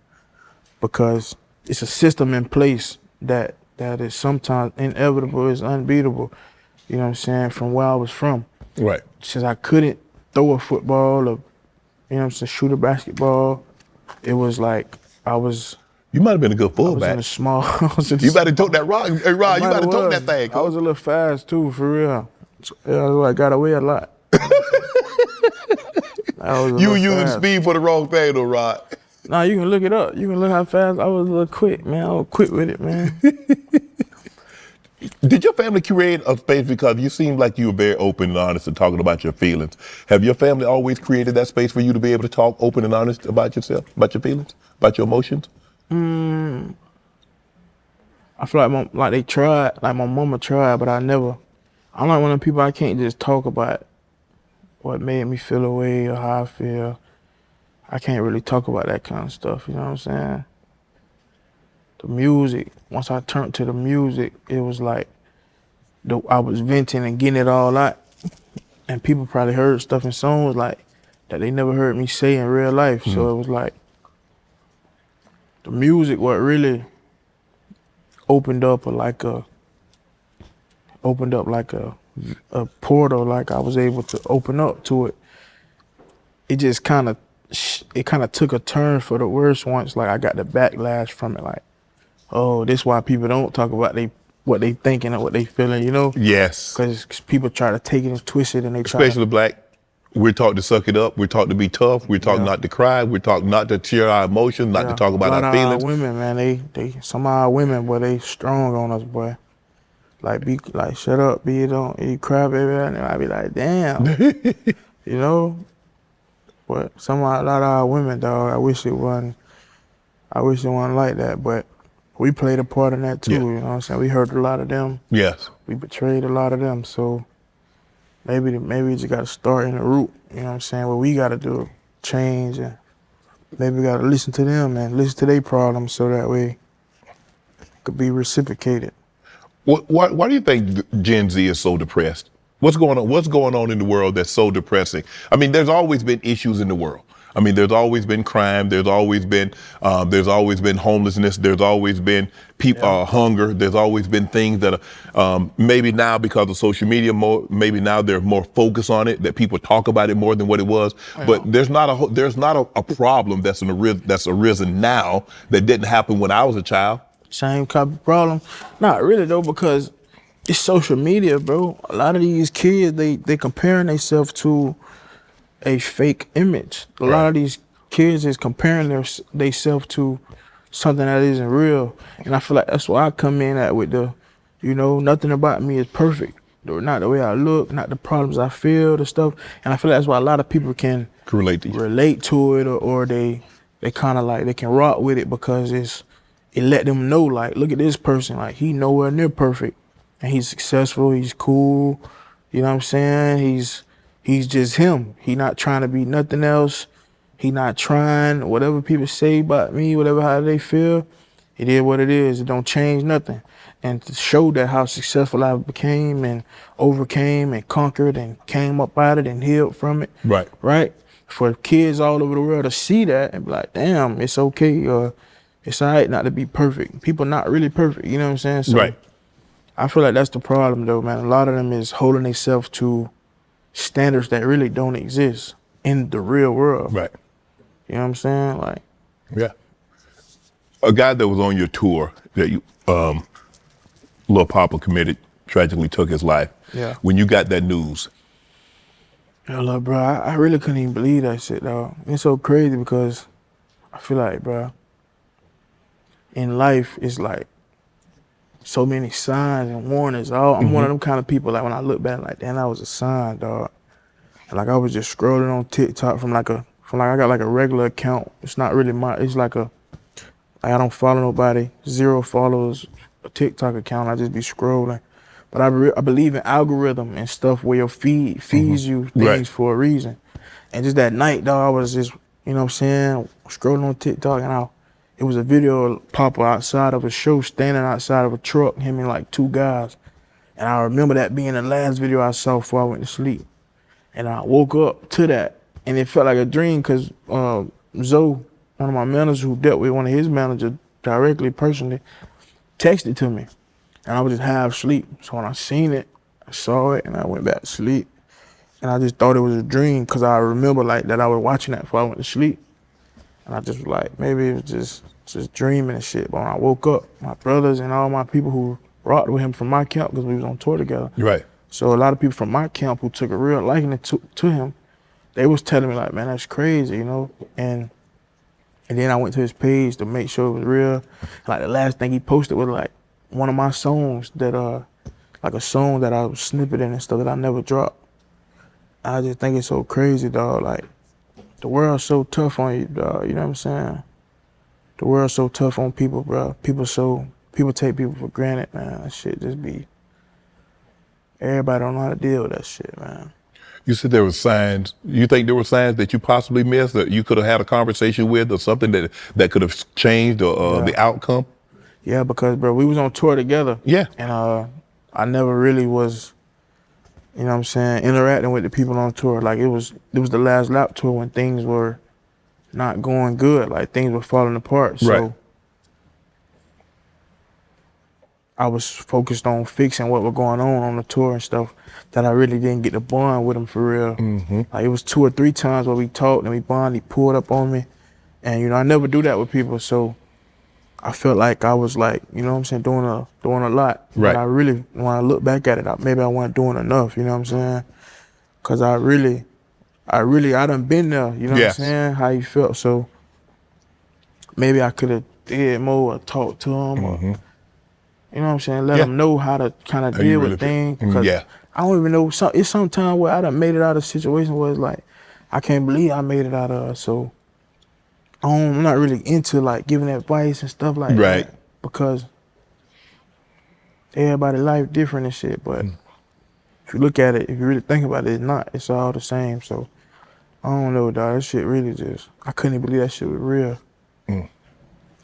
S2: Because it's a system in place that is sometimes inevitable, is unbeatable. You know what I'm saying? From where I was from.
S1: Right.
S2: Since I couldn't throw a football or, shoot a basketball, it was like
S1: you might have been a good fullback.
S2: I was in a small.
S1: You better tote that rock. Hey, Rod, you better tote that thing.
S2: I was a little fast too, for real. I got away a lot.
S1: You were using speed for the wrong thing, though, Rod.
S2: Nah, you can look it up. You can look how fast I was. A little quick, man. I was quick with it, man.
S1: Did your family create a space, because you seem like you were very open and honest and talking about your feelings? Have your family always created that space for you to be able to talk open and honest about yourself, about your feelings, about your emotions?
S2: I feel like they tried, like my mama tried, but I'm like one of them people I can't just talk about what made me feel away or how I feel. I can't really talk about that kind of stuff, you know what I'm saying? The music, once I turned to the music, it was like I was venting and getting it all out. And people probably heard stuff in songs like that they never heard me say in real life. So it was like the music what really opened up like a portal, like I was able to open up to it. It just kind of took a turn for the worse once like I got the backlash from it, like, oh, this why people don't talk about what they thinking and what they feeling, you know?
S1: Yes.
S2: Because people try to take it and twist it, and they try
S1: Especially black. We're taught to suck it up. We're taught to be tough. We're taught not to cry. We're taught not to share our emotions, not to talk about our feelings.
S2: A lot of our women, man, some of our women, boy, they strong on us, boy. Like, shut up, B, you cry, baby. And I be like, damn, you know? But a lot of our women, dog, I wish it wasn't like that, but we played a part in that too, you know what I'm saying? We hurt a lot of them.
S1: Yes.
S2: We betrayed a lot of them, so maybe we just gotta start in the root, you know what I'm saying? What we gotta do, change, and maybe we gotta listen to them and listen to their problems so that way it could be reciprocated.
S1: Why do you think Gen Z is so depressed? What's going on in the world that's so depressing? I mean, there's always been issues in the world. I mean, there's always been crime. There's always been homelessness. There's always been hunger. There's always been things that are maybe now because of social media, maybe now they're more focused on it, that people talk about it more than what it was. But there's not a problem that's arisen now that didn't happen when I was a child.
S2: Same type of problem. Not really though, because it's social media, bro. A lot of these kids, they comparing themselves to a fake image. A lot of these kids is comparing themselves to something that isn't real. And I feel like that's why I come in at with nothing about me is perfect. Not the way I look, not the problems I feel, the stuff. And I feel like that's why a lot of people can relate to it or they kind of like, they can rock with it because it let them know, like, look at this person, like he nowhere near perfect. And he's successful, he's cool, you know what I'm saying? He's just him. He not trying to be nothing else. He not trying, whatever people say about me, whatever how they feel, it is what it is. It don't change nothing. And to show that how successful I became and overcame and conquered and came up out of it and healed from it. Right? For kids all over the world to see that and be like, damn, it's okay, or it's all right not to be perfect. People not really perfect, you know what I'm saying? So I feel like that's the problem though, man. A lot of them is holding themselves to standards that really don't exist in the real world.
S1: Right.
S2: You know what I'm saying? Like,
S1: yeah. A guy that was on your tour that you, Lil Papa tragically took his life.
S2: Yeah.
S1: When you got that news.
S2: Yeah, look, bro, I really couldn't even believe that shit, dog. It's so crazy because I feel like, bro, in life, it's like so many signs and warnings. I'm one of them kind of people, like when I look back, like, damn, that was a sign, dog. And like I was just scrolling on TikTok from I got like a regular account. It's not really it's like I don't follow nobody, 0 followers, a TikTok account. I just be scrolling. But I believe in algorithm and stuff where your feed feeds you things for a reason. And just that night, dog, I was just, you know what I'm saying, scrolling on TikTok and it was a video of Papa outside of a show, standing outside of a truck, him and like 2 guys. And I remember that being the last video I saw before I went to sleep. And I woke up to that and it felt like a dream because Zoe, one of my managers who dealt with one of his managers directly, personally, texted to me. And I was just half asleep. So when I seen it, I saw it and I went back to sleep. And I just thought it was a dream because I remember like that I was watching that before I went to sleep. And I just was like, maybe it was just dreaming and shit. But when I woke up, my brothers and all my people who rocked with him from my camp, because we was on tour together.
S1: Right.
S2: So a lot of people from my camp who took a real liking to him, they was telling me like, man, that's crazy, you know? And then I went to his page to make sure it was real. Like the last thing he posted was like one of my songs that, like a song that I was snippeting and stuff that I never dropped. I just think it's so crazy, dog. Like, the world's so tough on you, dog. You know what I'm saying? The world's so tough on people, bro. People so people take people for granted, man. That shit just be, everybody don't know how to deal with that shit, man.
S1: You said there were signs. You think there were signs that you possibly missed that you could have had a conversation with, or something that could have changed the outcome?
S2: Yeah, because bro, we was on tour together.
S1: Yeah.
S2: And I never really was, you know what I'm saying, interacting with the people on tour. Like it was the last lap tour when things were not going good, like things were falling apart. So
S1: Right.
S2: I was focused on fixing what was going on the tour and stuff, that I really didn't get to bond with him for real.
S1: Mm-hmm.
S2: Like it was 2 or 3 times where we talked and we bonded, he pulled up on me. And you know, I never do that with people, so I felt like I was like, you know what I'm saying, doing a lot.
S1: Right.
S2: But I really, when I look back at it, maybe I wasn't doing enough, you know what I'm saying? Cause I done been there, you know what I'm saying, how you felt. So maybe I could have did more or talked to him or, you know what I'm saying, let him know how to kind of deal with things. Cause I don't even know, it's sometimes where I done made it out of a situation where it's like, I can't believe I made it out of it. So I'm not really into like giving advice and stuff like that, because everybody's life different and shit. But if you look at it, if you really think about it, it's not. It's all the same. So I don't know, dog. That shit really just, I couldn't even believe that shit was real.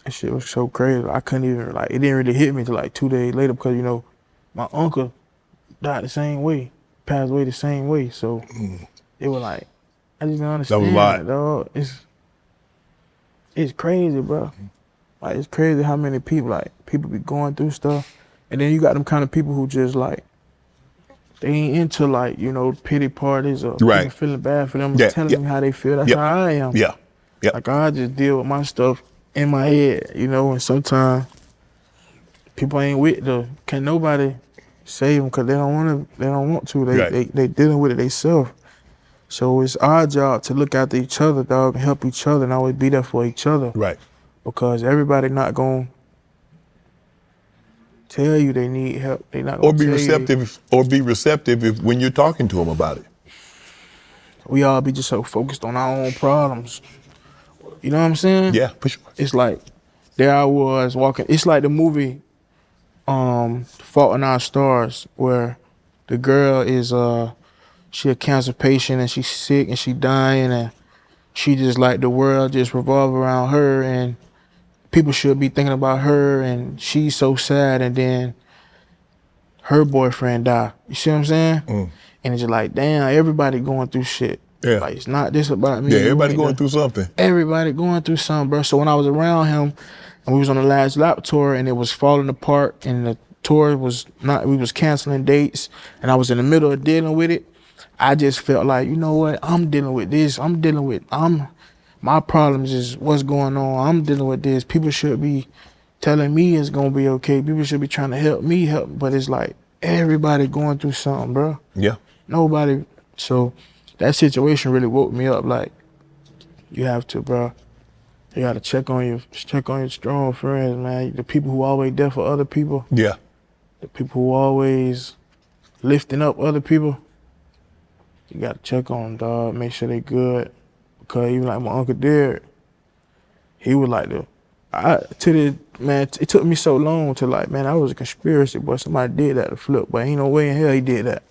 S2: That shit was so crazy. I couldn't even, like, it didn't really hit me till like 2 days later, because, you know, my uncle died the same way, passed away the same way. So it was like, I just don't understand.
S1: That was a lot.
S2: Dog. It's crazy, bro. Like, it's crazy how many people, like, people be going through stuff. And then you got them kind of people who just, like, they ain't into, like, you know, pity parties or people feeling bad for them, telling them how they feel. That's how I am. Like, I just deal with my stuff in my head, you know, and sometimes people ain't with can't nobody save them because they don't want to. They dealing with it themselves. So it's our job to look after each other, dog, and help each other and always be there for each other.
S1: Right.
S2: Because everybody not gonna tell you they need help. They not gonna
S1: be receptive if, when you're talking to them about it.
S2: We all be just so focused on our own problems. You know what I'm saying?
S1: Yeah, for sure.
S2: It's like, there I was walking. It's like the movie Fault in Our Stars, where the girl is she a cancer patient and she's sick and she dying, and she just like the world just revolve around her, and people should be thinking about her, and she's so sad, and then her boyfriend died. You see what I'm saying? And it's just like, damn, everybody going through shit.
S1: Yeah.
S2: Like, it's not just about me.
S1: Yeah, everybody going through something.
S2: Everybody going through something, bro. So when I was around him, and we was on the last lap tour, and it was falling apart, and the tour was not, we was canceling dates, and I was in the middle of dealing with it, I just felt like, you know what, I'm dealing with this. My problems is what's going on. I'm dealing with this. People should be telling me it's gonna be okay. People should be trying to help me help, but it's like, everybody going through something, bro.
S1: Yeah.
S2: Nobody. So that situation really woke me up. Like, you have to, bro. You gotta check on your strong friends, man. The people who always there for other people.
S1: Yeah.
S2: The people who always lifting up other people. You gotta check on them, dog. Make sure they good. Because even like my Uncle Derek, he was like it took me so long to like, man, I was a conspiracy, boy. Somebody did that to Flip, but ain't no way in hell he did that.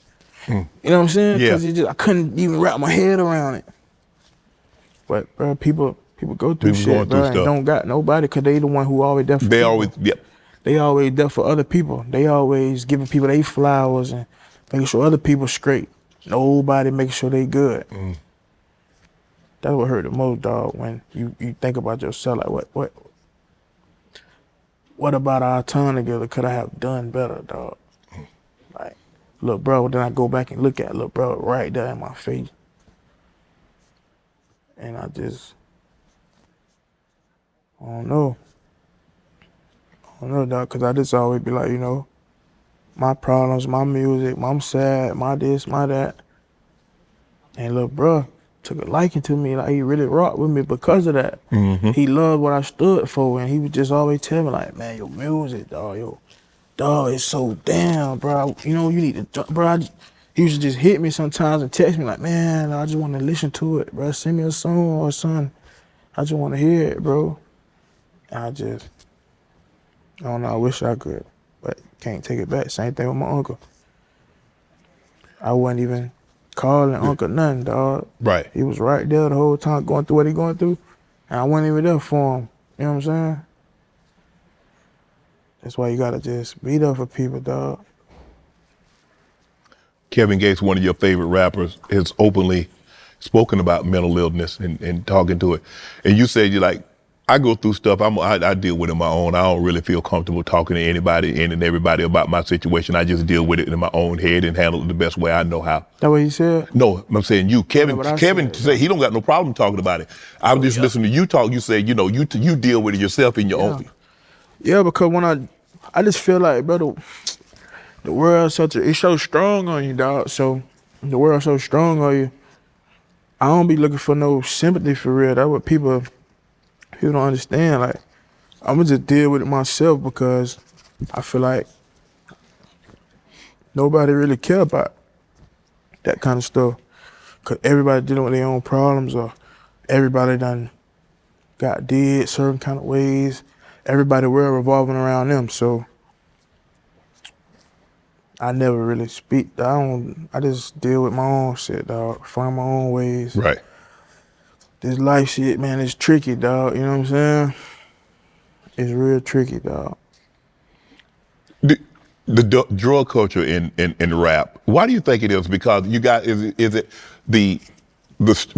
S2: You know what I'm saying?
S1: Yeah.
S2: Because I couldn't even wrap my head around it. But bro, people go through shit, bro, and don't got nobody, because they the one who always there for people. They always there for other people. They always giving people their flowers and making sure other people straight. Nobody making sure they good. That's what hurt the most, dog, when you think about yourself, like what about our time together could I have done better, dog? Like, look, bro, then I go back and look at, look, bro, right there in my face. And I don't know. Dog, because I just always be like, you know, my problems, my music, I'm sad, my this, my that. And look, bro, took a liking to me. Like, he really rocked with me because of that. He loved what I stood for, and he would just always tell me, like, man, your music, dog, it's so damn, bro. You know, you need to, bro. He used to just hit me sometimes and text me like, man, I just want to listen to it, bro. Send me a song or something. I just want to hear it, bro. And I don't know, I wish I could, but can't take it back. Same thing with my uncle. I wasn't even calling uncle nothing, dog.
S1: Right.
S2: He was right there the whole time going through what he going through, and I wasn't even there for him. You know what I'm saying? That's why you gotta just be there for people, dog.
S1: Kevin Gates, one of your favorite rappers, has openly spoken about mental illness and talking to it. And you said, you're like, I go through stuff, I deal with it on my own. I don't really feel comfortable talking to anybody and everybody about my situation. I just deal with it in my own head and handle it the best way I know how.
S2: That what he said?
S1: No, I'm saying you. Kevin said he don't got no problem talking about it. I'm just listening to you talk. You say, you know, you deal with it yourself in your own.
S2: Yeah, because when I just feel like, bro, the world's it's so strong on you, dog. So the world's so strong on you. I don't be looking for no sympathy for real. That's what people don't understand. Like, I'm gonna just deal with it myself because I feel like nobody really care about that kind of stuff. Cause everybody dealing with their own problems, or everybody done got dead certain kind of ways. Everybody world revolving around them. So I never really speak. I just deal with my own shit, dog. Find my own ways.
S1: Right.
S2: This life shit, man, it's tricky, dog. You know what I'm saying? It's real tricky, dog.
S1: The drug culture in rap, why do you think it is? Because you got, is it the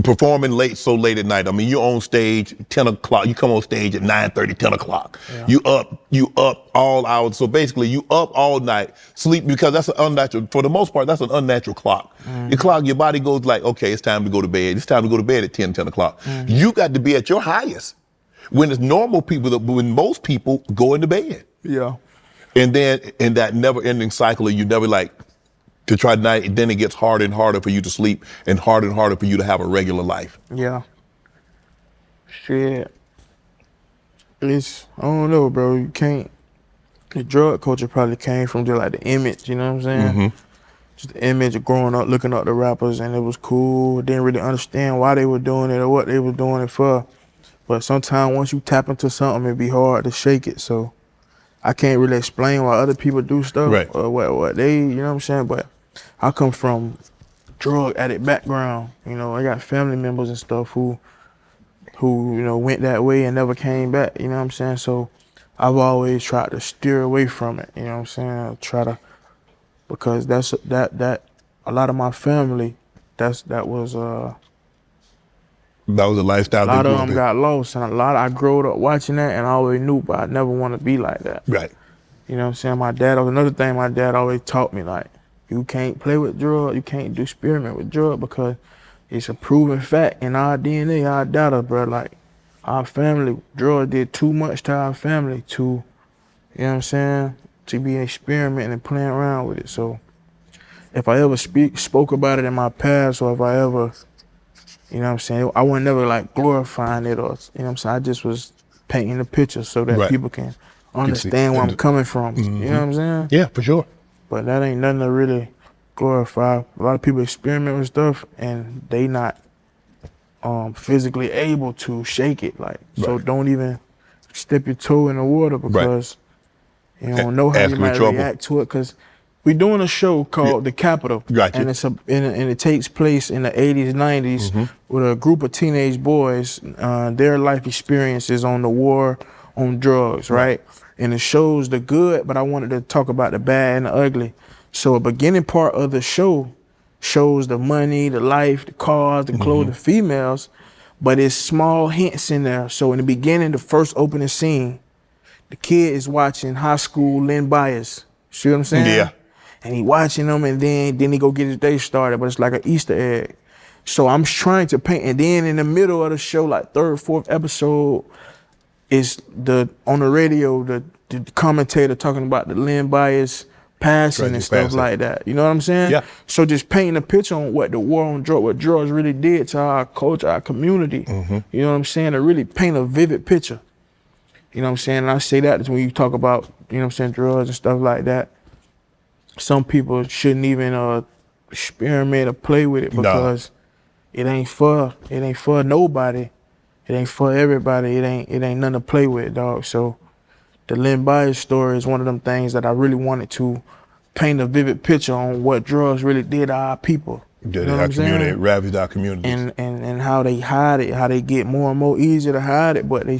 S1: performing so late at night? I mean, you're on stage 10 o'clock, you come on stage at 9:30, 10 o'clock. Yeah. You up all hours. So basically you up all night, sleep, because that's an unnatural, for the most part, that's an unnatural clock. Your body goes like, okay, it's time to go to bed. It's time to go to bed at 10 o'clock. You got to be at your highest when it's normal people, when most people go into bed.
S2: Yeah.
S1: And then in that never ending cycle, you never like to try tonight, then it gets harder and harder for you to sleep and harder for you to have a regular life.
S2: Yeah. Shit. I don't know, bro. You can't, the drug culture probably came from just like the image, you know what I'm saying? Just the image of growing up, looking up the rappers, and it was cool. Didn't really understand why they were doing it or what they were doing it for. But sometimes once you tap into something, it'd be hard to shake it. So I can't really explain why other people do stuff, right, or what they, you know what I'm saying? But I come from drug addict background. You know, I got family members and stuff who you know, went that way and never came back, you know what I'm saying? So I've always tried to steer away from it, you know what I'm saying? I try to, because that a lot of my family, that was a lifestyle. A lot of them got lost, and I grew up watching that, and I always knew, but I never want to be like that.
S1: Right.
S2: You know what I'm saying? My dad, another thing my dad always taught me, like, you can't play with drugs, you can't do experiment with drugs, because it's a proven fact in our DNA, our data, bro. Like, our family, drugs did too much to our family to, you know what I'm saying, to be experimenting and playing around with it. So if I ever spoke about it in my past, or if I ever, you know what I'm saying, I wasn't never like glorifying it, or, you know what I'm saying, I just was painting the picture so that people can understand where I'm coming from. You know what I'm saying?
S1: Yeah, for sure.
S2: But that ain't nothing to really glorify. A lot of people experiment with stuff and they not physically able to shake it. Like, so don't even step your toe in the water, because you don't know how you might react to it. Because we're doing a show called The Capitol, and and it takes place in the 80s, 90s with a group of teenage boys, their life experiences on the war on drugs, right? And it shows the good, but I wanted to talk about the bad and the ugly. So a beginning part of the show shows the money, the life, the cars, the clothes, the females, but it's small hints in there. So in the beginning, the first opening scene, the kid is watching high school Lynn Bias. See what I'm saying?
S1: Yeah.
S2: And he watching them, and then he go get his day started, but it's like an Easter egg. So I'm trying to paint, and then in the middle of the show, like third, fourth episode, is on the radio, the commentator talking about the Lynn Bias passing and stuff like that. You know what I'm saying?
S1: Yeah.
S2: So just painting a picture on what the war on drugs, what drugs really did to our culture, our community. You know what I'm saying? To really paint a vivid picture. You know what I'm saying? And I say that when you talk about, you know what I'm saying, drugs and stuff like that. Some people shouldn't even experiment or play with it, because it ain't for nobody. It ain't for everybody. It ain't nothing to play with, dog. So the Lynn Byers story is one of them things that I really wanted to paint a vivid picture on what drugs really did to our people. You know what I'm
S1: community,
S2: saying?
S1: ravaged our communities.
S2: And how they hide it, how they get more and more easier to hide it, but they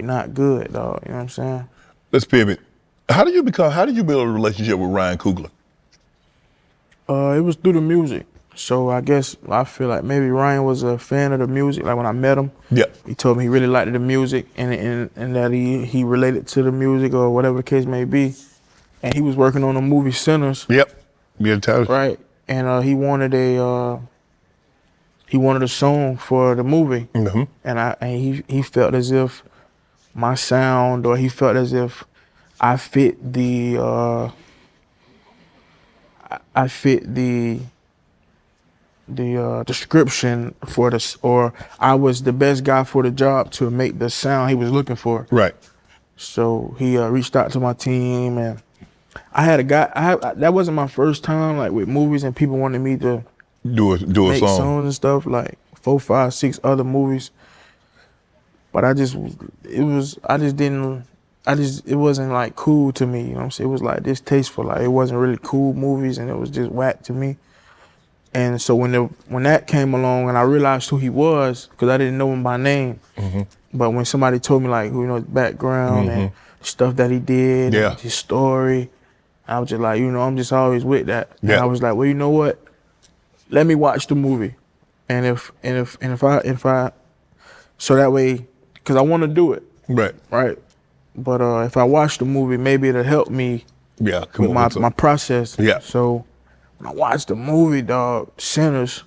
S2: not good, dog. You know what I'm saying?
S1: Let's pivot. How did you build a relationship with Ryan Coogler?
S2: It was through the music. So I guess I feel like maybe Ryan was a fan of the music. Like when I met him, he told me he really liked the music and that he related to the music or whatever the case may be. And he was working on the movie Sinners. Right. And he wanted a song for the movie.
S1: Mm-hmm.
S2: And he felt as if my sound, or he felt as if I fit the description for this, or I was the best guy for the job to make the sound he was looking for.
S1: Right.
S2: So he reached out to my team, and I had a guy. That wasn't my first time like with movies, and people wanted me to
S1: do a
S2: make
S1: song,
S2: songs and stuff, like 4, 5, 6 other movies. But it wasn't like cool to me. You know what I'm saying? It was like distasteful. Like it wasn't really cool movies, and it was just whack to me. And so when that came along and I realized who he was, because I didn't know him by name, but when somebody told me like, his background and stuff that he did, and his story, I was just like, I'm just always with that. And I was like, well, you know what? Let me watch the movie, and if I, so that way, because I want to do it, right. But if I watch the movie, maybe it'll help me with my process. So when I watched the movie, dog, Sinners,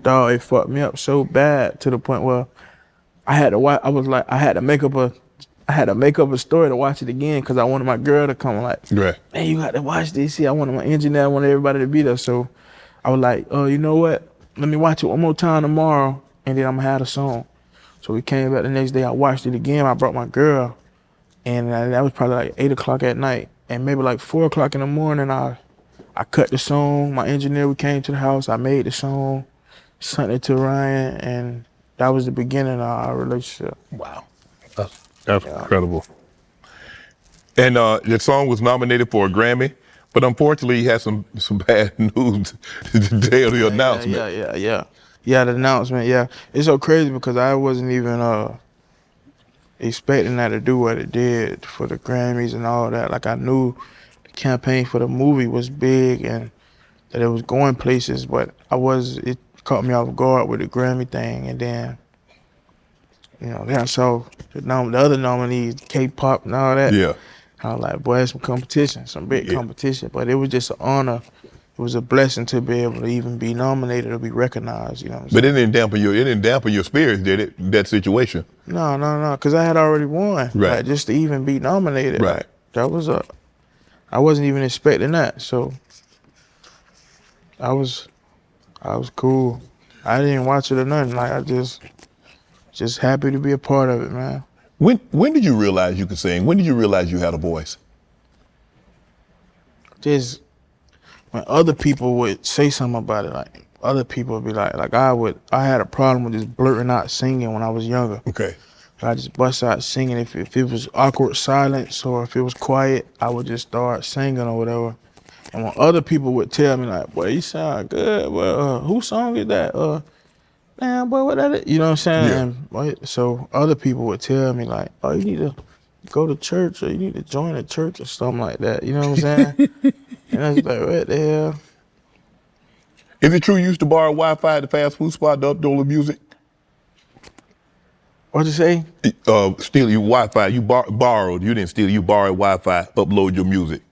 S2: dog, it fucked me up so bad to the point where I had to watch. I was like, I had to make up a story to watch it again because I wanted my girl to come. Like, man, you got to watch this. See, I wanted my engineer, I wanted everybody to be there. So I was like, oh, you know what? Let me watch it one more time tomorrow, and then I'm gonna have the song. So we came back the next day. I watched it again. I brought my girl, and that was probably like 8 o'clock at night, and maybe like 4 o'clock in the morning. I cut the song. My engineer, we came to the house. I made the song, sent it to Ryan, and that was the beginning of our relationship.
S1: Wow, that's incredible. And the song was nominated for a Grammy, but unfortunately, he had some bad news the day of the announcement.
S2: Yeah, the announcement. Yeah, it's so crazy because I wasn't even expecting that to do what it did for the Grammys and all that. Like I knew the campaign for the movie was big and that it was going places, but it caught me off guard with the Grammy thing. And then, then I saw the other nominees, K-pop and all that.
S1: Yeah.
S2: I was like, boy, that's some competition, some big competition. But it was just an honor. It was a blessing to be able to even be nominated or be recognized. You know what I'm saying?
S1: But it didn't dampen your spirits, did it? That situation?
S2: No, because I had already won.
S1: Right.
S2: Like, just to even be nominated.
S1: Right.
S2: Like, I wasn't even expecting that. So I was cool. I didn't watch it or nothing. Like I just happy to be a part of it, man.
S1: When did you realize you could sing? When did you realize you had a voice?
S2: Just when other people would say something about it, like other people would be like I had a problem with just blurting out singing when I was younger.
S1: Okay.
S2: I just bust out singing. If it was awkward silence or if it was quiet, I would just start singing or whatever. And when other people would tell me like, boy, you sound good. Well, whose song is that? Man, boy, what that is? You know what I'm saying?
S1: Yeah.
S2: And, so other people would tell me like, oh, you need to go to church or you need to join a church or something like that. You know what I'm saying? And I was like, what the hell?
S1: Is it true you used to borrow Wi-Fi at the fast food spot to upload the music?
S2: What'd you say?
S1: Steal your Wi-Fi. You borrowed. You didn't steal. You borrowed Wi-Fi, upload your music.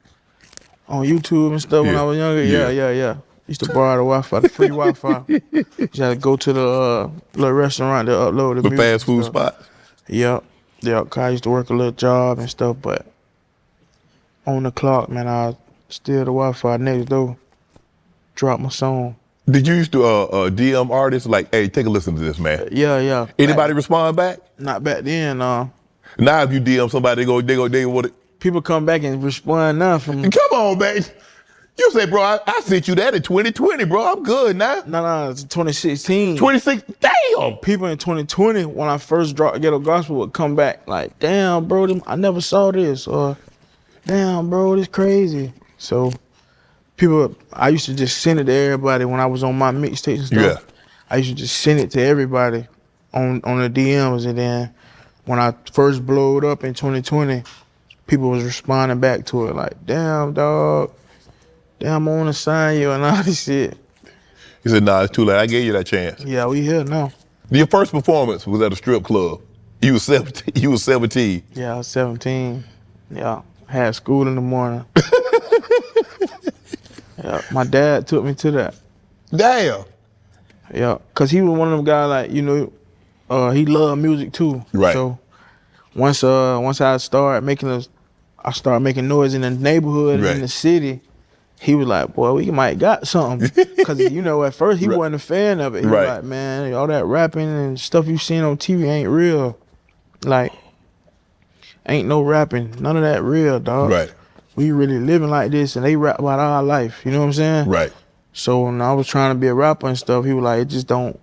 S2: On YouTube and stuff when I was younger? Yeah. Used to borrow the Wi-Fi, the free Wi-Fi. You had to go to the little restaurant to upload the music.
S1: The fast food spot?
S2: Yep. Cause I used to work a little job and stuff, but on the clock, man, I steal the Wi-Fi next door, drop my song.
S1: Did you used to DM artists like, hey, take a listen to this, man?
S2: Yeah.
S1: Anybody respond back?
S2: Not back then,
S1: Now if you DM somebody, they want it.
S2: People come back and respond now from.
S1: Come on, man. You say, bro, I sent you that in 2020, bro. I'm good now.
S2: No, it's 2016.
S1: 26, damn.
S2: People in 2020, when I first dropped Ghetto Gospel, would come back like, damn, bro, I never saw this, or damn, bro, this crazy. So I used to just send it to everybody when I was on my mixtapes and stuff.
S1: Yeah.
S2: I used to just send it to everybody on the DMs, and then when I first blowed up in 2020, people was responding back to it like, damn, dog, damn, I want to sign you and all this shit.
S1: He said, nah, it's too late. I gave you that chance.
S2: Yeah, we here now.
S1: Your first performance was at a strip club. You was 17. You was 17.
S2: Yeah, I was 17. Yeah, had school in the morning. Yeah, my dad took me to that.
S1: Damn.
S2: Yeah, cause he was one of them guys like, you know, he loved music too.
S1: Right.
S2: So once I started making noise in the neighborhood and
S1: right.
S2: in the city, he was like, boy, we might got something. Cause you know, at first he
S1: right.
S2: wasn't a fan of it. He was like, man, all that rapping and stuff you seen on TV ain't real. Like, ain't no rapping, none of that real, dog.
S1: Right.
S2: We really living like this, and they rap about our life. You know what I'm saying?
S1: Right.
S2: So when I was trying to be a rapper and stuff, he was like,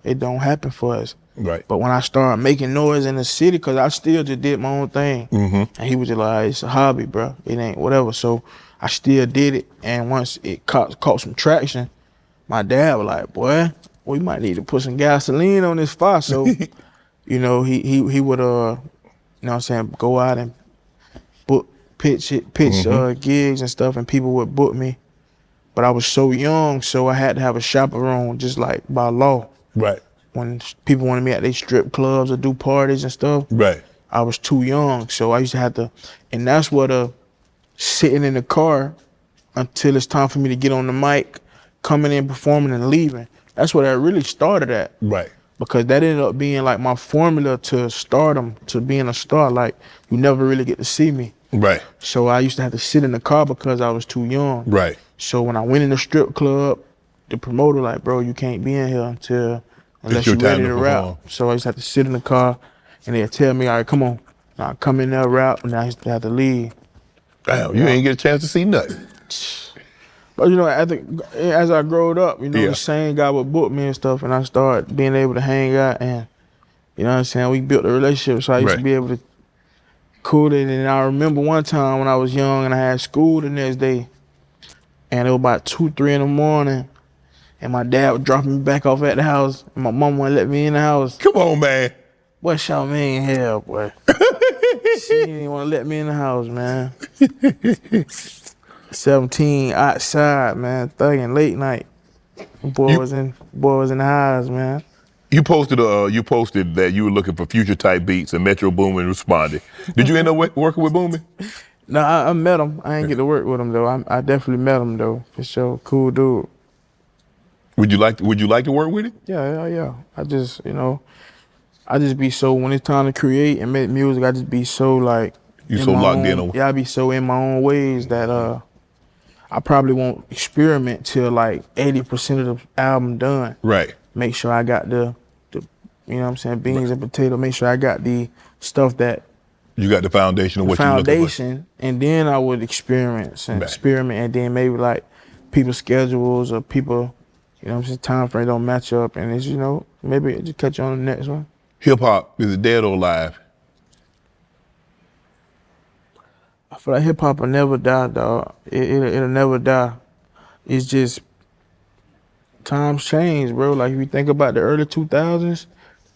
S2: it don't happen for us.
S1: Right.
S2: But when I started making noise in the city, cause I still just did my own thing, and he was just like, it's a hobby, bro. It ain't whatever. So I still did it, and once it caught some traction, my dad was like, boy, we might need to put some gasoline on this fire. So, you know, he would you know what I'm saying, go out and pitch gigs and stuff, and people would book me. But I was so young, so I had to have a chaperone, just like by law.
S1: Right.
S2: When people wanted me at their strip clubs or do parties and stuff,
S1: right.
S2: I was too young, so I used to have to, and that's what sitting in the car until it's time for me to get on the mic, coming in, performing, and leaving. That's what I really started at.
S1: Right.
S2: Because that ended up being like my formula to stardom, to being a star. Like, you never really get to see me.
S1: Right.
S2: So I used to have to sit in the car because I was too young.
S1: Right.
S2: So when I went in the strip club, the promoter like, bro, you can't be in here unless you're ready to rap. So I used to have to sit in the car, and they'd tell me, all right, come on. And I come in there, rap, and I used to have to leave.
S1: Damn, you ain't get a chance to see nothing.
S2: But you know, as I growed up, you know, the same guy would book me and stuff, and I started being able to hang out, and you know what I'm saying, we built a relationship, so I used to be able to cool it. And I remember one time when I was young and I had school the next day, and it was about 2, 3 in the morning, and my dad was dropping me back off at the house, and my mom wouldn't let me in the house.
S1: Come on, man.
S2: Boy, Charmaine hell, boy. She didn't even want to let me in the house, man. 17 outside, man, thugging late night. Boy was in the house, man.
S1: You posted that you were looking for future type beats, and Metro Boomin responded. Did you end up working with Boomin?
S2: No, I met him. I ain't get to work with him though. I definitely met him though, for sure. Cool dude.
S1: Would you like to work with him?
S2: Yeah. I just be so, when it's time to create and make music, I just be so like,
S1: you so locked in.
S2: Yeah, I be so in my own ways that I probably won't experiment till like 80% of the album done. Right. Make sure I got the you know what I'm saying, beans and potato. Make sure I got the stuff that
S1: you got the foundation of what you're looking for.
S2: And then I would experiment, and then maybe like people's schedules or people, you know what I'm saying, time frame don't match up, and it's, you know, maybe just catch you on the next one.
S1: Hip hop, is it dead or alive?
S2: I feel like hip hop will never die, dog. It'll never die. It's just times change, bro. Like if you think about the early 2000s,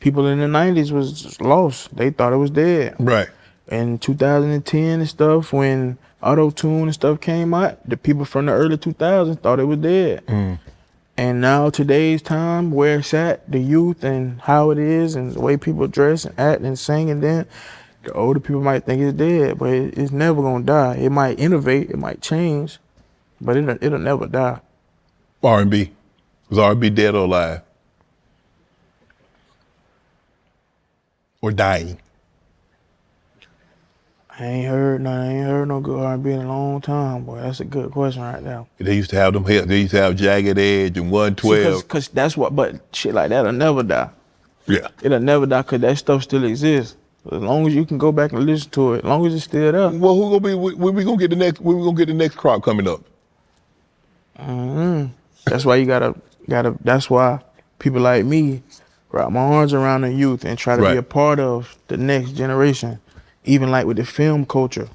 S2: people in the 90s was just lost. They thought it was dead. Right. In 2010 and stuff, when auto-tune and stuff came out, the people from the early 2000s thought it was dead. And now today's time, where it's at, the youth and how it is and the way people dress and act and sing, and then the older people might think it's dead, but it's never gonna die. It might innovate, it might change, but it'll never die.
S1: R&B. Was R&B dead or alive? Or dying?
S2: I ain't heard no good R&B in a long time, boy. That's a good question right now.
S1: They used to have them hits. They used to have Jagged Edge and 112.
S2: Cause that's what, but shit like that'll never die. Yeah. It'll never die, cause that stuff still exists. As long as you can go back and listen to it, as long as it's still there.
S1: Well, when we gonna get the next crop coming up?
S2: That's why you gotta. That's why people like me wrap my arms around the youth and try to be a part of the next generation. Even like with the film culture,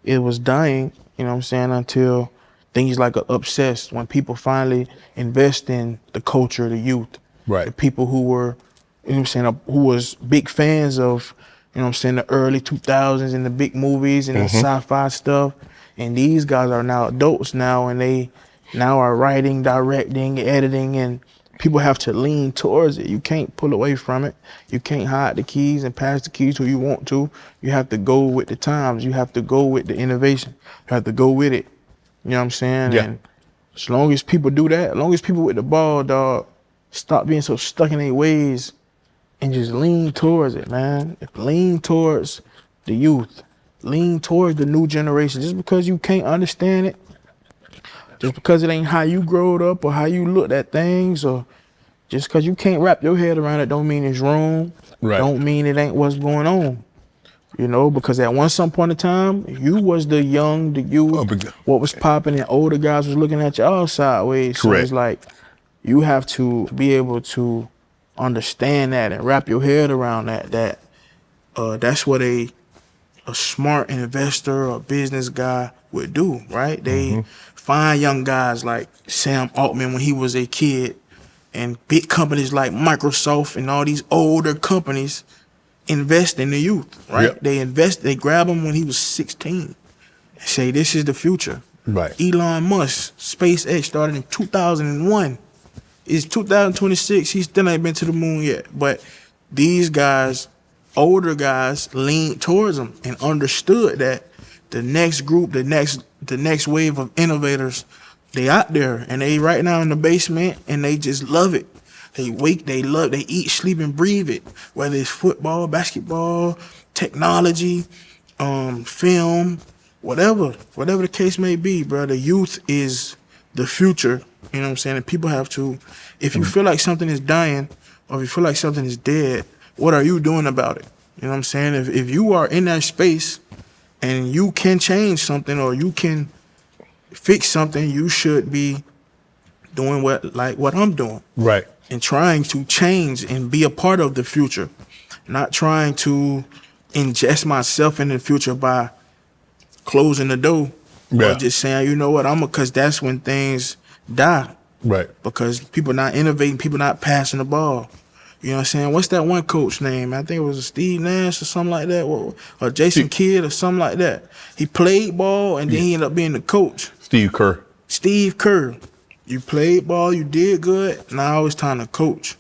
S2: it was dying. You know what I'm saying? Until things like Obsessed, when people finally invest in the culture, the youth, the people who were, you know what I'm saying, who was big fans of, you know what I'm saying, the early 2000s and the big movies and the sci-fi stuff. And these guys are now adults now, and they now are writing, directing, editing, and people have to lean towards it. You can't pull away from it. You can't hide the keys and pass the keys who you want to. You have to go with the times. You have to go with the innovation. You have to go with it. You know what I'm saying?
S1: Yeah.
S2: And as long as people do that, as long as people with the ball, dog, stop being so stuck in their ways and just lean towards it, man. Lean towards the youth. Lean towards the new generation. Just because you can't understand it, just because it ain't how you growed up or how you looked at things, or just because you can't wrap your head around it, don't mean it's wrong. Don't mean it ain't what's going on. You know, because at some point in time, you was the young, the youth, what was popping, and older guys was looking at you all sideways. So it's like, you have to be able to understand that and wrap your head around that. That's what a smart investor or business guy would do, right? They find young guys like Sam Altman when he was a kid, and big companies like Microsoft and all these older companies invest in the youth, right? They grab him when he was 16 and say, this is the future. Elon Musk, SpaceX started in 2001. It's 2026, he still ain't been to the moon yet. But these guys, older guys, leaned towards him and understood that the next group, the next wave of innovators, they out there, and they right now in the basement, and they just love it. They eat, sleep, and breathe it. Whether it's football, basketball, technology, film, whatever the case may be, bro. The youth is the future. You know what I'm saying? And people have to, if you feel like something is dying, or if you feel like something is dead, what are you doing about it? You know what I'm saying? If you are in that space and you can change something or you can fix something, you should be doing what I'm doing. And trying to change and be a part of the future. Not trying to ingest myself in the future by closing the door. Or just saying, you know what, because that's when things die. Because people not innovating, people not passing the ball. You know what I'm saying? What's that one coach name? I think it was Steve Nash or something like that, or Jason Kidd or something like that. He played ball and then he ended up being the coach.
S1: Steve Kerr. You played ball, you did good. Now it's time to coach.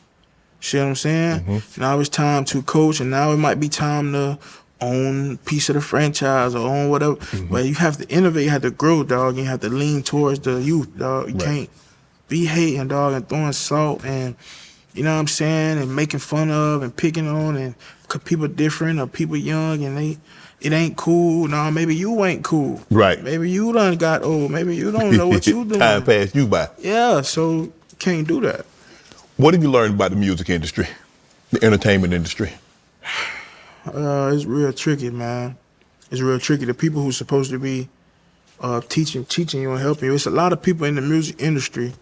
S1: See what I'm saying? Now it's time to coach, and now it might be time to own a piece of the franchise or own whatever. But you have to innovate, you have to grow, dog. You have to lean towards the youth, dog. You can't be hating, dog, and throwing salt and, you know what I'm saying, and making fun of and picking on, and cause people different or people young and it ain't cool. No, maybe you ain't cool. Maybe you done got old. Maybe you don't know what you doing. Time passed you by.
S2: Yeah, so can't do that.
S1: What have you learned about the music industry, the entertainment industry?
S2: It's real tricky, man. It's real tricky. The people who's supposed to be teaching you and helping you, it's a lot of people in the music industry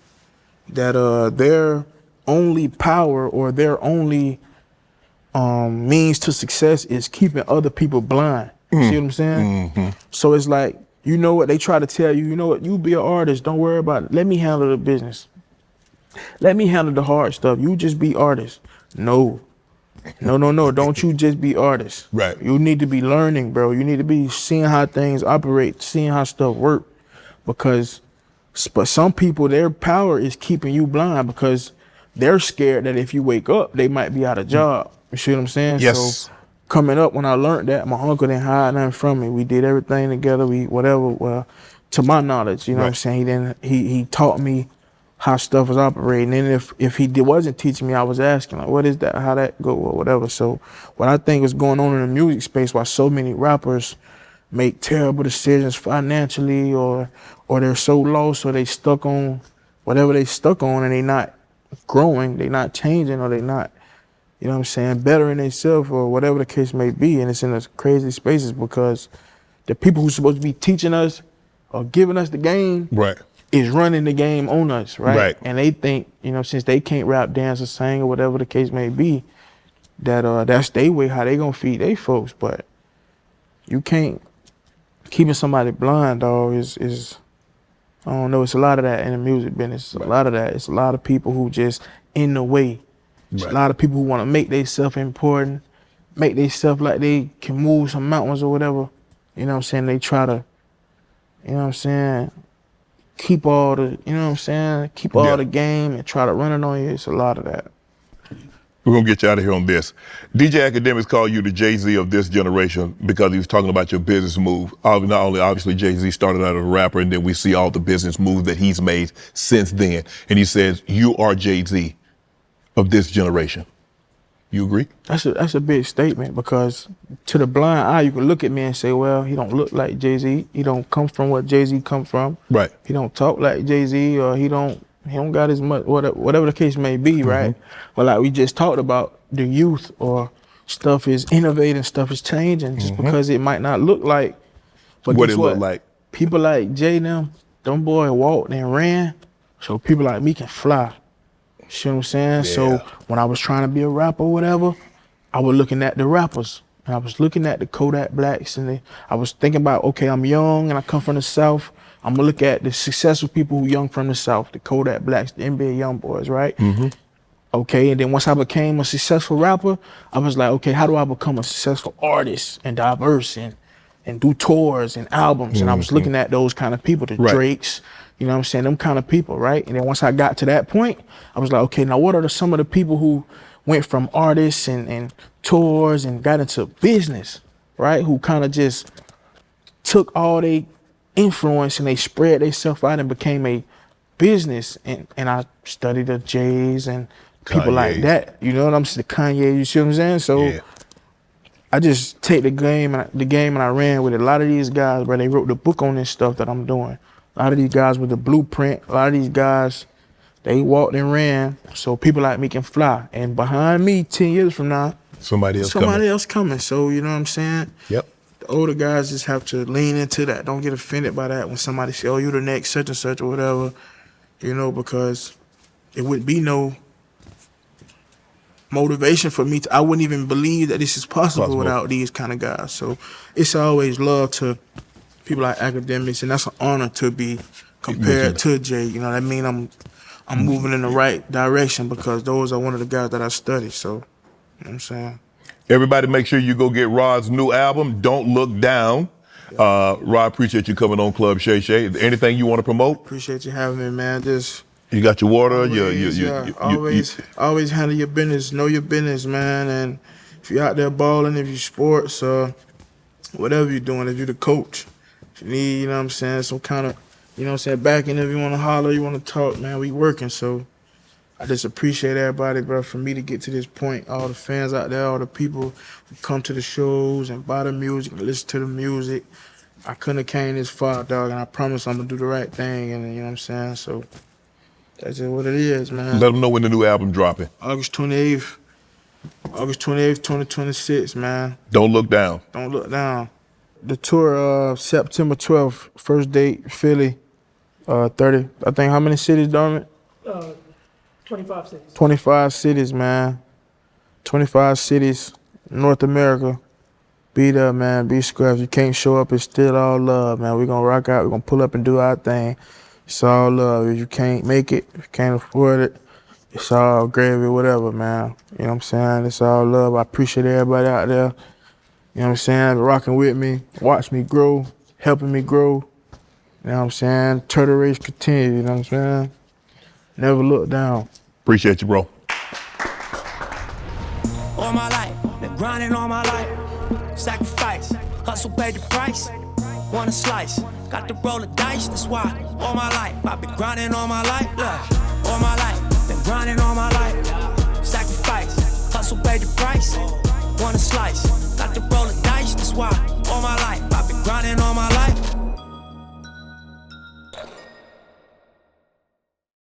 S2: that their only power or their only means to success is keeping other people blind. You see what I'm saying? So it's like, you know what, they try to tell you, you know what, you be an artist, don't worry about it. Let me handle the business. Let me handle the hard stuff. You just be artist. No. Don't you just be artist. You need to be learning, bro. You need to be seeing how things operate, seeing how stuff work. But some people, their power is keeping you blind because they're scared that if you wake up, they might be out of job. You see what I'm saying? So coming up, when I learned that, my uncle didn't hide nothing from me. We did everything together. Well, to my knowledge, you know what I'm saying? He taught me how stuff was operating. And if he wasn't teaching me, I was asking, like, what is that? How that go or whatever. So what I think is going on in the music space, why so many rappers make terrible decisions financially, or they're so lost, or they stuck on whatever they stuck on, and they not growing, they not changing, or they not, you know what I'm saying, bettering themselves, or whatever the case may be. And it's in those crazy spaces because the people who's supposed to be teaching us or giving us the game, is running the game on us, right?
S1: Right.
S2: And they think, since they can't rap, dance, or sing, or whatever the case may be, that that's their way, how they gonna feed they folks. But you can't keeping somebody blind, dog. Is I don't know. It's a lot of that in the music business. A lot of that. It's a lot of people who just in the way. It's a lot of people who want to make themselves important, make themselves like they can move some mountains or whatever. You know what I'm saying? They try to, keep all the, keep all the game and try to run it on you. It's a lot of that.
S1: We're gonna get you out of here on this. DJ Academics call you the Jay-Z of this generation because he was talking about your business move. Not only obviously Jay-Z started out as a rapper, and then we see all the business moves that he's made since then. And he says, you are Jay-Z of this generation. You agree?
S2: That's a big statement, because to the blind eye, you can look at me and say, well, he don't look like Jay-Z. He don't come from what Jay-Z come from.
S1: Right.
S2: He don't talk like Jay-Z, or he don't got as much, whatever the case may be, right? But like we just talked about, the youth or stuff is innovating, stuff is changing, just because it might not look like
S1: what it look like.
S2: People like Jay, them boy walked and ran, so people like me can fly. You know what I'm saying? Yeah. So when I was trying to be a rapper or whatever, I was looking at the rappers, and I was looking at the Kodak Blacks, and I was thinking about, okay, I'm young and I come from the South. I'm gonna look at the successful people who young from the South, the Kodak Blacks, the NBA YoungBoys, right? Okay, and then once I became a successful rapper, I was like, okay, how do I become a successful artist and diverse and do tours and albums? And I was looking at those kind of people, the Drakes, you know what I'm saying, them kind of people, right? And then once I got to that point, I was like, okay, now what are some of the people who went from artists and tours and got into business, right? Who kind of just took all they influence and they spread themselves out and became a business. And I studied the Jays and people like that, you know what I'm saying, the Kanye, you see what I'm saying? So I just take the game and I ran with it. A lot of these guys, bro, they wrote the book on this stuff that I'm doing. A lot of these guys with the blueprint, a lot of these guys, they walked and ran so people like me can fly. And behind me, 10 years from now, somebody else coming. So, you know what I'm saying? Yep. The older guys just have to lean into that. Don't get offended by that when somebody say, oh, you the next such and such or whatever, you know, because it would be no motivation for me I wouldn't even believe that this is possible without these kind of guys. So it's always love to people like Academics, and that's an honor to be compared to Jay. You know what I mean? I'm moving in the right direction because those are one of the guys that I study. So, you know what I'm saying?
S1: Everybody make sure you go get Rod's new album, Don't Look Down. Rod, appreciate you coming on Club Shay Shay. Anything you want to promote?
S2: Appreciate you having me, man.
S1: You got your water.
S2: Always handle your business. Know your business, man. And if you're out there balling, if you sports, whatever you're doing, if you're the coach, if you need, you know what I'm saying, some kind of, you know what I'm saying, backing, if you want to holler, you want to talk, man, we working. So I just appreciate everybody, bro, for me to get to this point. All the fans out there, all the people who come to the shows and buy the music and listen to the music. I couldn't have came this far, dog, and I promise I'm going to do the right thing, and you know what I'm saying? So that's just what it is, man.
S1: Let them know when the new album dropping.
S2: August 28th, 2026, man.
S1: Don't Look Down.
S2: Don't Look Down. The tour, September 12th, first date, Philly, 30. I think how many cities, Darman?
S4: 25 cities.
S2: 25 cities, man. 25 cities, North America. Be there, man. Be square. If you can't show up, it's still all love, man. We're gonna rock out. We're gonna pull up and do our thing. It's all love. If you can't make it, if you can't afford it, it's all gravy, whatever, man. You know what I'm saying? It's all love. I appreciate everybody out there. You know what I'm saying? Rocking with me, watch me grow, helping me grow. You know what I'm saying? Turtle race continue, you know what I'm saying? Never look down.
S1: Appreciate you, bro.
S3: All my life, been grinding all my life. Sacrifice, hustle paid the price. Want a slice, got to roll the dice, that's why. All my life, I've been grinding all my life. Look, all my life, been grinding all my life. Sacrifice, hustle paid the price. Want a slice, got to roll the dice, that's why. All my life, I've been grinding all my life.